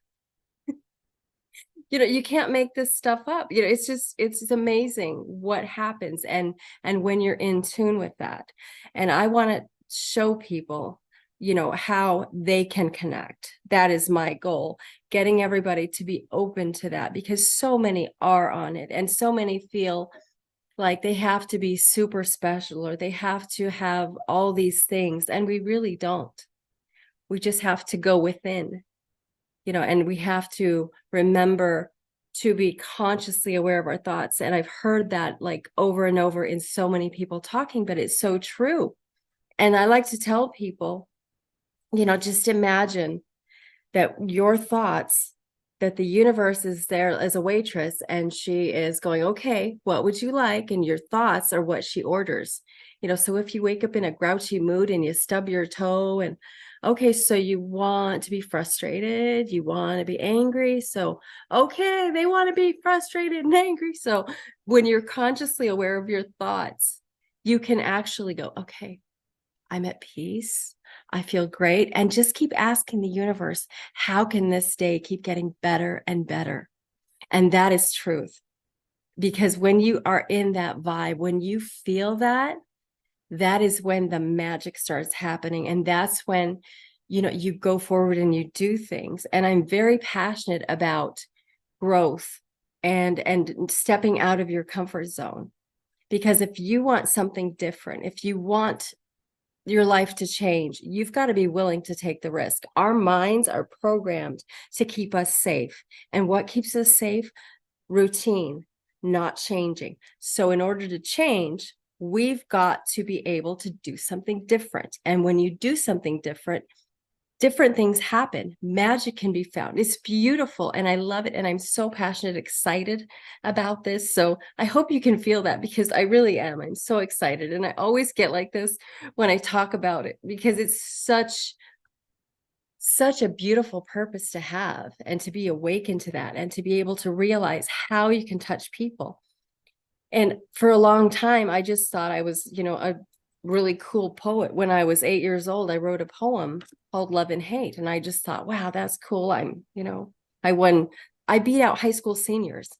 You can't make this stuff up. It's amazing what happens and when you're in tune with that. And I want to show people, how they can connect. That is my goal, getting everybody to be open to that, because so many are on it and so many feel Like they have to be super special or they have to have all these things. And we really don't. We just have to go within, and we have to remember to be consciously aware of our thoughts. And I've heard that like over and over in so many people talking, but it's so true. And I like to tell people, just imagine that your thoughts, that the universe is there as a waitress and she is going, okay, what would you like? And your thoughts are what she orders. So if you wake up in a grouchy mood and you stub your toe and okay, so you want to be frustrated, you want to be angry. So, okay, they want to be frustrated and angry. So when you're consciously aware of your thoughts, you can actually go, okay, I'm at peace. I feel great. And just keep asking the universe, how can this day keep getting better and better? And that is truth. Because when you are in that vibe, when you feel that, that is when the magic starts happening. And that's when, you go forward and you do things. And I'm very passionate about growth and stepping out of your comfort zone. Because if you want something different, if you want your life to change, you've got to be willing to take the risk. Our minds are programmed to keep us safe. And what keeps us safe? Routine, not changing. So in order to change, we've got to be able to do something different. And when you do something different, different things happen. Magic can be found. It's beautiful. And I love it. And I'm so passionate, excited about this. So I hope you can feel that because I really am. I'm so excited. And I always get like this when I talk about it because it's such a beautiful purpose to have and to be awakened to that and to be able to realize how you can touch people. And for a long time, I just thought I was, a really cool poet. When I was 8 years old, I wrote a poem called Love and Hate. And I just thought, wow, that's cool. I beat out high school seniors,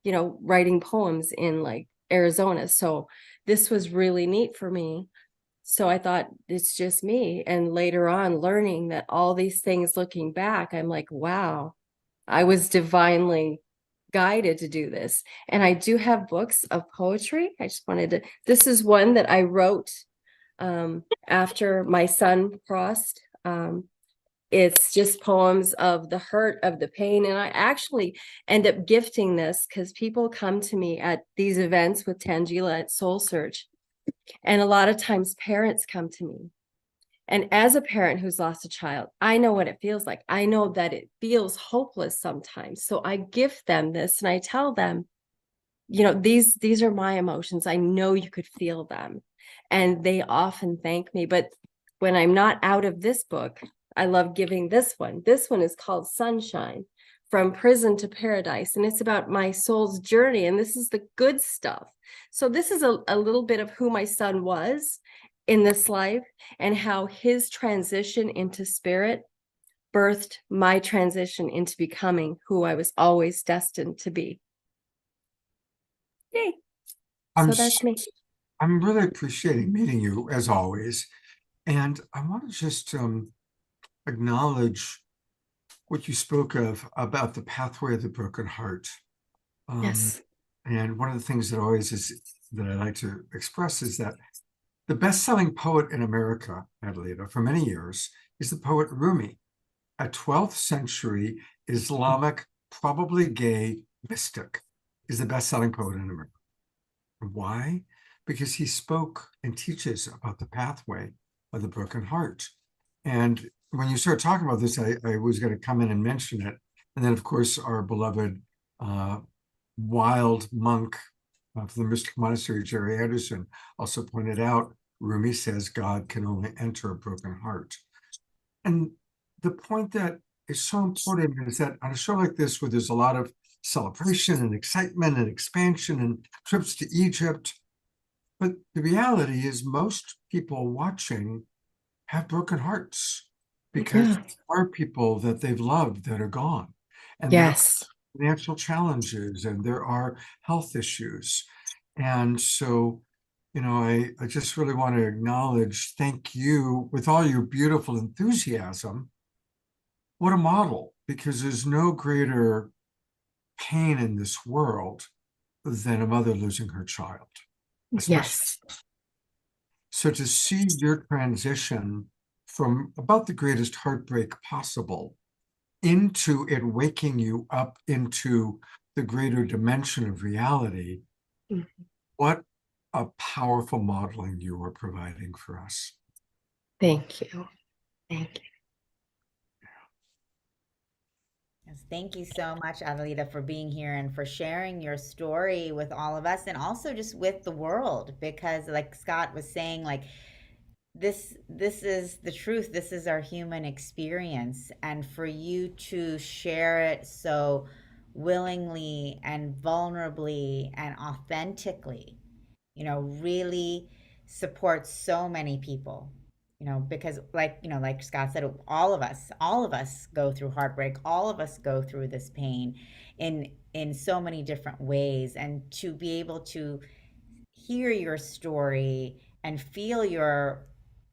writing poems in like Arizona. So this was really neat for me. So I thought it's just me. And later on, learning that all these things looking back, I'm like, wow, I was divinely guided to do this. And I do have books of poetry. This is one that I wrote after my son crossed. It's just poems of the hurt, of the pain. And I actually end up gifting this because people come to me at these events with Tangela at Soul Search. And a lot of times parents come to me. And as a parent who's lost a child, I know what it feels like. I know that it feels hopeless sometimes. So I gift them this and I tell them, these are my emotions. I know you could feel them. And they often thank me. But when I'm not out of this book, I love giving this one. This one is called Sunshine, From Prison to Paradise. And it's about my soul's journey. And this is the good stuff. So this is a little bit of who my son was in this life and how his transition into spirit birthed my transition into becoming who I was always destined to be. Yay. So that's me. I'm really appreciating meeting you as always. And I want to just acknowledge what you spoke of about the pathway of the broken heart. Yes. And one of the things that always is that I like to express is that the best-selling poet in America, Adelita, for many years, is the poet Rumi, a 12th century Islamic, probably gay mystic, is the best-selling poet in America. Why? Because he spoke and teaches about the pathway of the broken heart. And when you start talking about this, I was going to come in and mention it. And then, of course, our beloved wild monk of the Mystic Monastery, Jerry Anderson, also pointed out, Rumi says God can only enter a broken heart. And the point that is so important is that on a show like this, where there's a lot of celebration and excitement and expansion and trips to Egypt, but the reality is most people watching have broken hearts because there are people that they've loved that are gone. And yes. There are financial challenges and there are health issues. And so, I just really want to acknowledge, thank you with all your beautiful enthusiasm. What a model, because there's no greater pain in this world than a mother losing her child. Yes. So to see your transition from about the greatest heartbreak possible into it waking you up into the greater dimension of reality, what a powerful modeling you are providing for us. Thank you. Thank you. Yes, thank you so much, Adelita, for being here and for sharing your story with all of us and also just with the world. Because, like Scott was saying, like this is the truth. This is our human experience, and for you to share it so willingly and vulnerably and authentically, really supports so many people. Because like Scott said, all of us go through heartbreak, all of us go through this pain in so many different ways, and to be able to hear your story and feel your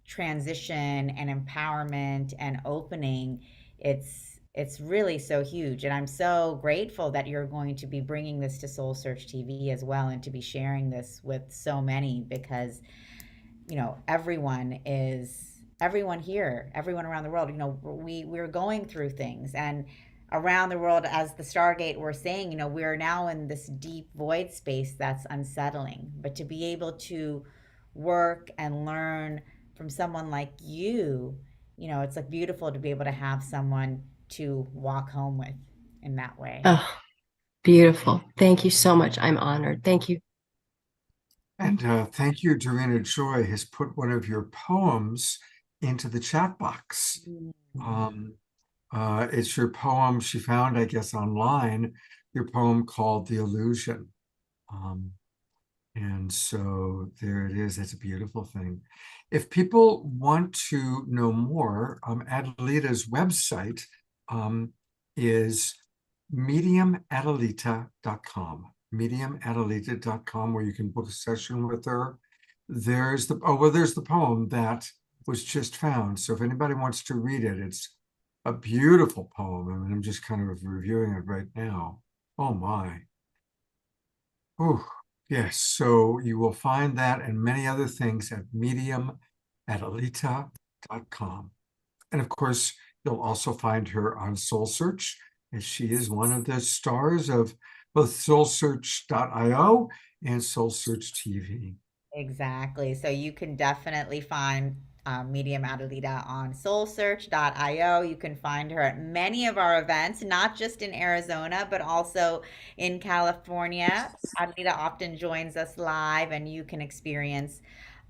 transition and empowerment and opening, it's really so huge. And I'm so grateful that you're going to be bringing this to Soul Search TV as well, and to be sharing this with so many, because everyone here, everyone around the world, we're going through things, and around the world, as the Stargate were saying, we're now in this deep void space that's unsettling. But to be able to work and learn from someone like you, it's like beautiful to be able to have someone to walk home with in that way. Oh, beautiful. Thank you so much. I'm honored. Thank you. And thank you, Dorina Joy has put one of your poems into the chat box. It's your poem she found, I guess, online, your poem called The Illusion. And so there it is. That's a beautiful thing. If people want to know more, Adelita's website is mediumadelita.com. Mediumadelita.com, where you can book a session with her. There's the poem that was just found. So if anybody wants to read it, it's a beautiful poem. I mean, I'm just kind of reviewing it right now. Oh my. Oh, yes. So you will find that and many other things at mediumadelita.com. And of course, you'll also find her on Soul Search, as she is one of the stars of both soulsearch.io and Soul Search TV. Exactly. So you can definitely find Medium Adelita on soulsearch.io. You can find her at many of our events, not just in Arizona, but also in California. Adelita often joins us live, and you can experience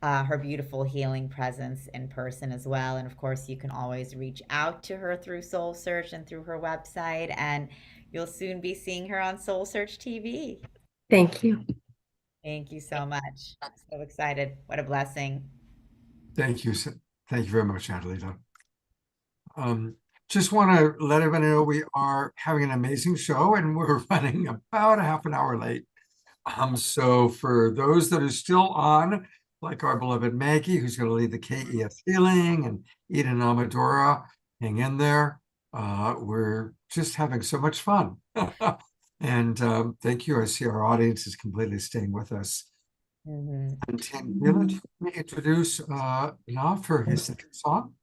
her beautiful healing presence in person as well. And of course, you can always reach out to her through Soul Search and through her website, and you'll soon be seeing her on Soul Search TV. Thank you. Thank you so much. So excited. What a blessing. Thank you. Thank you very much, Adelita. Just want to let everybody know we are having an amazing show and we're running about a half an hour late. So for those that are still on, like our beloved Maggie, who's going to lead the KES healing, and Eden Amadora, hang in there. We're just having so much fun. And thank you. I see our audience is completely staying with us. And Tangela, let me introduce Na for his second song.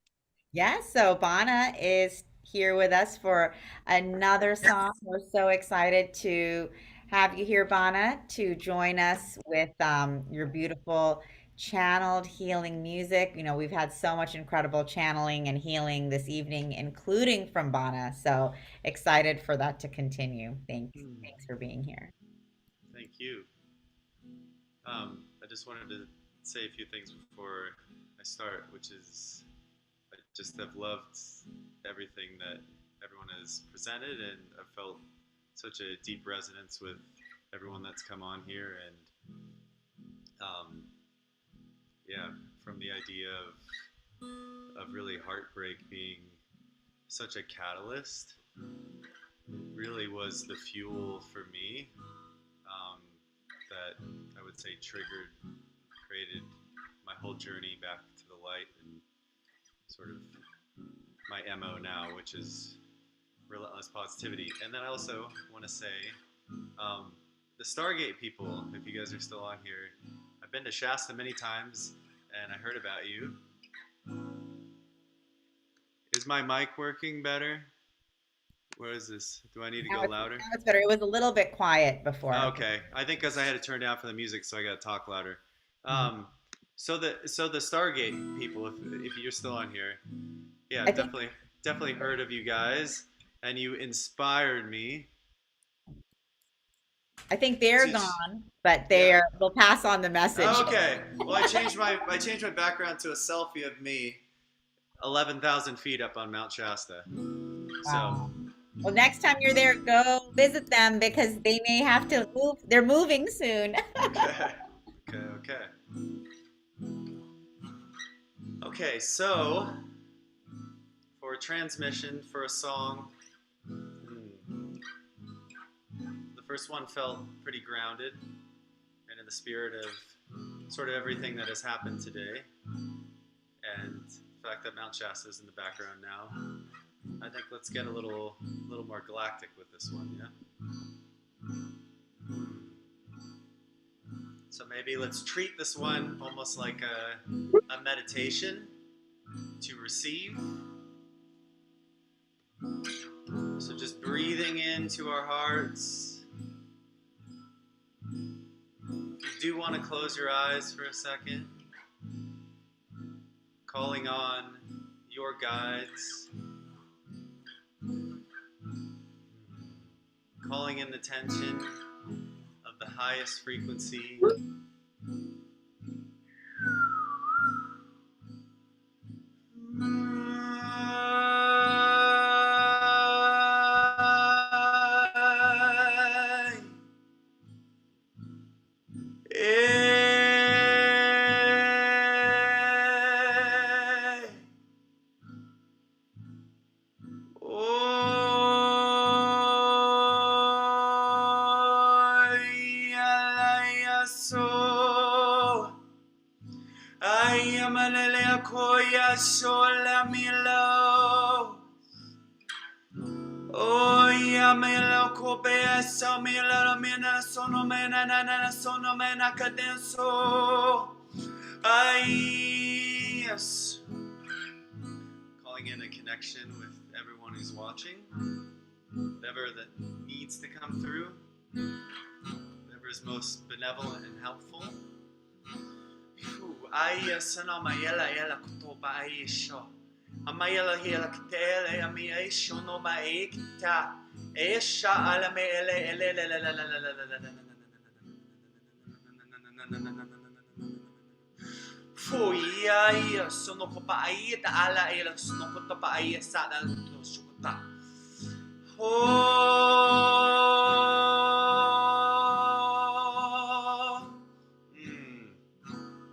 Yes, so Bana is here with us for another song. We're so excited to have you here, Bana, to join us with your beautiful channeled healing music. We've had so much incredible channeling and healing this evening, including from Bana. So excited for that to continue. Thanks for being here. Thank you. I just wanted to say a few things before I start, which is I just have loved everything that everyone has presented, and I've felt such a deep resonance with everyone that's come on here. And from the idea of really heartbreak being such a catalyst, really was the fuel for me that I would say created my whole journey back to the light, and sort of my MO now, which is relentless positivity. And then I also want to say the Stargate people, if you guys are still on here, I've been to Shasta many times, and I heard about you. Is my mic working better? Where is this? Do I need to go louder? Now it's better. It was a little bit quiet before. Okay, I think because I had to turn down for the music, so I got to talk louder. So the Stargate people, if you're still on here, yeah, definitely heard of you guys, and you inspired me. I think they're gone, but we'll pass on the message. Okay. Well, I changed my background to a selfie of me, 11,000 feet up on Mount Shasta. Wow. Well, next time you're there, go visit them because they may have to move. They're moving soon. Okay, so for a transmission, for a song, the first one felt pretty grounded and in the spirit of sort of everything that has happened today, and the fact that Mount Shasta is in the background now. I think let's get a little more galactic with this one, yeah? So maybe let's treat this one almost like a meditation to receive. So just breathing into our hearts. You do want to close your eyes for a second. Calling on your guides. Calling in the tension of the highest frequency. Yes. Calling in a connection with everyone who's watching. Whatever that needs to come through. Whatever is most benevolent and helpful. Amayela hela kitele ami aisho no maekta esha ala me ele Fuia sono copa aita ala ela sono kota pa aia sada to sukota.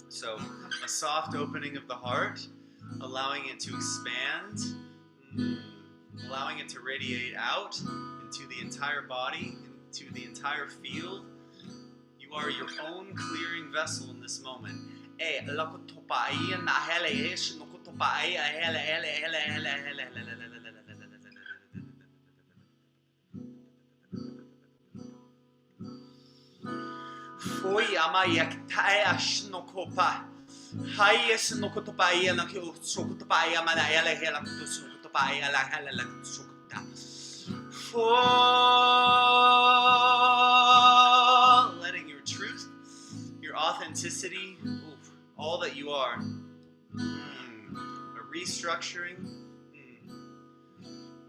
So a soft opening of the heart, allowing it to expand, allowing it to radiate out into the entire body, into the entire field. You are your own clearing vessel in this moment. Foi amayaktai ashnokopa. Highest no kutopaya na ki sukutopaya mana ela hela kutusukutopaya la hela la kutusukuta. Letting your truth, your authenticity, all that you are, a restructuring.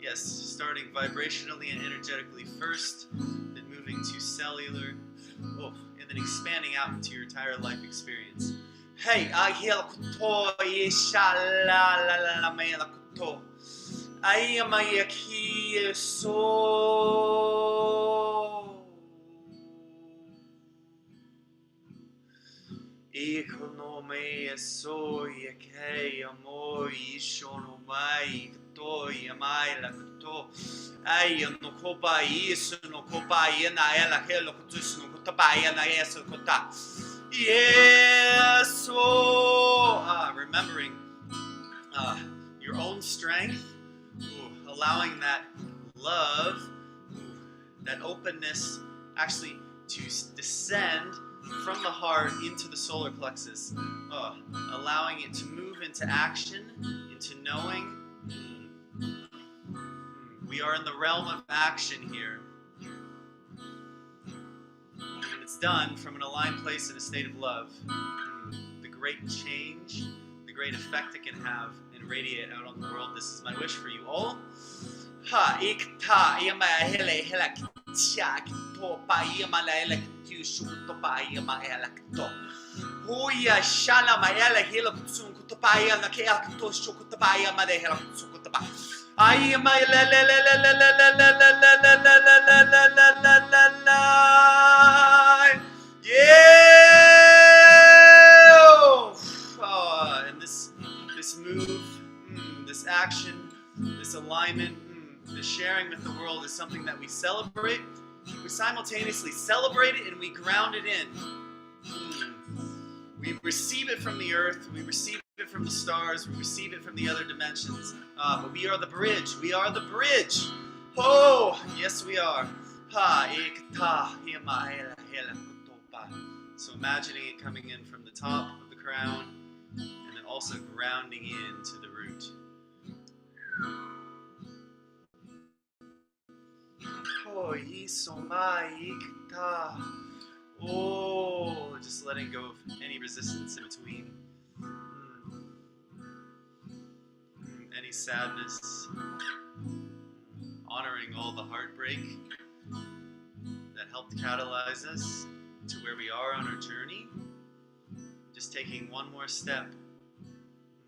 Yes, starting vibrationally and energetically first, then moving to cellular, and then expanding out into your entire life experience. Hey, I hear kuto yesha la la la la me la kuto. I am a yaki so. Economy so yake amo ishono mai kuto yamai la kuto. I no kopa isu no kopa yena ela helo kutus no kutopa yena yeso kota. Yes, remembering your own strength, allowing that love, that openness, actually to descend from the heart into the solar plexus, allowing it to move into action, into knowing. We are in the realm of action here. And it's done from an aligned place in a state of love. The great change, the great effect it can have and radiate out on the world. This is my wish for you all. Ha ikta yama hele helak chak to pa yama la helak tu shu to pa yama helak to. Huya shala ma ela helak tsun to pa yama ke helak to shu to pa yama de helak tsun to pa. Ay ma la la la la la la la la la la la la la la la la la. Yeah. And this move, this action, this alignment, the sharing with the world is something that we celebrate. We simultaneously celebrate it and we ground it in. We receive it from the earth, we receive it from the stars, we receive it from the other dimensions. But we are the bridge. We are the bridge. Oh, yes we are. So imagining it coming in from the top of the crown and then also grounding into the root. Oh, just letting go of any resistance in between. Any sadness. Honoring all the heartbreak that helped catalyze us to where we are on our journey. Just taking one more step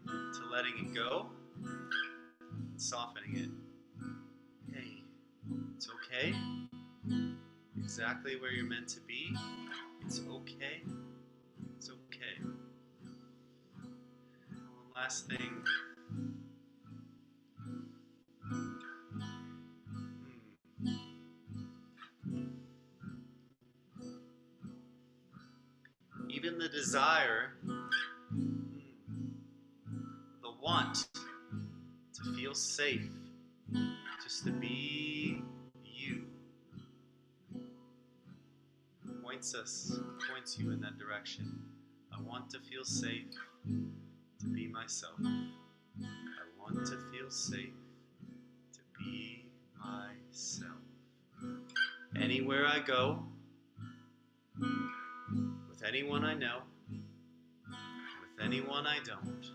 to letting it go and softening it. Hey, it's okay. Exactly where you're meant to be. It's okay. It's okay. One last thing. Even the desire, the want to feel safe, just to be you, points you in that direction. I want to feel safe, to be myself. I want to feel safe, to be myself. Anywhere I go, with anyone I know, with anyone I don't,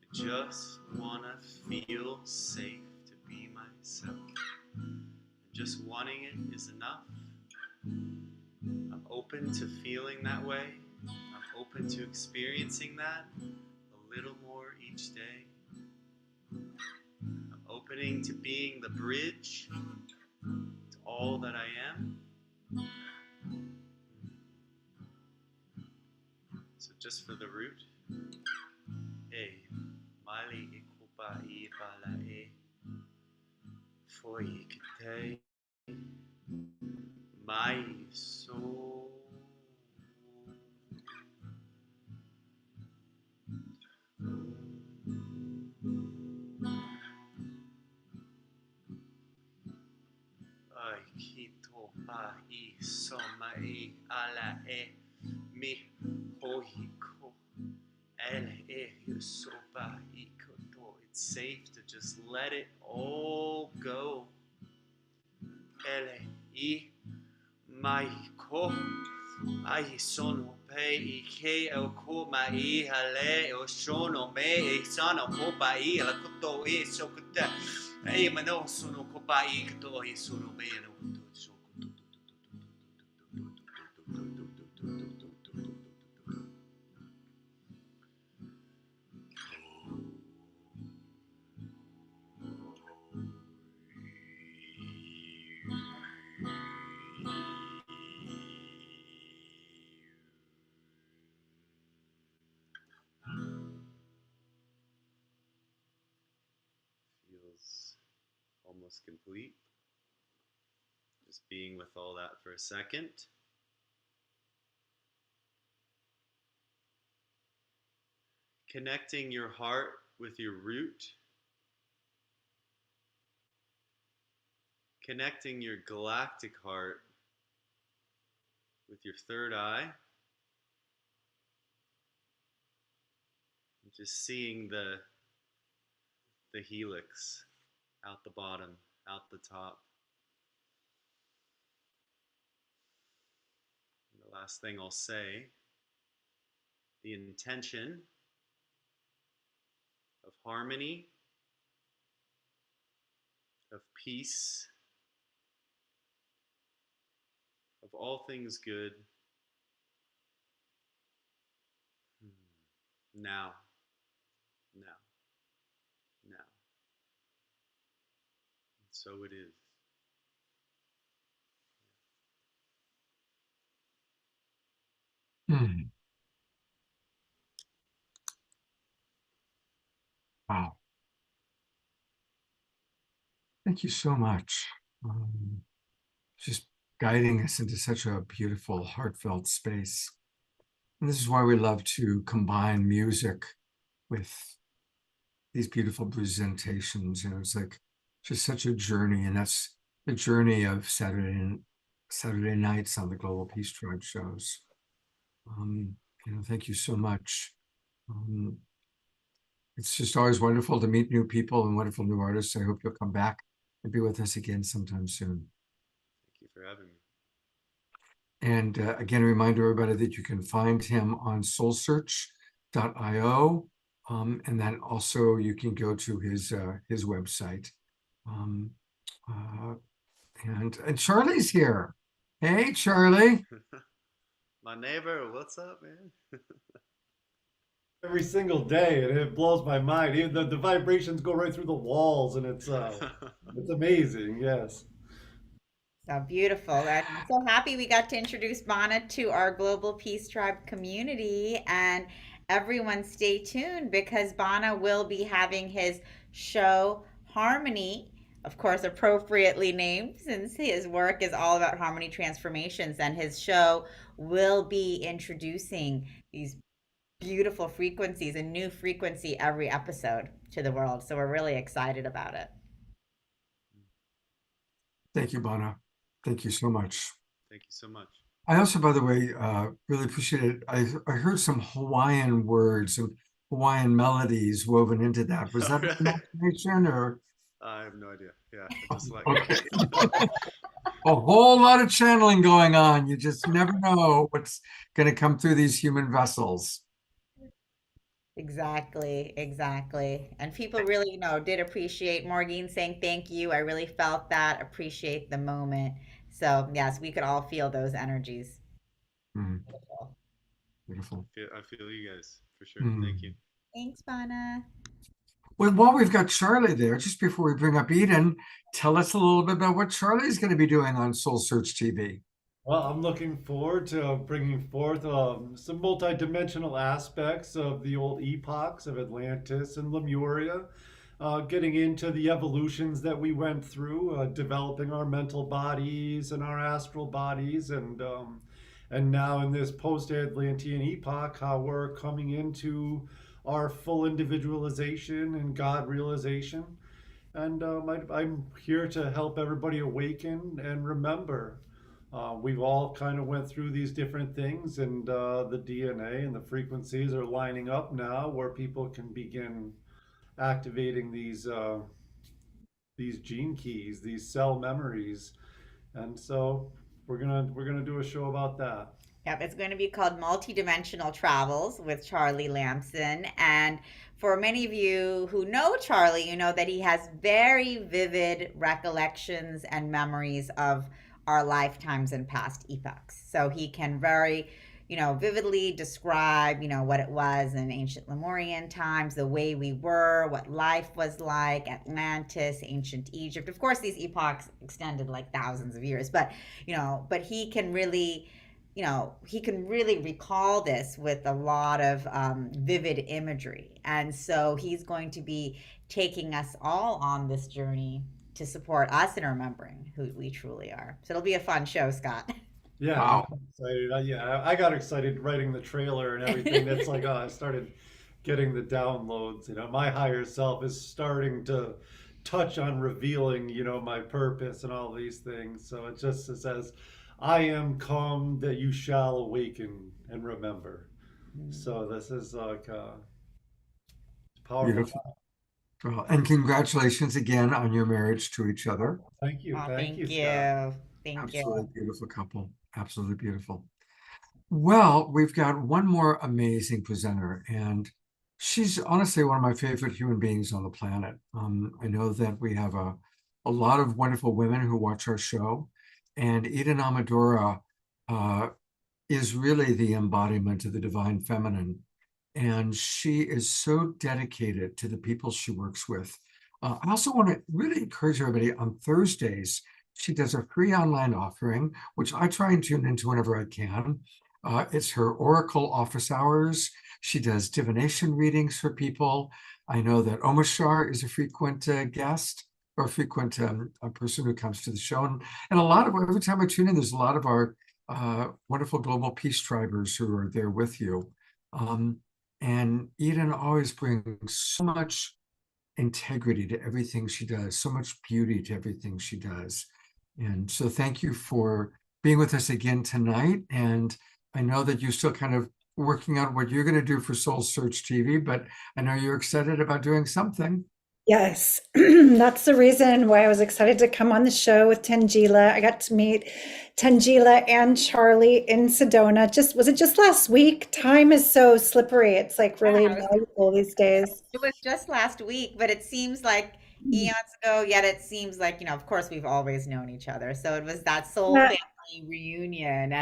I just want to feel safe to be myself. And just wanting it is enough. I'm open to feeling that way. I'm open to experiencing that a little more each day. I'm opening to being the bridge to all that I am. So just for the root, hey, mali ikupa I bala e, foi kite, my soul. Ai kito pa I soma I ala e mi hoiko ele e sopa ikoto. It's safe to just let it all go. Ele I maiko ai sono pe I ke o ko mai hale o sono me e sono ko pa I la koto e so kota e mano sono ko pa I koto e sono me no koto so feels almost complete. Just being with all that for a second. Connecting your heart with your root. Connecting your galactic heart with your third eye. Just seeing the helix out the bottom, out the top. And the last thing I'll say, the intention of harmony, of peace, of all things good, now, now, now. And so it is. Wow. Thank you so much. Just guiding us into such a beautiful, heartfelt space. And this is why we love to combine music with these beautiful presentations. You know, it's like just such a journey, and that's the journey of Saturday nights on the Global Peace Tribe shows. You know, thank you so much. It's just always wonderful to meet new people and wonderful new artists. I hope you'll come back and be with us again sometime soon. Thank you for having me. And again, a reminder, everybody, that you can find him on soulsearch.io. And then also you can go to his website. And Charlie's here. Hey, Charlie. My neighbor, what's up, man? Every single day, and it blows my mind. Even the vibrations go right through the walls, and it's amazing. Yes. So beautiful. I'm so happy we got to introduce Bana to our Global Peace Tribe community. And everyone stay tuned because Bana will be having his show Harmony, of course, appropriately named since his work is all about harmony transformations. And his show will be introducing these beautiful frequencies, a new frequency every episode to the world. So we're really excited about it. Thank you, Bana. Thank you so much. Thank you so much. I also, by the way, really appreciate it. I heard some Hawaiian words and Hawaiian melodies woven into that. Was that an imagination or? I have no idea. Yeah, just like okay. A whole lot of channeling going on. You just never know what's going to come through these human vessels. Exactly. And people really, did appreciate Morgan saying thank you. I really felt that, appreciate the moment. So yes, we could all feel those energies. Beautiful. I feel you guys for sure. Thank you. Thanks, Bana. Well, while we've got Charlie there, just before we bring up Eden, tell us a little bit about what Charlie's going to be doing on Soul Search TV. Well, I'm looking forward to bringing forth some multidimensional aspects of the old epochs of Atlantis and Lemuria, getting into the evolutions that we went through, developing our mental bodies and our astral bodies, and now in this post-Atlantean epoch, how we're coming into our full individualization and God realization. And I'm here to help everybody awaken and remember. We've all kind of went through these different things, and the DNA and the frequencies are lining up now where people can begin activating these gene keys, these cell memories. And so we're gonna do a show about that. Yep, it's going to be called Multidimensional Travels with Charlie Lamson. And for many of you who know Charlie, you know that he has very vivid recollections and memories of our lifetimes and past epochs. So he can very, vividly describe, what it was in ancient Lemurian times, the way we were, what life was like, Atlantis, ancient Egypt. Of course, these epochs extended like thousands of years, but he can really recall this with a lot of vivid imagery. And so he's going to be taking us all on this journey to support us in remembering who we truly are. So it'll be a fun show, Scott. Yeah, wow. I'm excited. I got excited writing the trailer and everything. That's like, I started getting the downloads. My higher self is starting to touch on revealing, my purpose and all these things. So it just says, I am calm that you shall awaken and remember. So this is like a powerful Beautiful. time. Well, and congratulations again on your marriage to each other. Thank you. Oh, Thank you, thank Scott. you. Thank you. Absolutely beautiful couple. Absolutely beautiful. Well, we've got one more amazing presenter, and she's honestly one of my favorite human beings on the planet. I know that we have a lot of wonderful women who watch our show, and Eden Amadora is really the embodiment of the divine feminine. And she is so dedicated to the people she works with. I also want to really encourage everybody on Thursdays. She does a free online offering, which I try and tune into whenever I can. It's her Oracle office hours. She does divination readings for people. I know that Omashar is a frequent guest or frequent a person who comes to the show. And a lot of, every time I tune in, there's a lot of our wonderful global peace tribers who are there with you. And Eden always brings so much integrity to everything she does, so much beauty to everything she does. And so thank you for being with us again tonight. And I know that you're still kind of working on what you're going to do for Soul Search TV, but I know you're excited about doing something. Yes, that's the reason why I was excited to come on the show with Tangela. I got to meet Tangela and Charlie in Sedona. Was it just last week? Time is so slippery. It's like really Yeah, malleable these days. it was just last week, but it seems like eons ago, yet it seems like, of course we've always known each other. So it was that soul Yeah. family reunion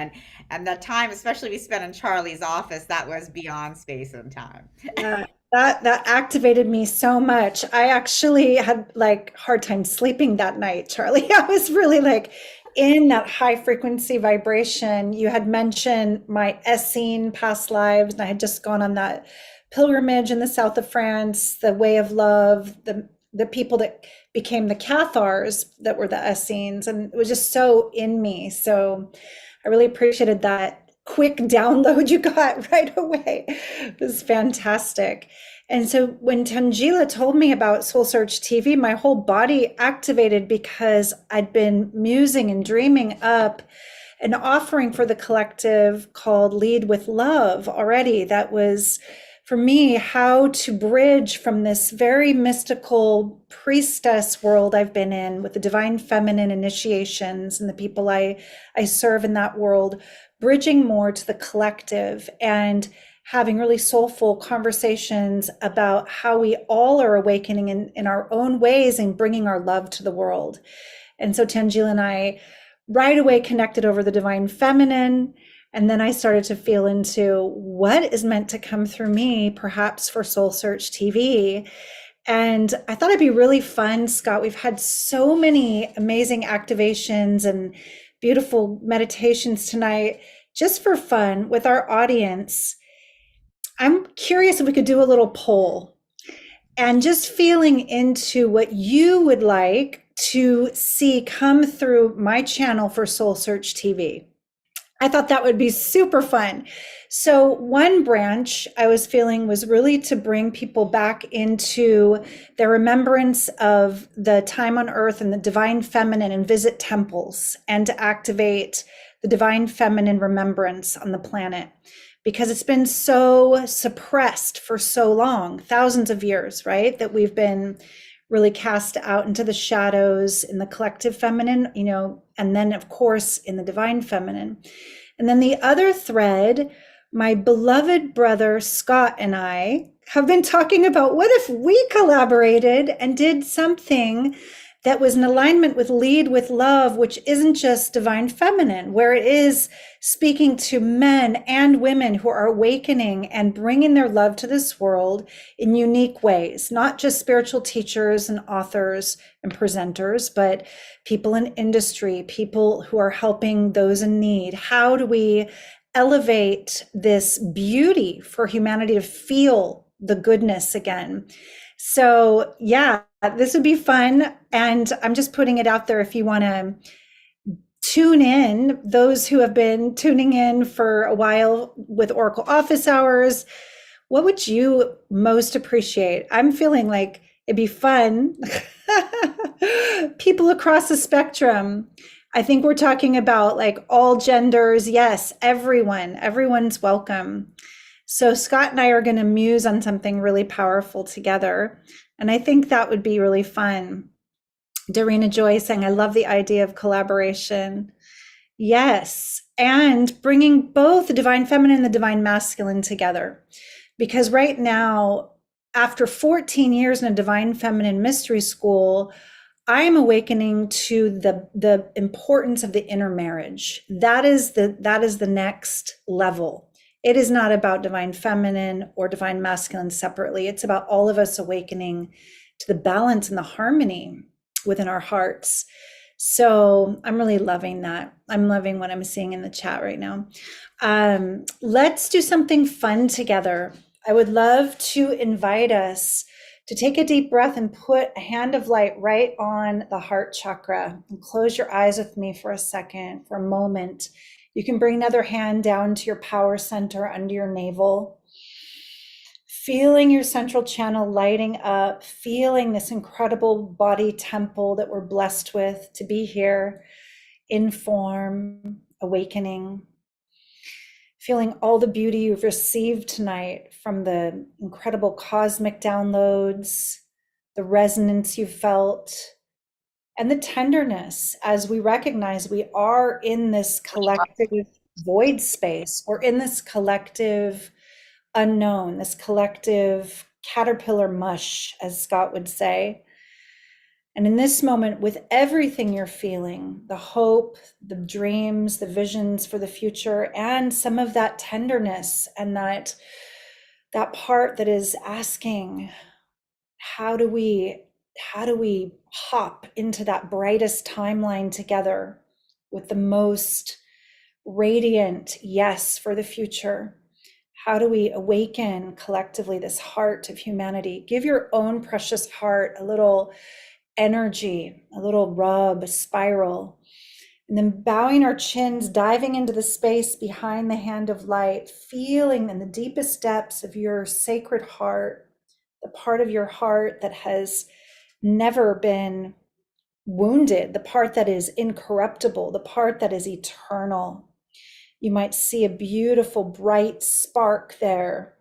and the time, especially we spent in Charlie's office, that was beyond space and time. Yeah, that activated me so much. I actually had like hard time sleeping that night, Charlie. I was really like in that high frequency vibration. You had mentioned my Essene past lives, and I had just gone on that pilgrimage in the south of France, the way of love, the people that became the Cathars that were the Essenes, and it was just so in me. So I really appreciated that quick download you got right away. It was fantastic. And so when Tangela told me about Soul Search TV, my whole body activated because I'd been musing and dreaming up an offering for the collective called Lead with Love already. That was for me how to bridge from this very mystical priestess world I've been in with the divine feminine initiations and the people I serve in that world, bridging more to the collective and having really soulful conversations about how we all are awakening in our own ways and bringing our love to the world. And so Tangela and I right away connected over the divine feminine. And then I started to feel into what is meant to come through me, perhaps for Soul Search TV. And I thought it'd be really fun, Scott. We've had so many amazing activations and beautiful meditations tonight, just for fun with our audience. I'm curious if we could do a little poll and just feeling into what you would like to see come through my channel for Soul Search TV. I thought that would be super fun. So one branch I was feeling was really to bring people back into their remembrance of the time on earth and the divine feminine and visit temples and to activate the divine feminine remembrance on the planet, because it's been so suppressed for so long, thousands of years, right? That we've been really cast out into the shadows in the collective feminine, and then of course in the divine feminine. And then the other thread, my beloved brother Scott and I have been talking about what if we collaborated and did something that was in alignment with Lead with Love, which isn't just divine feminine, where it is speaking to men and women who are awakening and bringing their love to this world in unique ways, not just spiritual teachers and authors and presenters, but people in industry, people who are helping those in need. How do we elevate this beauty for humanity to feel the goodness again? So yeah, this would be fun. And I'm just putting it out there if you want to tune in, those who have been tuning in for a while with Oracle office hours, what would you most appreciate? I'm feeling like it'd be fun. People across the spectrum, I think we're talking about like all genders. Yes, everyone's welcome. So Scott and I are going to muse on something really powerful together. And I think that would be really fun. Darina Joy saying, I love the idea of collaboration. Yes. And bringing both the divine feminine and the divine masculine together. Because right now, after 14 years in a divine feminine mystery school, I am awakening to the importance of the intermarriage. That is the next level. It is not about divine feminine or divine masculine separately. It's about all of us awakening to the balance and the harmony within our hearts. So I'm really loving that. I'm loving what I'm seeing in the chat right now. Let's do something fun together. I would love to invite us to take a deep breath and put a hand of light right on the heart chakra. And close your eyes with me for a second, for a moment. You can bring another hand down to your power center under your navel. Feeling your central channel lighting up, feeling this incredible body temple that we're blessed with to be here in form, awakening. Feeling all the beauty you've received tonight from the incredible cosmic downloads, the resonance you felt, and the tenderness as we recognize we are in this collective void space. We're in this collective unknown, this collective caterpillar mush, as Scott would say. And in this moment, with everything you're feeling, the hope, the dreams, the visions for the future, and some of that tenderness and that part that is asking, how do we hop into that brightest timeline together with the most radiant yes for the future? How do we awaken collectively this heart of humanity? Give your own precious heart a little energy, a little rub, a spiral, and then bowing our chins, diving into the space behind the hand of light, feeling in the deepest depths of your sacred heart, the part of your heart that has never been wounded, the part that is incorruptible, the part that is eternal. You might see a beautiful bright spark there.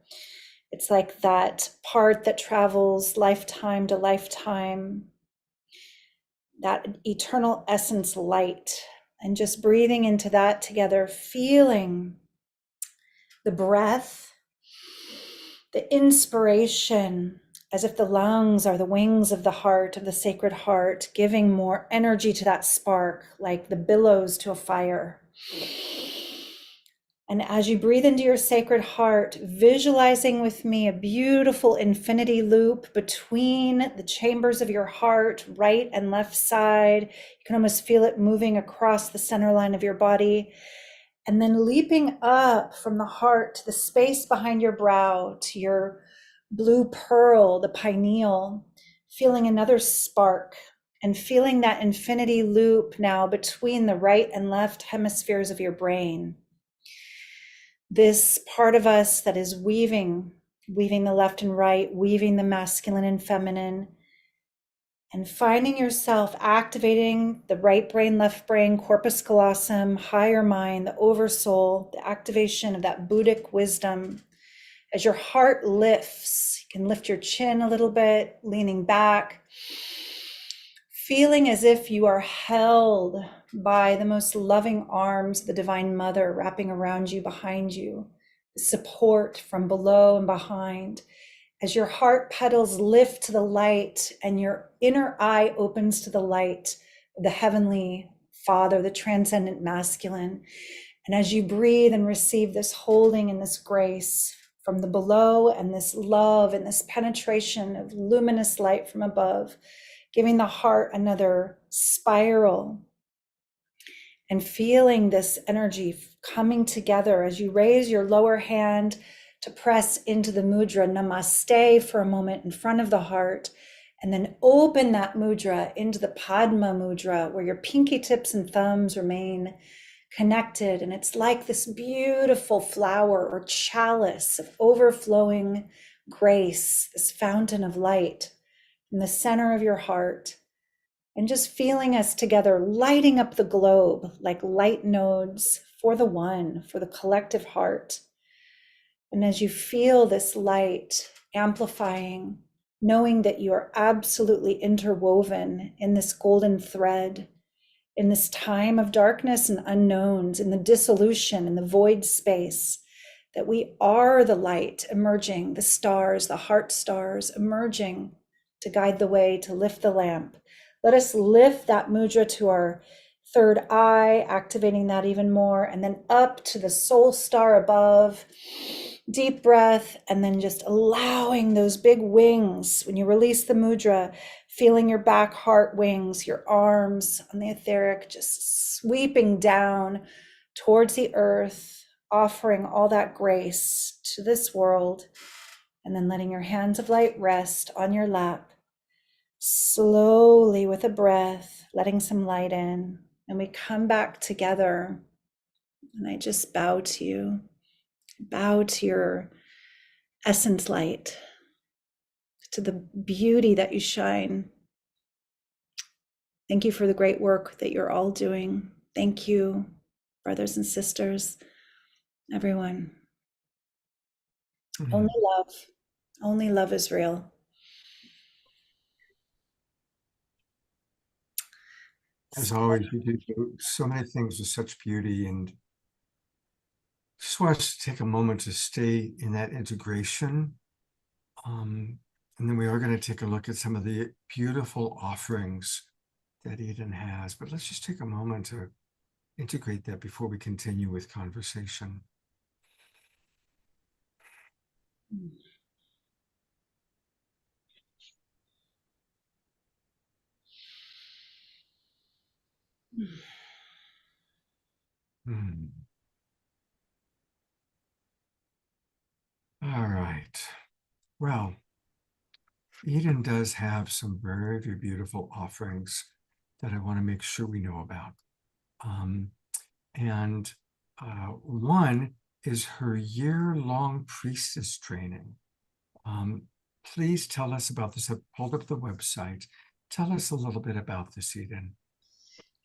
It's like that part that travels lifetime to lifetime, that eternal essence light, and just breathing into that together, feeling the breath, the inspiration, as if the lungs are the wings of the heart, of the sacred heart, giving more energy to that spark, like the billows to a fire. And as you breathe into your sacred heart, visualizing with me a beautiful infinity loop between the chambers of your heart, right and left side. You can almost feel it moving across the center line of your body. And then leaping up from the heart to the space behind your brow, to your blue pearl, the pineal, feeling another spark and feeling that infinity loop now between the right and left hemispheres of your brain. This part of us that is weaving the left and right, weaving the masculine and feminine, and finding yourself activating the right brain, left brain, corpus callosum, higher mind, the oversoul, the activation of that Buddhic wisdom. As your heart lifts, you can lift your chin a little bit, leaning back, feeling as if you are held by the most loving arms of the Divine Mother wrapping around you, behind you, support from below and behind. As your heart petals lift to the light and your inner eye opens to the light of the Heavenly Father, the transcendent masculine. And as you breathe and receive this holding and this grace from the below and this love and this penetration of luminous light from above, giving the heart another spiral and feeling this energy coming together as you raise your lower hand to press into the mudra Namaste for a moment in front of the heart, and then open that mudra into the Padma mudra where your pinky tips and thumbs remain connected. And it's like this beautiful flower or chalice of overflowing grace, this fountain of light in the center of your heart. and just feeling us together, lighting up the globe like light nodes for the one, for the collective heart. And as you feel this light amplifying, knowing that you are absolutely interwoven in this golden thread, in this time of darkness and unknowns, in the dissolution, in the void space, that we are the light emerging, the stars, the heart stars emerging to guide the way, to lift the lamp. Let us lift that mudra to our third eye, activating that even more, and then up to the soul star above. Deep breath, and then just allowing those big wings. When you release the mudra, feeling your back heart wings, your arms on the etheric, just sweeping down towards the earth, offering all that grace to this world, and then letting your hands of light rest on your lap. Slowly with a breath, letting some light in, and we come back together. And I just bow to you, bow to your essence light, to the beauty that you shine. Thank you for the great work that you're all doing. Thank you, brothers and sisters, everyone. Only love is real. As always, you do so many things with such beauty, and just want us to take a moment to stay in that integration. And then we are going to take a look at some of the beautiful offerings that Eden has, but let's just take a moment to integrate that before we continue with conversation. All right. Well, Eden does have some very, very beautiful offerings that I want to make sure we know about. And one is her year-long priestess training. Please tell us about this. I've pulled up the website. Tell us a little bit about this, Eden.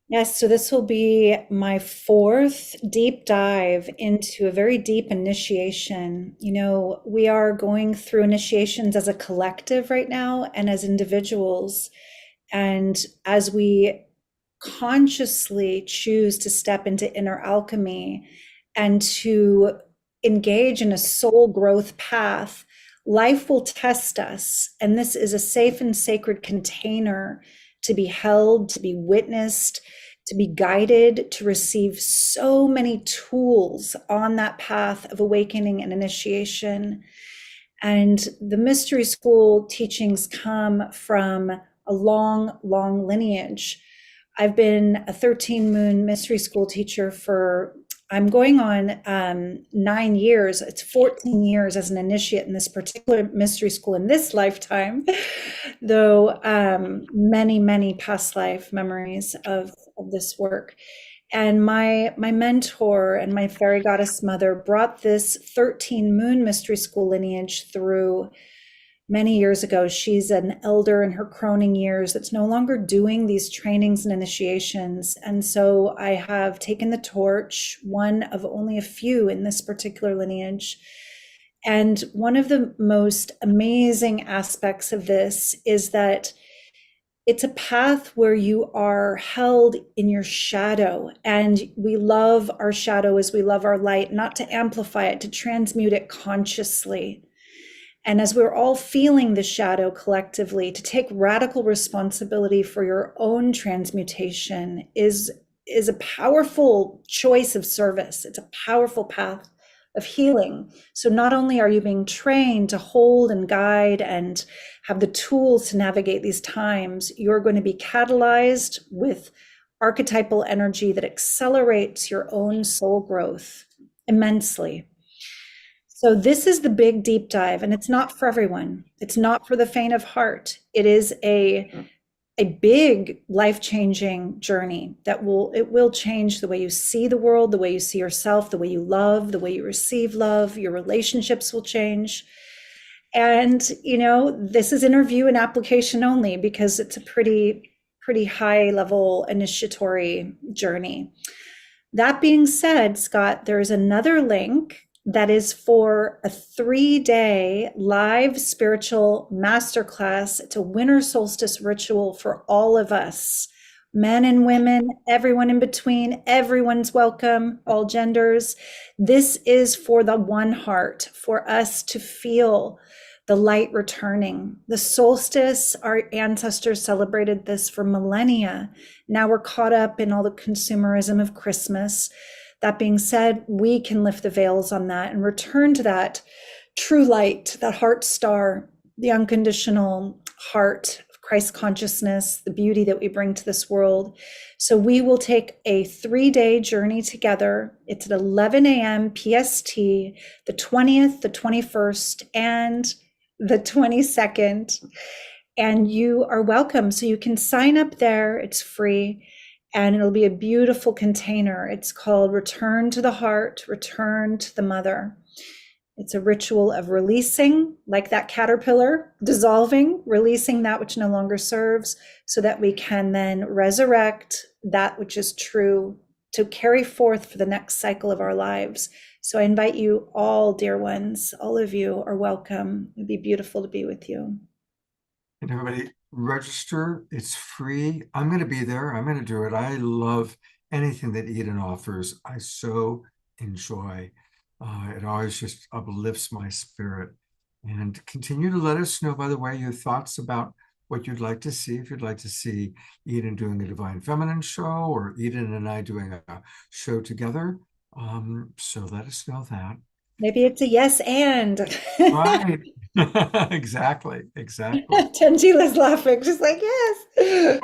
Yes, so this will be my fourth deep dive into a very deep initiation. You know, we are going through initiations as a collective right now and as individuals. And as we consciously choose to step into inner alchemy and to engage in a soul growth path, life will test us. And this is a safe and sacred container to be held, to be witnessed, to be guided, to receive so many tools on that path of awakening and initiation. And the mystery school teachings come from a long, long lineage. I've been a 13 moon mystery school teacher for, I'm going on 9 years. It's 14 years as an initiate in this particular mystery school in this lifetime, though many, many past life memories of this work. And my mentor and my fairy goddess mother brought this 13 moon mystery school lineage through many years ago. She's an elder in her croning years that's no longer doing these trainings and initiations. And so I have taken the torch, one of only a few in this particular lineage. And one of the most amazing aspects of this is that it's a path where you are held in your shadow, and we love our shadow as we love our light, not to amplify it, to transmute it consciously. And as we're all feeling the shadow collectively, to take radical responsibility for your own transmutation is a powerful choice of service. It's a powerful path of healing. So not only are you being trained to hold and guide and have the tools to navigate these times, you're going to be catalyzed with archetypal energy that accelerates your own soul growth immensely. So this is the big deep dive, and it's not for everyone. It's not for the faint of heart. It is a big life-changing journey that will change the way you see the world, the way you see yourself, the way you love, the way you receive love. Your relationships will change. And, you know, this is interview and application only because it's a pretty pretty high level initiatory journey. That being said, Scott, there's another link that is for a 3-day live spiritual masterclass. It's a winter solstice ritual for all of us, men and women, everyone in between, everyone's welcome, all genders. This is for the one heart, for us to feel the light returning. The solstice, our ancestors celebrated this for millennia. Now we're caught up in all the consumerism of Christmas. That being said, we can lift the veils on that and return to that true light, that heart star, the unconditional heart of Christ consciousness, the beauty that we bring to this world. So we will take a 3-day journey together. It's at 11 a.m. PST, the 20th, the 21st, and the 22nd. And you are welcome. So you can sign up there. It's free. And it'll be a beautiful container. It's called Return to the Heart, Return to the Mother. It's a ritual of releasing, like that caterpillar, dissolving, releasing that which no longer serves, so that we can then resurrect that which is true to carry forth for the next cycle of our lives. So I invite you all, dear ones, all of you are welcome. It'd be beautiful to be with you. And everybody, register. It's free. I'm going to be there. I'm going to do it. I love anything that Eden offers. I so enjoy. It always just uplifts my spirit. And continue to let us know, by the way, your thoughts about what you'd like to see. If you'd like to see Eden doing a Divine Feminine show, or Eden and I doing a show together. So let us know that. Maybe it's a yes and. Right. Exactly. Tanjila's laughing, just like, yes.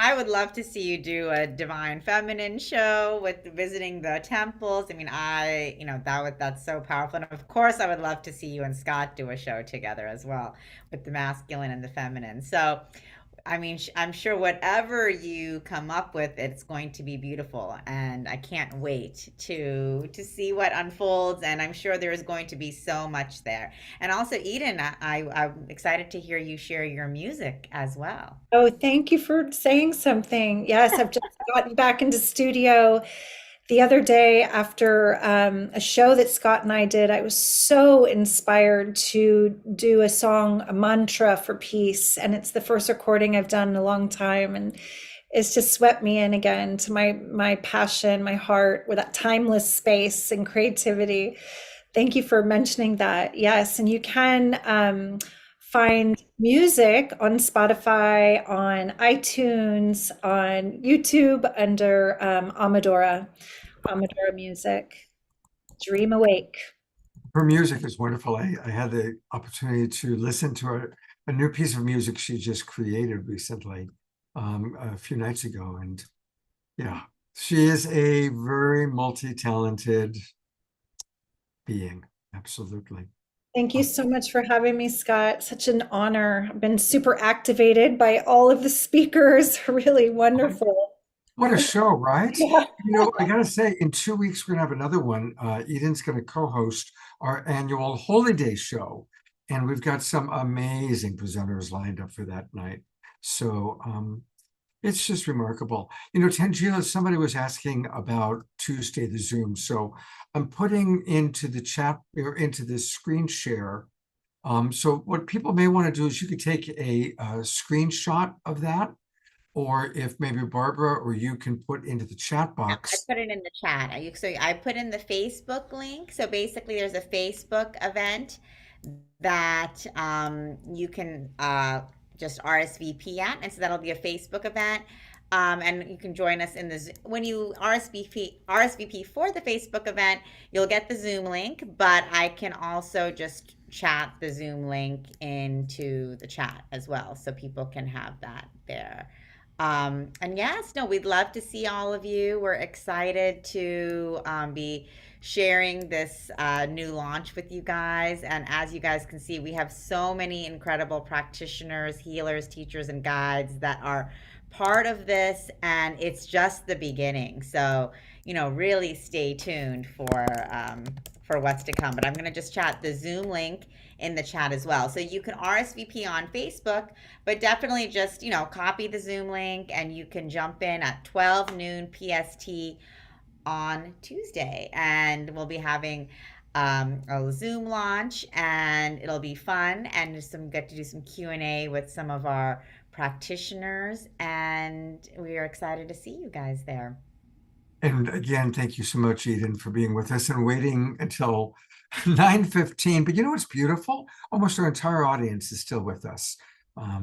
I would love to see you do a Divine Feminine show with visiting the temples. I mean, that's so powerful. And of course, I would love to see you and Scott do a show together as well with the masculine and the feminine. So, I mean, I'm sure whatever you come up with, it's going to be beautiful, and I can't wait to see what unfolds. And I'm sure there is going to be so much there. And also, Eden, I'm excited to hear you share your music as well. Oh, thank you for saying something. Yes, I've just gotten back into studio the other day after a show that Scott and I did. I was so inspired to do a song, a mantra for peace. And it's the first recording I've done in a long time. And it's just swept me in again to my passion, my heart, with that timeless space and creativity. Thank you for mentioning that. Yes, and you can find music on Spotify, on iTunes, on YouTube under Amadora Music. Dream Awake. Her music is wonderful. I had the opportunity to listen to a new piece of music she just created recently, a few nights ago. And yeah, she is a very multi-talented being. Absolutely. Thank you so much for having me, Scott. Such an honor. I've been super activated by all of the speakers. Really wonderful. What a show, right? Yeah. You know, I gotta say, in 2 weeks, we're gonna have another one. Eden's gonna co-host our annual Holy Day show. And we've got some amazing presenters lined up for that night. So it's just remarkable. You know, Tangela, somebody was asking about Tuesday, the Zoom. So I'm putting into the chat or into this screen share. So what people may want to do is you could take a screenshot of that, or if maybe Barbara or you can put into the chat box. I put it in the chat. I put in the Facebook link. So basically there's a Facebook event that you can just RSVP at. And so that'll be a Facebook event. And you can join us in when you RSVP for the Facebook event, you'll get the Zoom link, but I can also just chat the Zoom link into the chat as well. So people can have that there. And yes, no, we'd love to see all of you. We're excited to be sharing this new launch with you guys. And as you guys can see, we have so many incredible practitioners, healers, teachers, and guides that are part of this, and it's just the beginning. So really stay tuned for what's to come. But I'm going to just chat the Zoom link in the chat as well. So you can RSVP on Facebook, but definitely just, copy the Zoom link and you can jump in at 12 noon PST on Tuesday. And we'll be having a Zoom launch and it'll be fun and get to do some Q&A with some of our practitioners. And we are excited to see you guys there. And again, thank you so much, Eden, for being with us and waiting until 9:15. But you know what's beautiful? Almost our entire audience is still with us.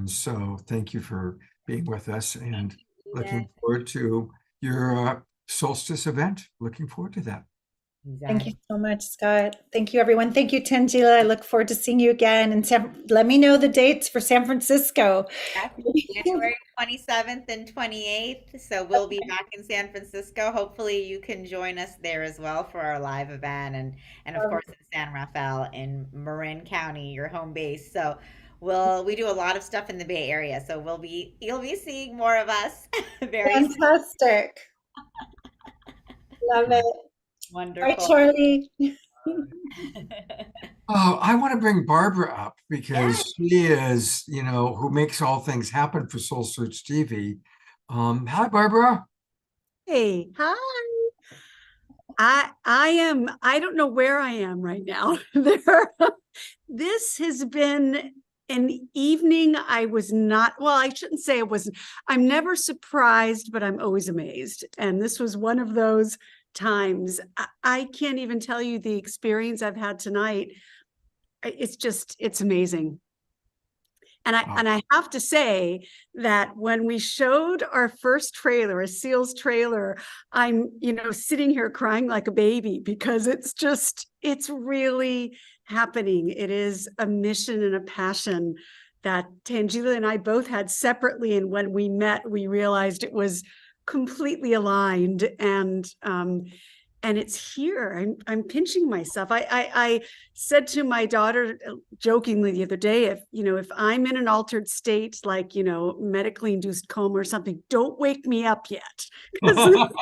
So thank you for being with us and looking forward to your solstice event. Looking forward to that. Thank you so much, Scott. Thank you, everyone. Thank you, Tangela. I look forward to seeing you again. And let me know the dates for San Francisco. January 27th and 28th. So we'll be back in San Francisco. Hopefully you can join us there as well for our live event. And of course in San Rafael in Marin County, your home base. So we do a lot of stuff in the Bay Area. So you'll be seeing more of us very fantastic. Love it. Wonderful. Right, Charlie. Oh, I want to bring Barbara up because she is, who makes all things happen for Soul Search TV. Hi, Barbara. Hey, hi. I don't know where I am right now. This has been an evening I was not, well, I shouldn't say it wasn't. I'm never surprised, but I'm always amazed. And this was one of those times. I can't even tell you the experience I've had tonight. It's amazing. And I have to say that when we showed our first trailer, a Seals trailer, I'm, sitting here crying like a baby because it's really happening. It is a mission and a passion that Tangela and I both had separately. And when we met, we realized it was completely aligned and it's here. I'm pinching myself. I said to my daughter jokingly the other day, if I'm in an altered state, like, medically induced coma or something, don't wake me up yet. Because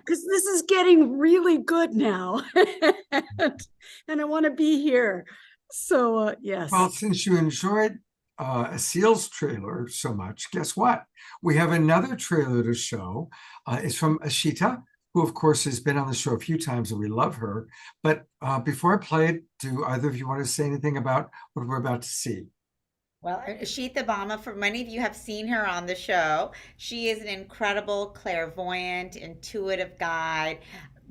this is getting really good now. and I want to be here. So, yes. Well, since you enjoyed a Seals trailer so much, guess what? We have another trailer to show. It's from Ashita, who of course has been on the show a few times and we love her. But before I play it, do either of you want to say anything about what we're about to see? Well, Ashita Bama, for many of you have seen her on the show. She is an incredible clairvoyant, intuitive guide,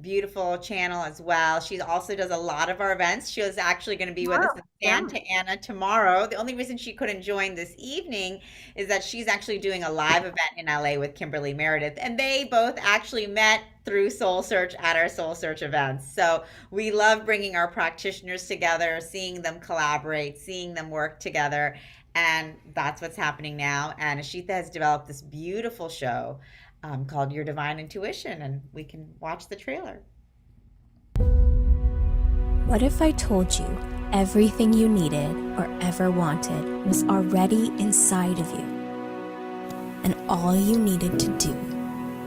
beautiful channel as well. She also does a lot of our events. She is actually going to be with us in Santa Ana tomorrow. The only reason she couldn't join this evening is that she's actually doing a live event in LA with Kimberly Meredith, and they both actually met through Soul Search at our Soul Search events. So we love bringing our practitioners together, seeing them collaborate, seeing them work together, and that's what's happening now. And Ashita has developed this beautiful show called Your Divine Intuition, and we can watch the trailer. What if I told you everything you needed or ever wanted was already inside of you, and all you needed to do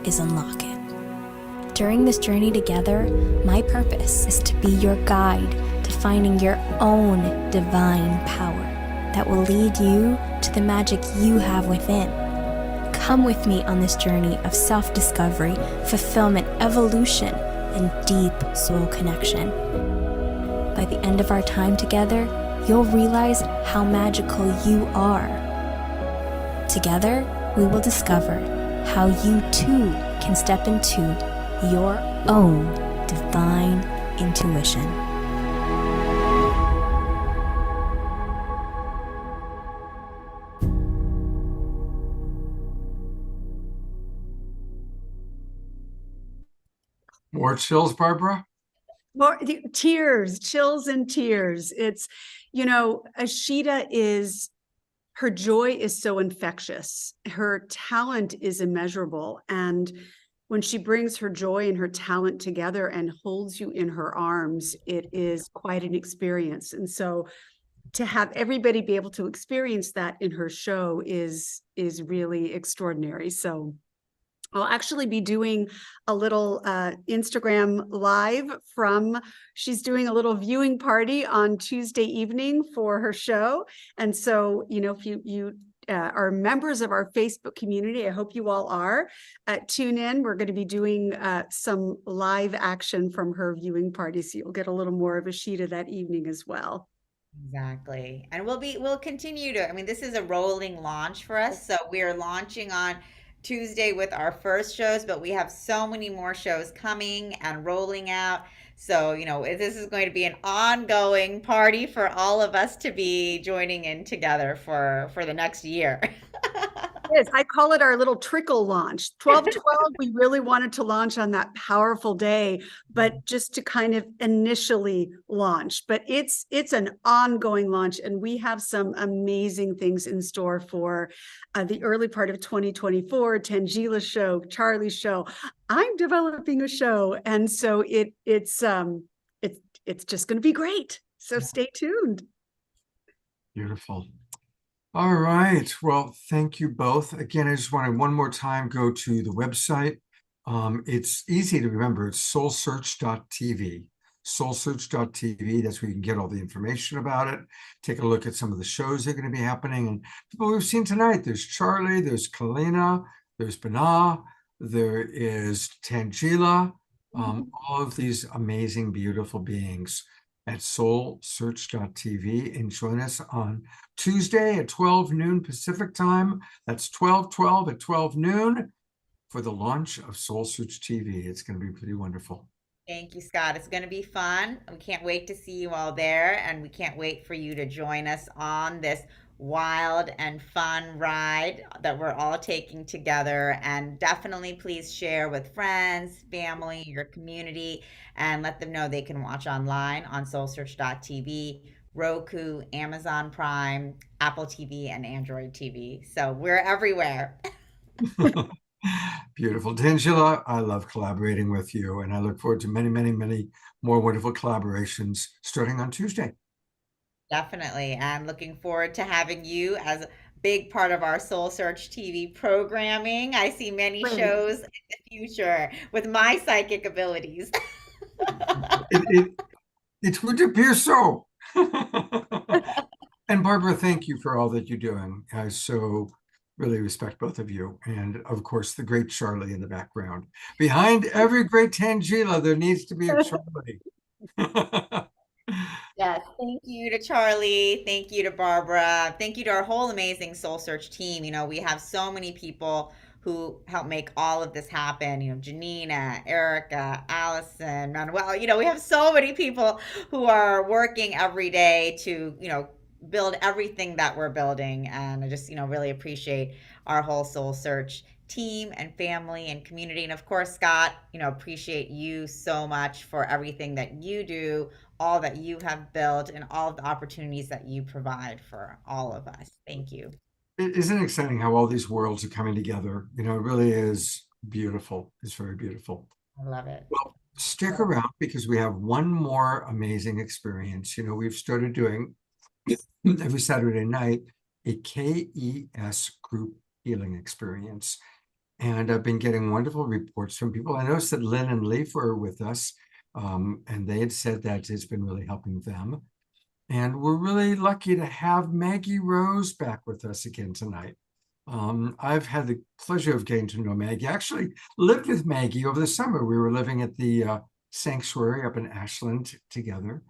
is unlock it? During this journey together, my purpose is to be your guide to finding your own divine power that will lead you to the magic you have within. Come with me on this journey of self-discovery, fulfillment, evolution, and deep soul connection. By the end of our time together, you'll realize how magical you are. Together, we will discover how you too can step into your own divine intuition. More chills, Barbara? More tears, chills and tears. It's, Ashita her joy is so infectious. Her talent is immeasurable. And when she brings her joy and her talent together and holds you in her arms, it is quite an experience. And so to have everybody be able to experience that in her show is really extraordinary. So I'll actually be doing a little Instagram live from, she's doing a little viewing party on Tuesday evening for her show. And so, you know, if you are members of our Facebook community, I hope you all are, tune in. We're going to be doing some live action from her viewing party. So you'll get a little more of a sheet of that evening as well. Exactly. And we'll continue to, I mean, this is a rolling launch for us. So we are launching on Tuesday with our first shows, but we have so many more shows coming and rolling out. So, you know, this is going to be an ongoing party for all of us to be joining in together for the next year. Yes, I call it our little trickle launch. 12/12, we really wanted to launch on that powerful day, but just to kind of initially launch. But it's an ongoing launch, and we have some amazing things in store for the early part of 2024. Tangila's show, Charlie's show. I'm developing a show, and so it's just going to be great. So stay tuned. Beautiful. All right. Well, thank you both. Again, I just want to one more time go to the website. It's easy to remember. It's soulsearch.tv. Soulsearch.tv. That's where you can get all the information about it. Take a look at some of the shows that are going to be happening. And people we've seen tonight, there's Charlie, there's Kalina, there's Bana, there is Tangila, all of these amazing, beautiful beings at soulsearch.tv, and join us on Tuesday at 12 noon Pacific time. That's 12/12 at 12 noon for the launch of Soul Search TV. It's going to be pretty wonderful. Thank you, Scott. It's going to be fun. We can't wait to see you all there, and we can't wait for you to join us on this wild and fun ride that we're all taking together. And definitely please share with friends, family, your community, and let them know they can watch online on soulsearch.tv, Roku, Amazon Prime, Apple TV, and Android TV. So we're everywhere. Beautiful. Tangela, I love collaborating with you, and I look forward to many, many, many more wonderful collaborations starting on Tuesday. Definitely. And looking forward to having you as a big part of our Soul Search TV programming. I see many shows in the future with my psychic abilities. It would appear so. And Barbara, thank you for all that you're doing. I so really respect both of you. And of course, the great Charlie in the background. Behind every great Tangela, there needs to be a Charlie. Yes, thank you to Charlie. Thank you to Barbara. Thank you to our whole amazing Soul Search team. You know, we have so many people who help make all of this happen. You know, Janina, Erica, Allison, Manuel. You know, we have so many people who are working every day to, you know, build everything that we're building. And I just, you know, really appreciate our whole Soul Search team and family and community. And of course, Scott, you know, appreciate you so much for everything that you do, all that you have built, and all of the opportunities that you provide for all of us. Thank you. Isn't it exciting how all these worlds are coming together? You know, it really is beautiful. It's very beautiful. I love it. Well, stick around because we have one more amazing experience. You know, we've started doing every Saturday night a KES group healing experience. And I've been getting wonderful reports from people. I noticed that Lynn and Leif were with us, and they had said that it's been really helping them. And we're really lucky to have Maggie Rose back with us again tonight. I've had the pleasure of getting to know Maggie. I actually lived with Maggie over the summer. We were living at the sanctuary up in Ashland together,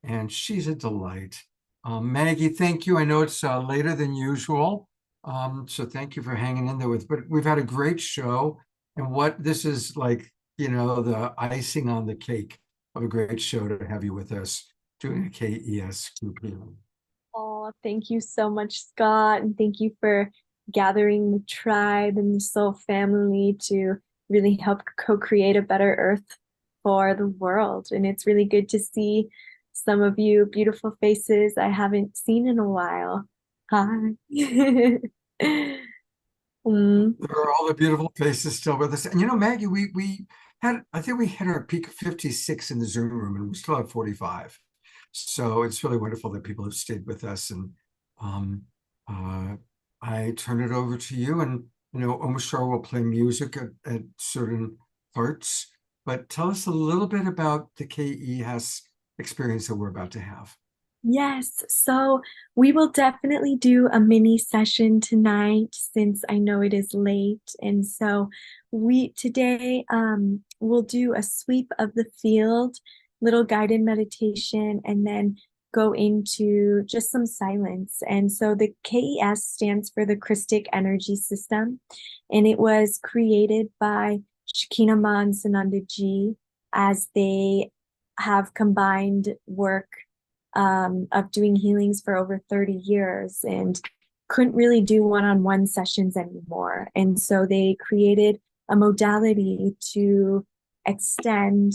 and she's a delight. Maggie, thank you. I know it's later than usual, so thank you for hanging in there but we've had a great show, and what this is like, you know, the icing on the cake of a great show to have you with us doing a KES group healing. Oh, thank you so much, Scott, and thank you for gathering the tribe and the soul family to really help co-create a better earth for the world. And it's really good to see some of you beautiful faces I haven't seen in a while. Hi. There are all the beautiful faces still with us. And you know, Maggie, we had, I think we hit our peak of 56 in the Zoom room, and we still have 45. So it's really wonderful that people have stayed with us. And I turn it over to you, and I know Omashar will play music at certain parts, but tell us a little bit about the KES experience that we're about to have. Yes, so we will definitely do a mini session tonight since I know it is late. And so we today we'll do a sweep of the field, little guided meditation, and then go into just some silence. And so the KES stands for the Christic Energy System, and it was created by Shakina Ma and Sananda Ji as they have combined work of doing healings for over 30 years and couldn't really do one-on-one sessions anymore. And so they created a modality to extend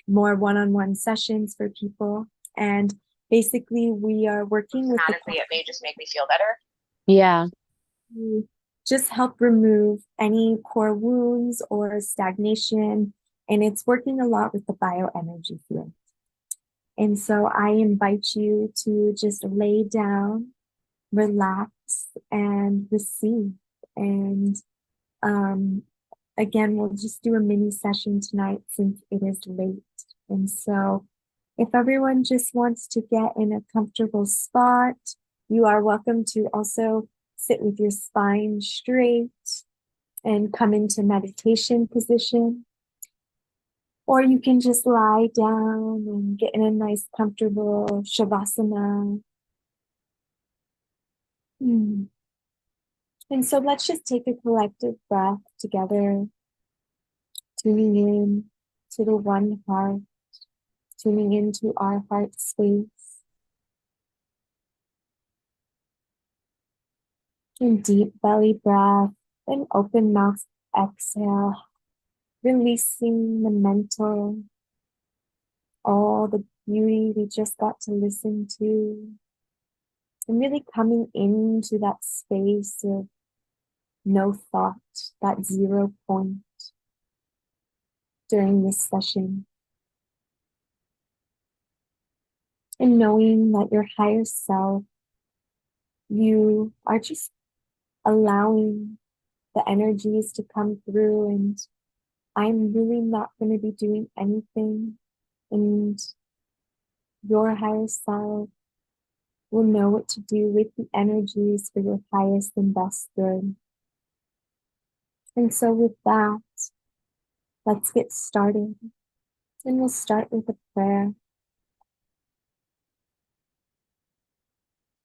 more one-on-one sessions for people. And basically we are working with Honestly, it may just make me feel better. yeah. To just help remove any core wounds or stagnation. And it's working a lot with the bioenergy field. And so I invite you to just lay down, relax, and receive. And again, we'll just do a mini session tonight since it is late. And so if everyone just wants to get in a comfortable spot, you are welcome to also sit with your spine straight and come into meditation position. Or you can just lie down and get in a nice, comfortable shavasana. And so let's just take a collective breath together, tuning in to the one heart, tuning into our heart space. And deep belly breath and open mouth exhale, releasing the mental, all the beauty we just got to listen to, and really coming into that space of no thought, that 0 point during this session. And knowing that your higher self, you are just allowing the energies to come through, and I'm really not going to be doing anything, and your higher self will know what to do with the energies for your highest and best good. And so with that, let's get started. And we'll start with a prayer.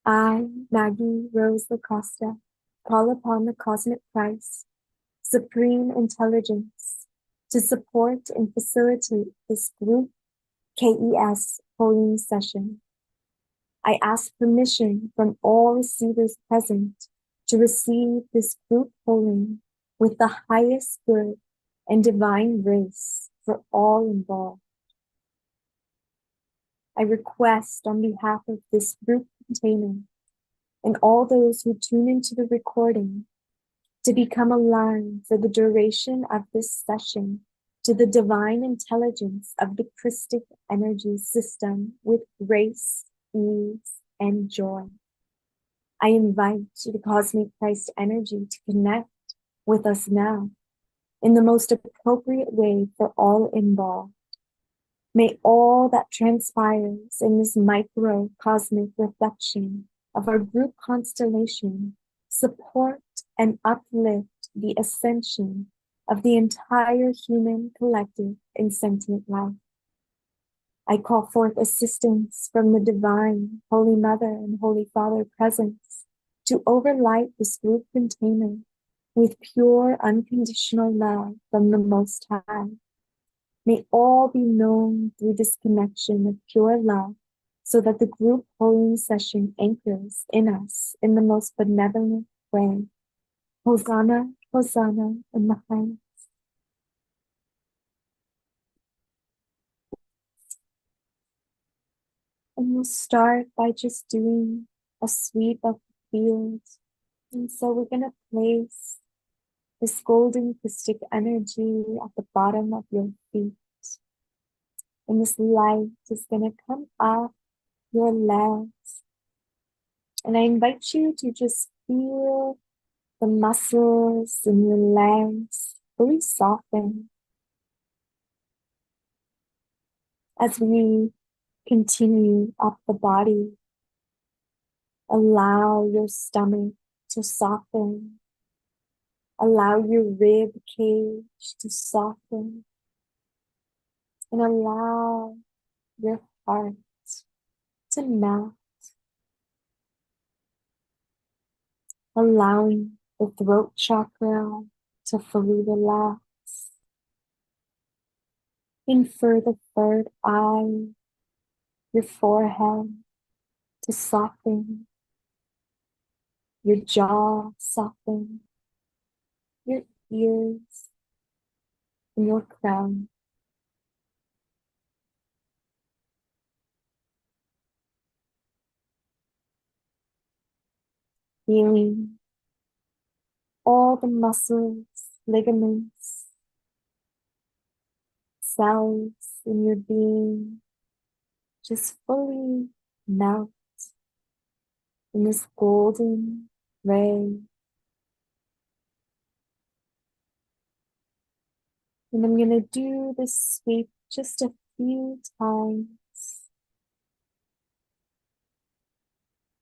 I, Maggie Rose LaCosta, call upon the Cosmic Christ, Supreme Intelligence, to support and facilitate this group KES polling session. I ask permission from all receivers present to receive this group polling with the highest good and divine grace for all involved. I request on behalf of this group container and all those who tune into the recording to become aligned for the duration of this session to the divine intelligence of the Christic energy system with grace, ease, and joy. I invite the Cosmic Christ energy to connect with us now in the most appropriate way for all involved. May all that transpires in this microcosmic reflection of our group constellation support and uplift the ascension of the entire human collective and sentient life. I call forth assistance from the divine, Holy Mother and Holy Father presence to overlight this group container with pure unconditional love from the Most High. May all be known through this connection of pure love so that the group polling session anchors in us in the most benevolent way. Hosanna, Hosanna in the highest. And we'll start by just doing a sweep of the field. And so we're going to place this golden Christic energy at the bottom of your feet. And this light is going to come up your legs. And I invite you to just feel the muscles in your legs fully soften as we continue up the body. Allow your stomach to soften. Allow your rib cage to soften. And allow your heart to melt. Allowing the throat chakra to fully relax. And for the third eye, your forehead to soften. Your jaw soften. Your ears and your crown. Feeling all the muscles, ligaments, cells in your being just fully melt in this golden ray. And I'm going to do this sweep just a few times.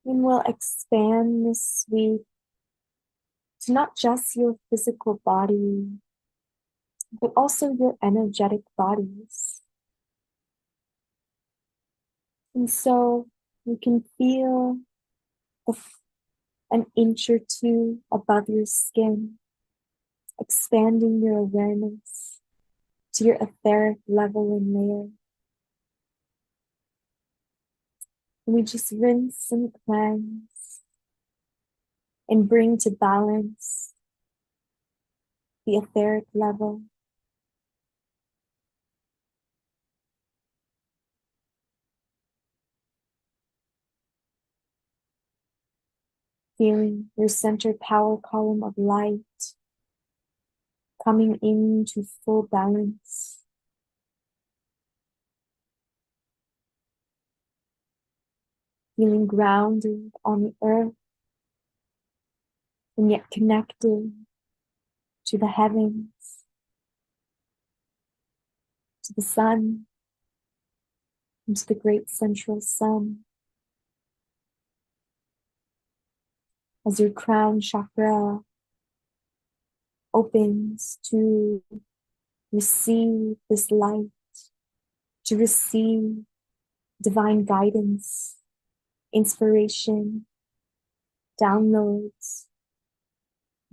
And we'll expand this sweep to not just your physical body, but also your energetic bodies. And so you can feel an inch or two above your skin, expanding your awareness to your etheric level and layer. And we just rinse and cleanse and bring to balance the etheric level. Feeling your center power column of light coming into full balance. Feeling grounded on the earth and yet connected to the heavens, to the sun, and to the great central sun. As your crown chakra opens to receive this light, to receive divine guidance, inspiration, downloads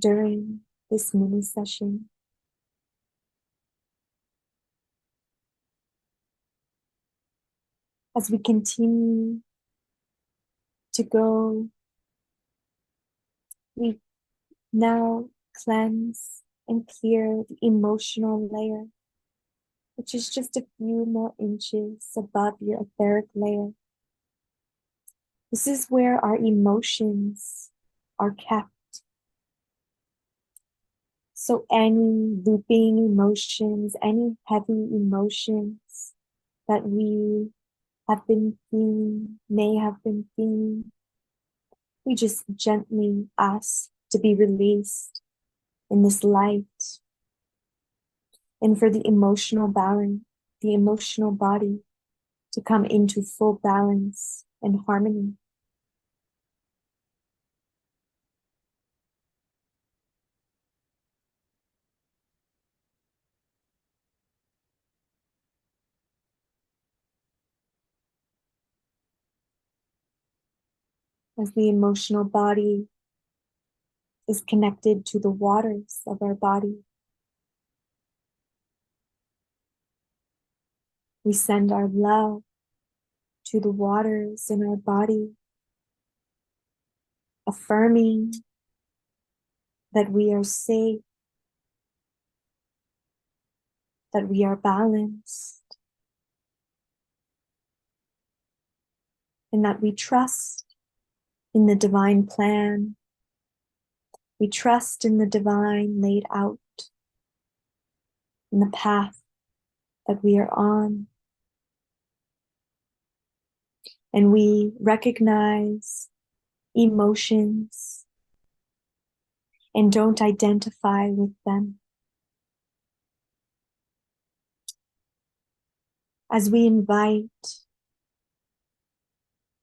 during this mini session. As we continue to go, we now cleanse and clear the emotional layer, which is just a few more inches above your etheric layer. This is where our emotions are kept. So any looping emotions, any heavy emotions that we have been feeling, may have been feeling, we just gently ask to be released in this light. And for the emotional balance, the emotional body to come into full balance and harmony. As the emotional body is connected to the waters of our body, we send our love to the waters in our body, affirming that we are safe, that we are balanced, and that we trust in the divine plan. We trust in the divine laid out, in the path that we are on. And we recognize emotions and don't identify with them. As we invite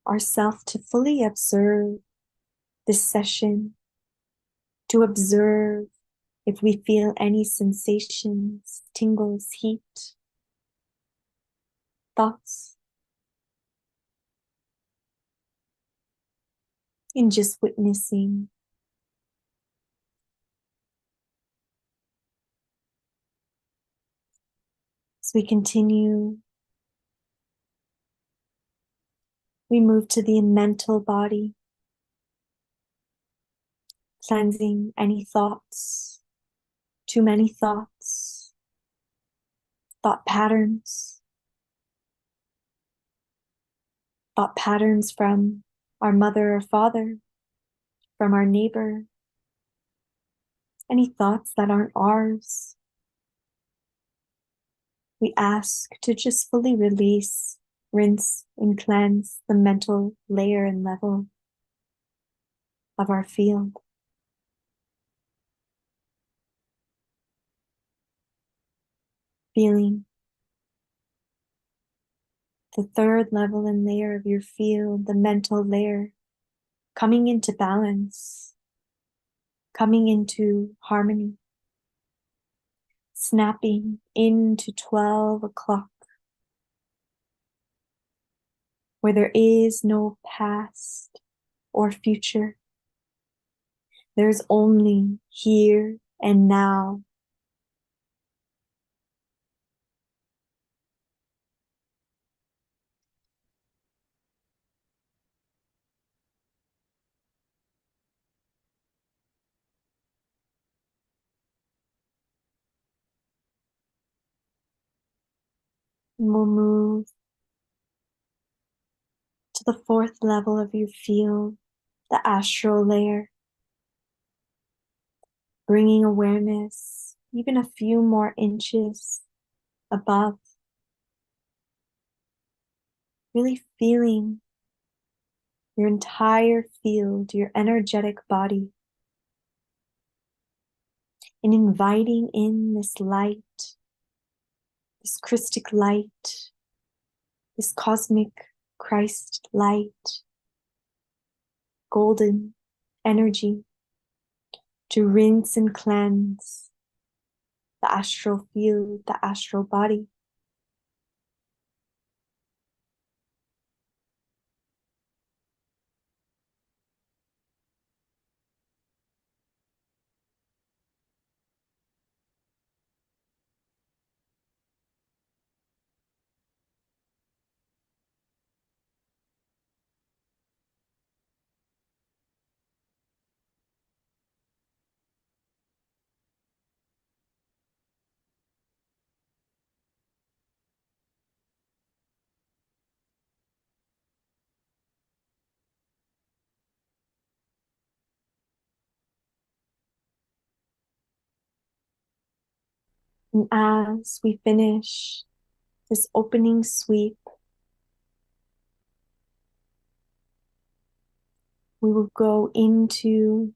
ourselves to fully observe this session, to observe if we feel any sensations, tingles, heat, thoughts, and just witnessing. As we continue, we move to the mental body, cleansing any thoughts, too many thoughts, thought patterns from our mother or father, from our neighbor, any thoughts that aren't ours. We ask to just fully release, rinse, and cleanse the mental layer and level of our field. Feeling the third level and layer of your field, the mental layer, coming into balance, coming into harmony, snapping into 12 o'clock, where there is no past or future. There's only here and now. And we'll move to the fourth level of your field, the astral layer, bringing awareness even a few more inches above, really feeling your entire field, your energetic body, and inviting in this light, this Christic light, this cosmic Christ light, golden energy to rinse and cleanse the astral field, the astral body. And as we finish this opening sweep, we will go into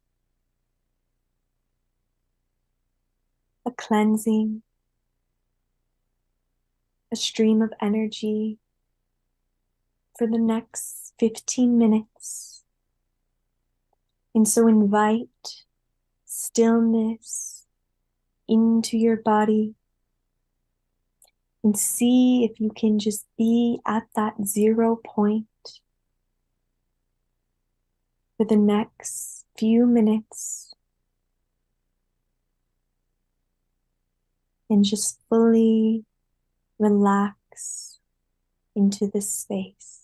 a cleansing, a stream of energy for the next 15 minutes. And so invite stillness into your body and see if you can just be at that 0 point for the next few minutes and just fully relax into this space.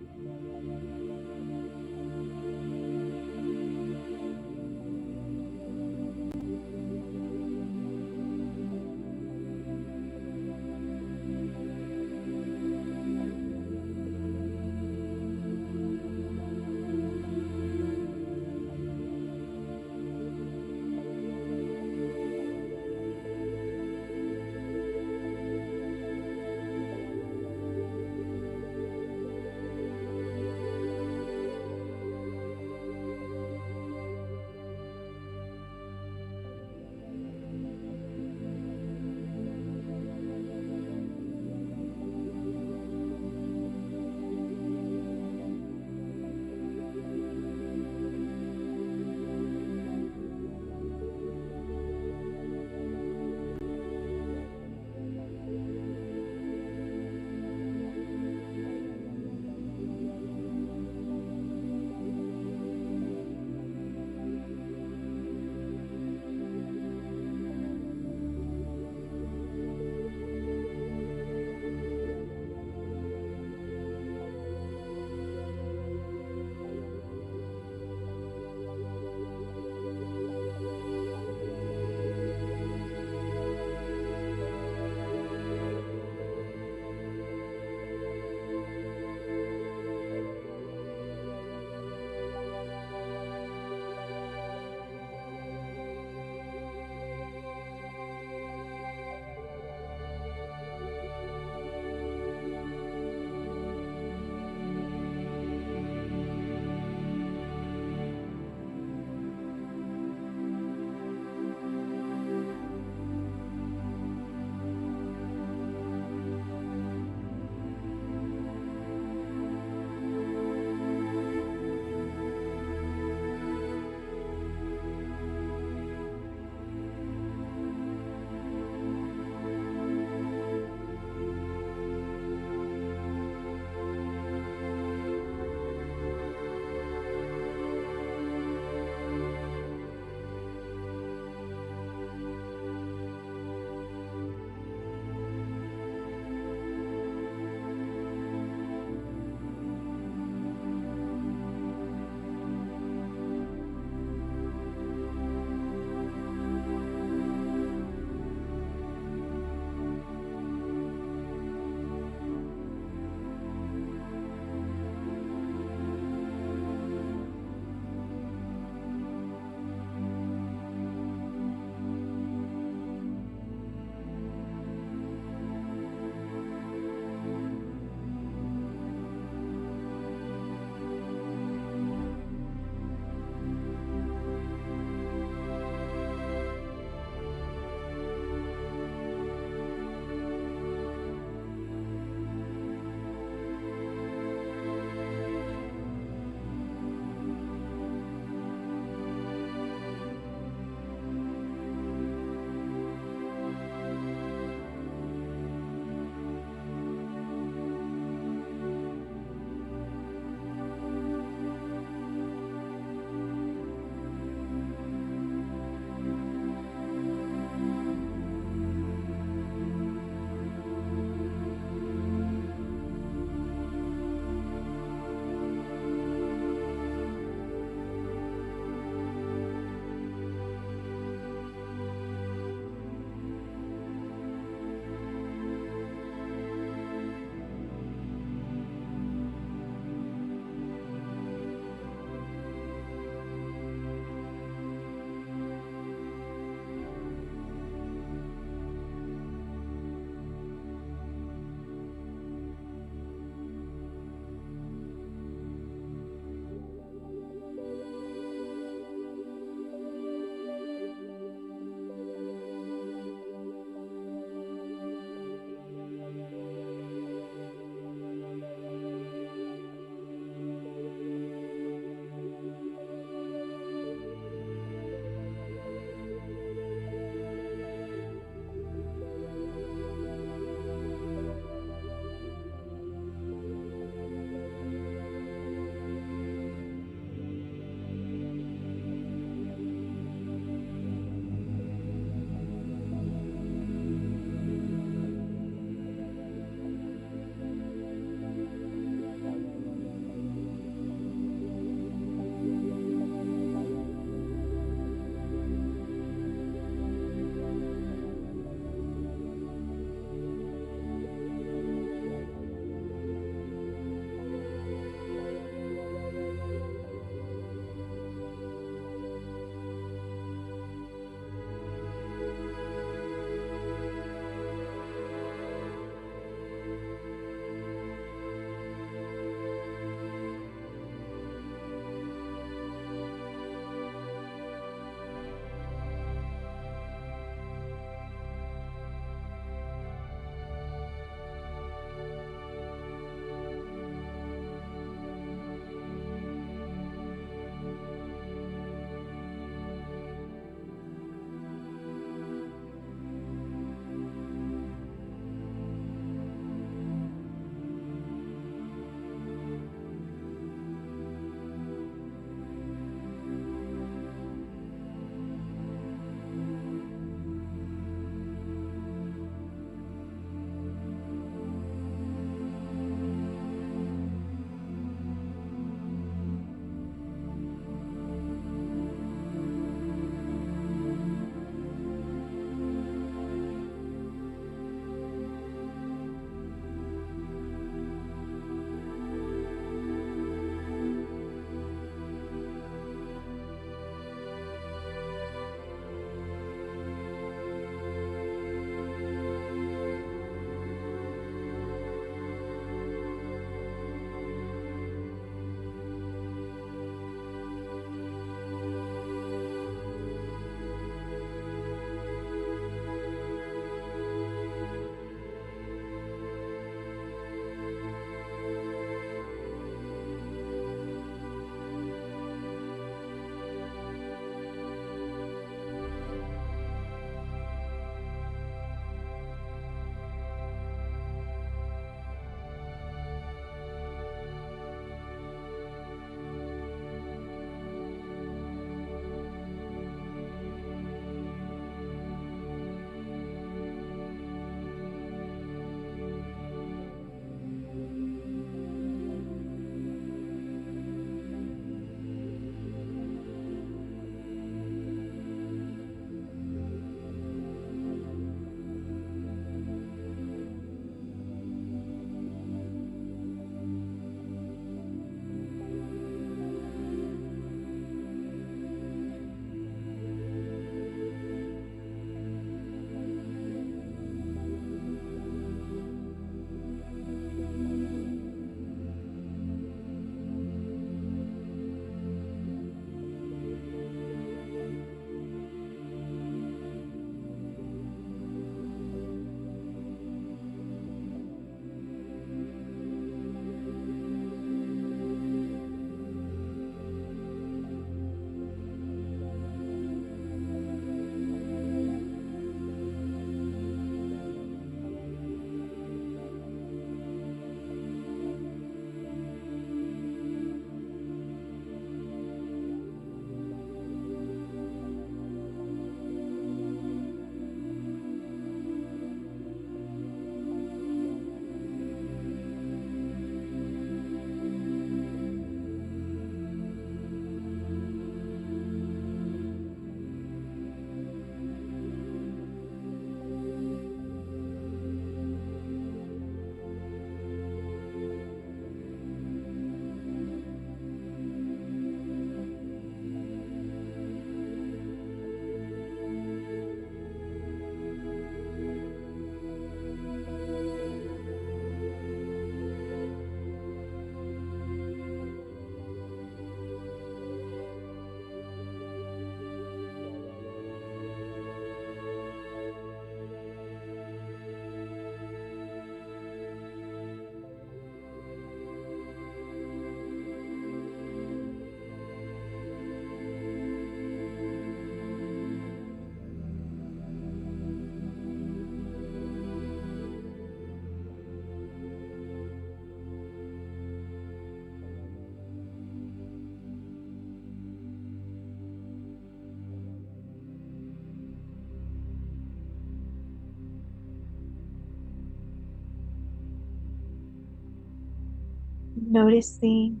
noticing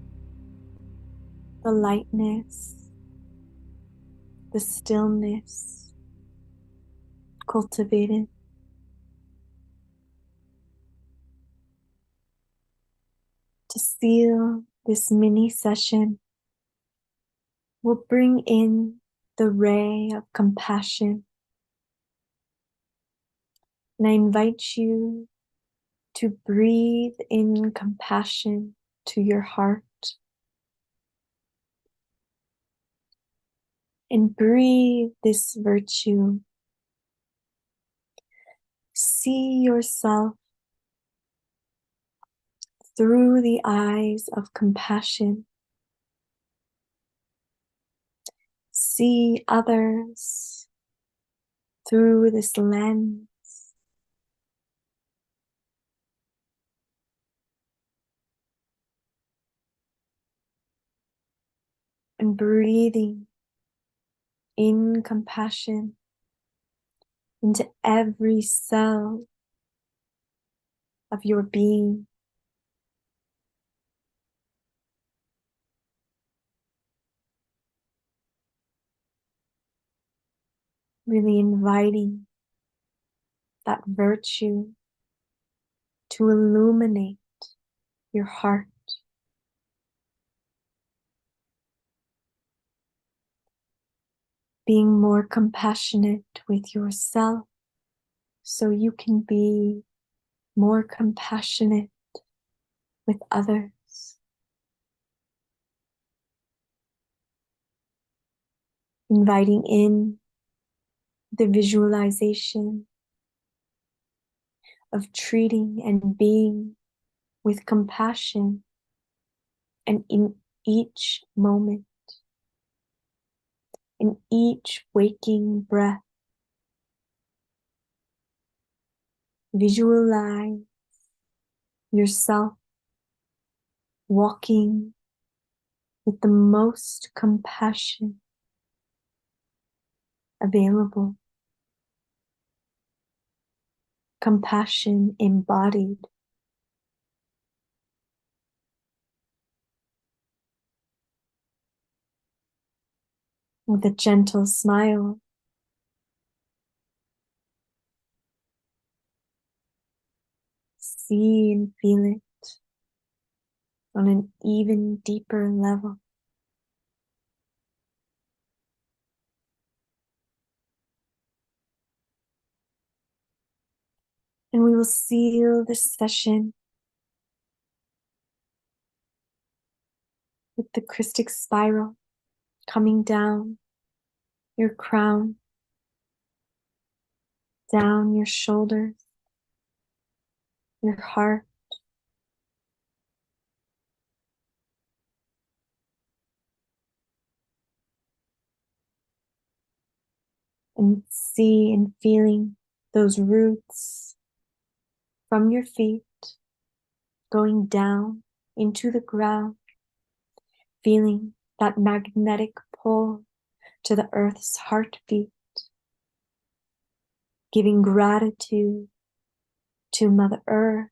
the lightness, the stillness cultivated. To seal this mini session, we'll bring in the ray of compassion. And I invite you to breathe in compassion to your heart and breathe this virtue. See yourself through the eyes of compassion. See others through this lens. And breathing in compassion into every cell of your being. Really inviting that virtue to illuminate your heart. Being more compassionate with yourself so you can be more compassionate with others. Inviting in the visualization of treating and being with compassion and in each moment, in each waking breath. Visualize yourself walking with the most compassion available. Compassion embodied. With a gentle smile. See and feel it on an even deeper level. And we will seal this session with the Christic spiral coming down your crown, down your shoulders, your heart, and see and feeling those roots from your feet going down into the ground, feeling that magnetic pull to the earth's heartbeat, giving gratitude to Mother Earth,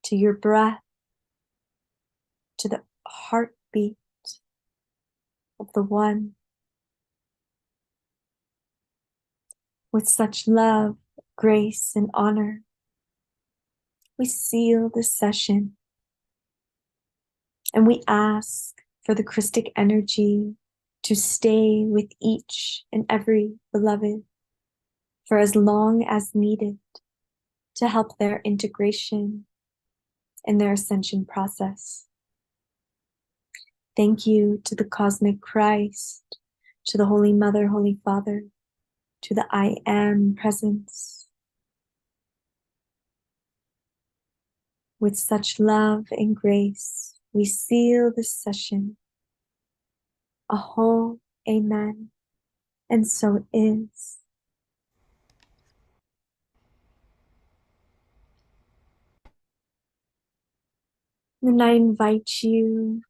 to your breath, to the heartbeat of the One. With such love, grace, and honor, we seal this session and we ask for the Christic energy to stay with each and every beloved for as long as needed to help their integration in their ascension process. Thank you to the Cosmic Christ, to the Holy Mother, Holy Father, to the I Am Presence. With such love and grace, we seal this session. Aho, amen, and so it is. And I invite you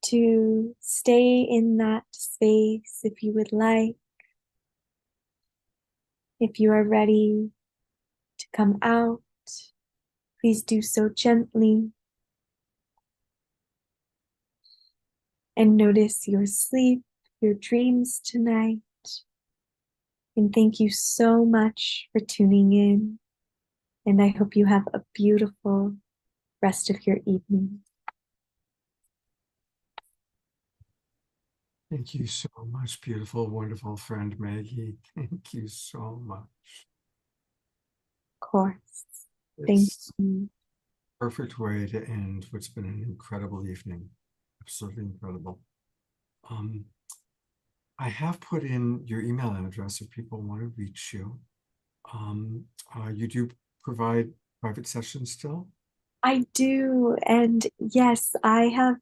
to stay in that space if you would like. If you are ready to come out, please do so gently and notice your sleep, your dreams tonight. And thank you so much for tuning in. And I hope you have a beautiful rest of your evening. Thank you so much, beautiful, wonderful friend Maggie. Thank you so much. Of course. Thank It's you. a perfect way to end what's been an incredible evening. Absolutely incredible. I have put in your email address if people want to reach you. You do provide private sessions still? I do. And yes, I have,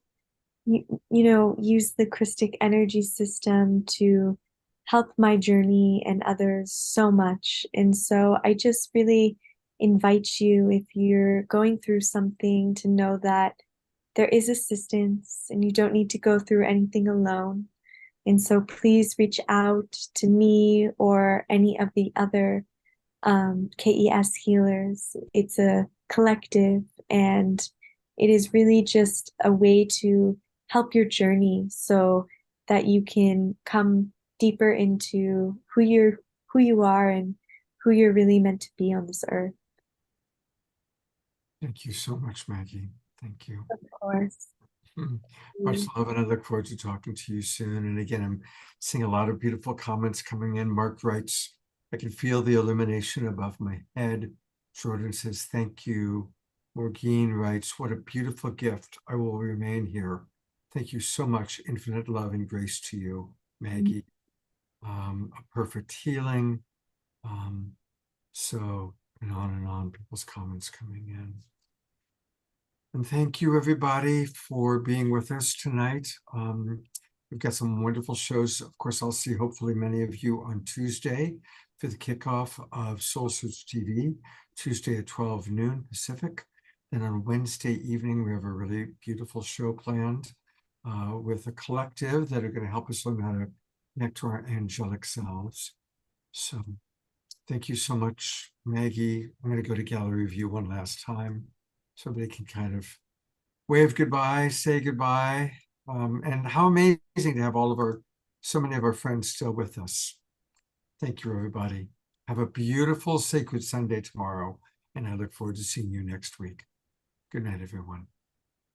used the Christic energy system to help my journey and others so much. And so I just really invite you, if you're going through something, to know that there is assistance and you don't need to go through anything alone. And so please reach out to me or any of the other KES healers. It's a collective, and it is really just a way to help your journey so that you can come deeper into who you are and who you're really meant to be on this earth. Thank you so much, Maggie. Thank you. Of course. Much love, and I look forward to talking to you soon. And again, I'm seeing a lot of beautiful comments coming in. Mark writes, I can feel the illumination above my head. Jordan says, thank you. Morgine writes, what a beautiful gift. I will remain here. Thank you so much. Infinite love and grace to you, Maggie. A perfect healing. So, and on, people's comments coming in. And thank you, everybody, for being with us tonight. We've got some wonderful shows. Of course, I'll see hopefully many of you on Tuesday for the kickoff of Soul Search TV, Tuesday at 12 noon Pacific. Then on Wednesday evening, we have a really beautiful show planned with a collective that are going to help us learn how to connect to our angelic selves. So thank you so much, Maggie. I'm going to go to gallery view one last time. Somebody can kind of wave goodbye, say goodbye. And how amazing to have so many of our friends still with us. Thank you, everybody. Have a beautiful Sacred Sunday tomorrow, and I look forward to seeing you next week. Good night, everyone.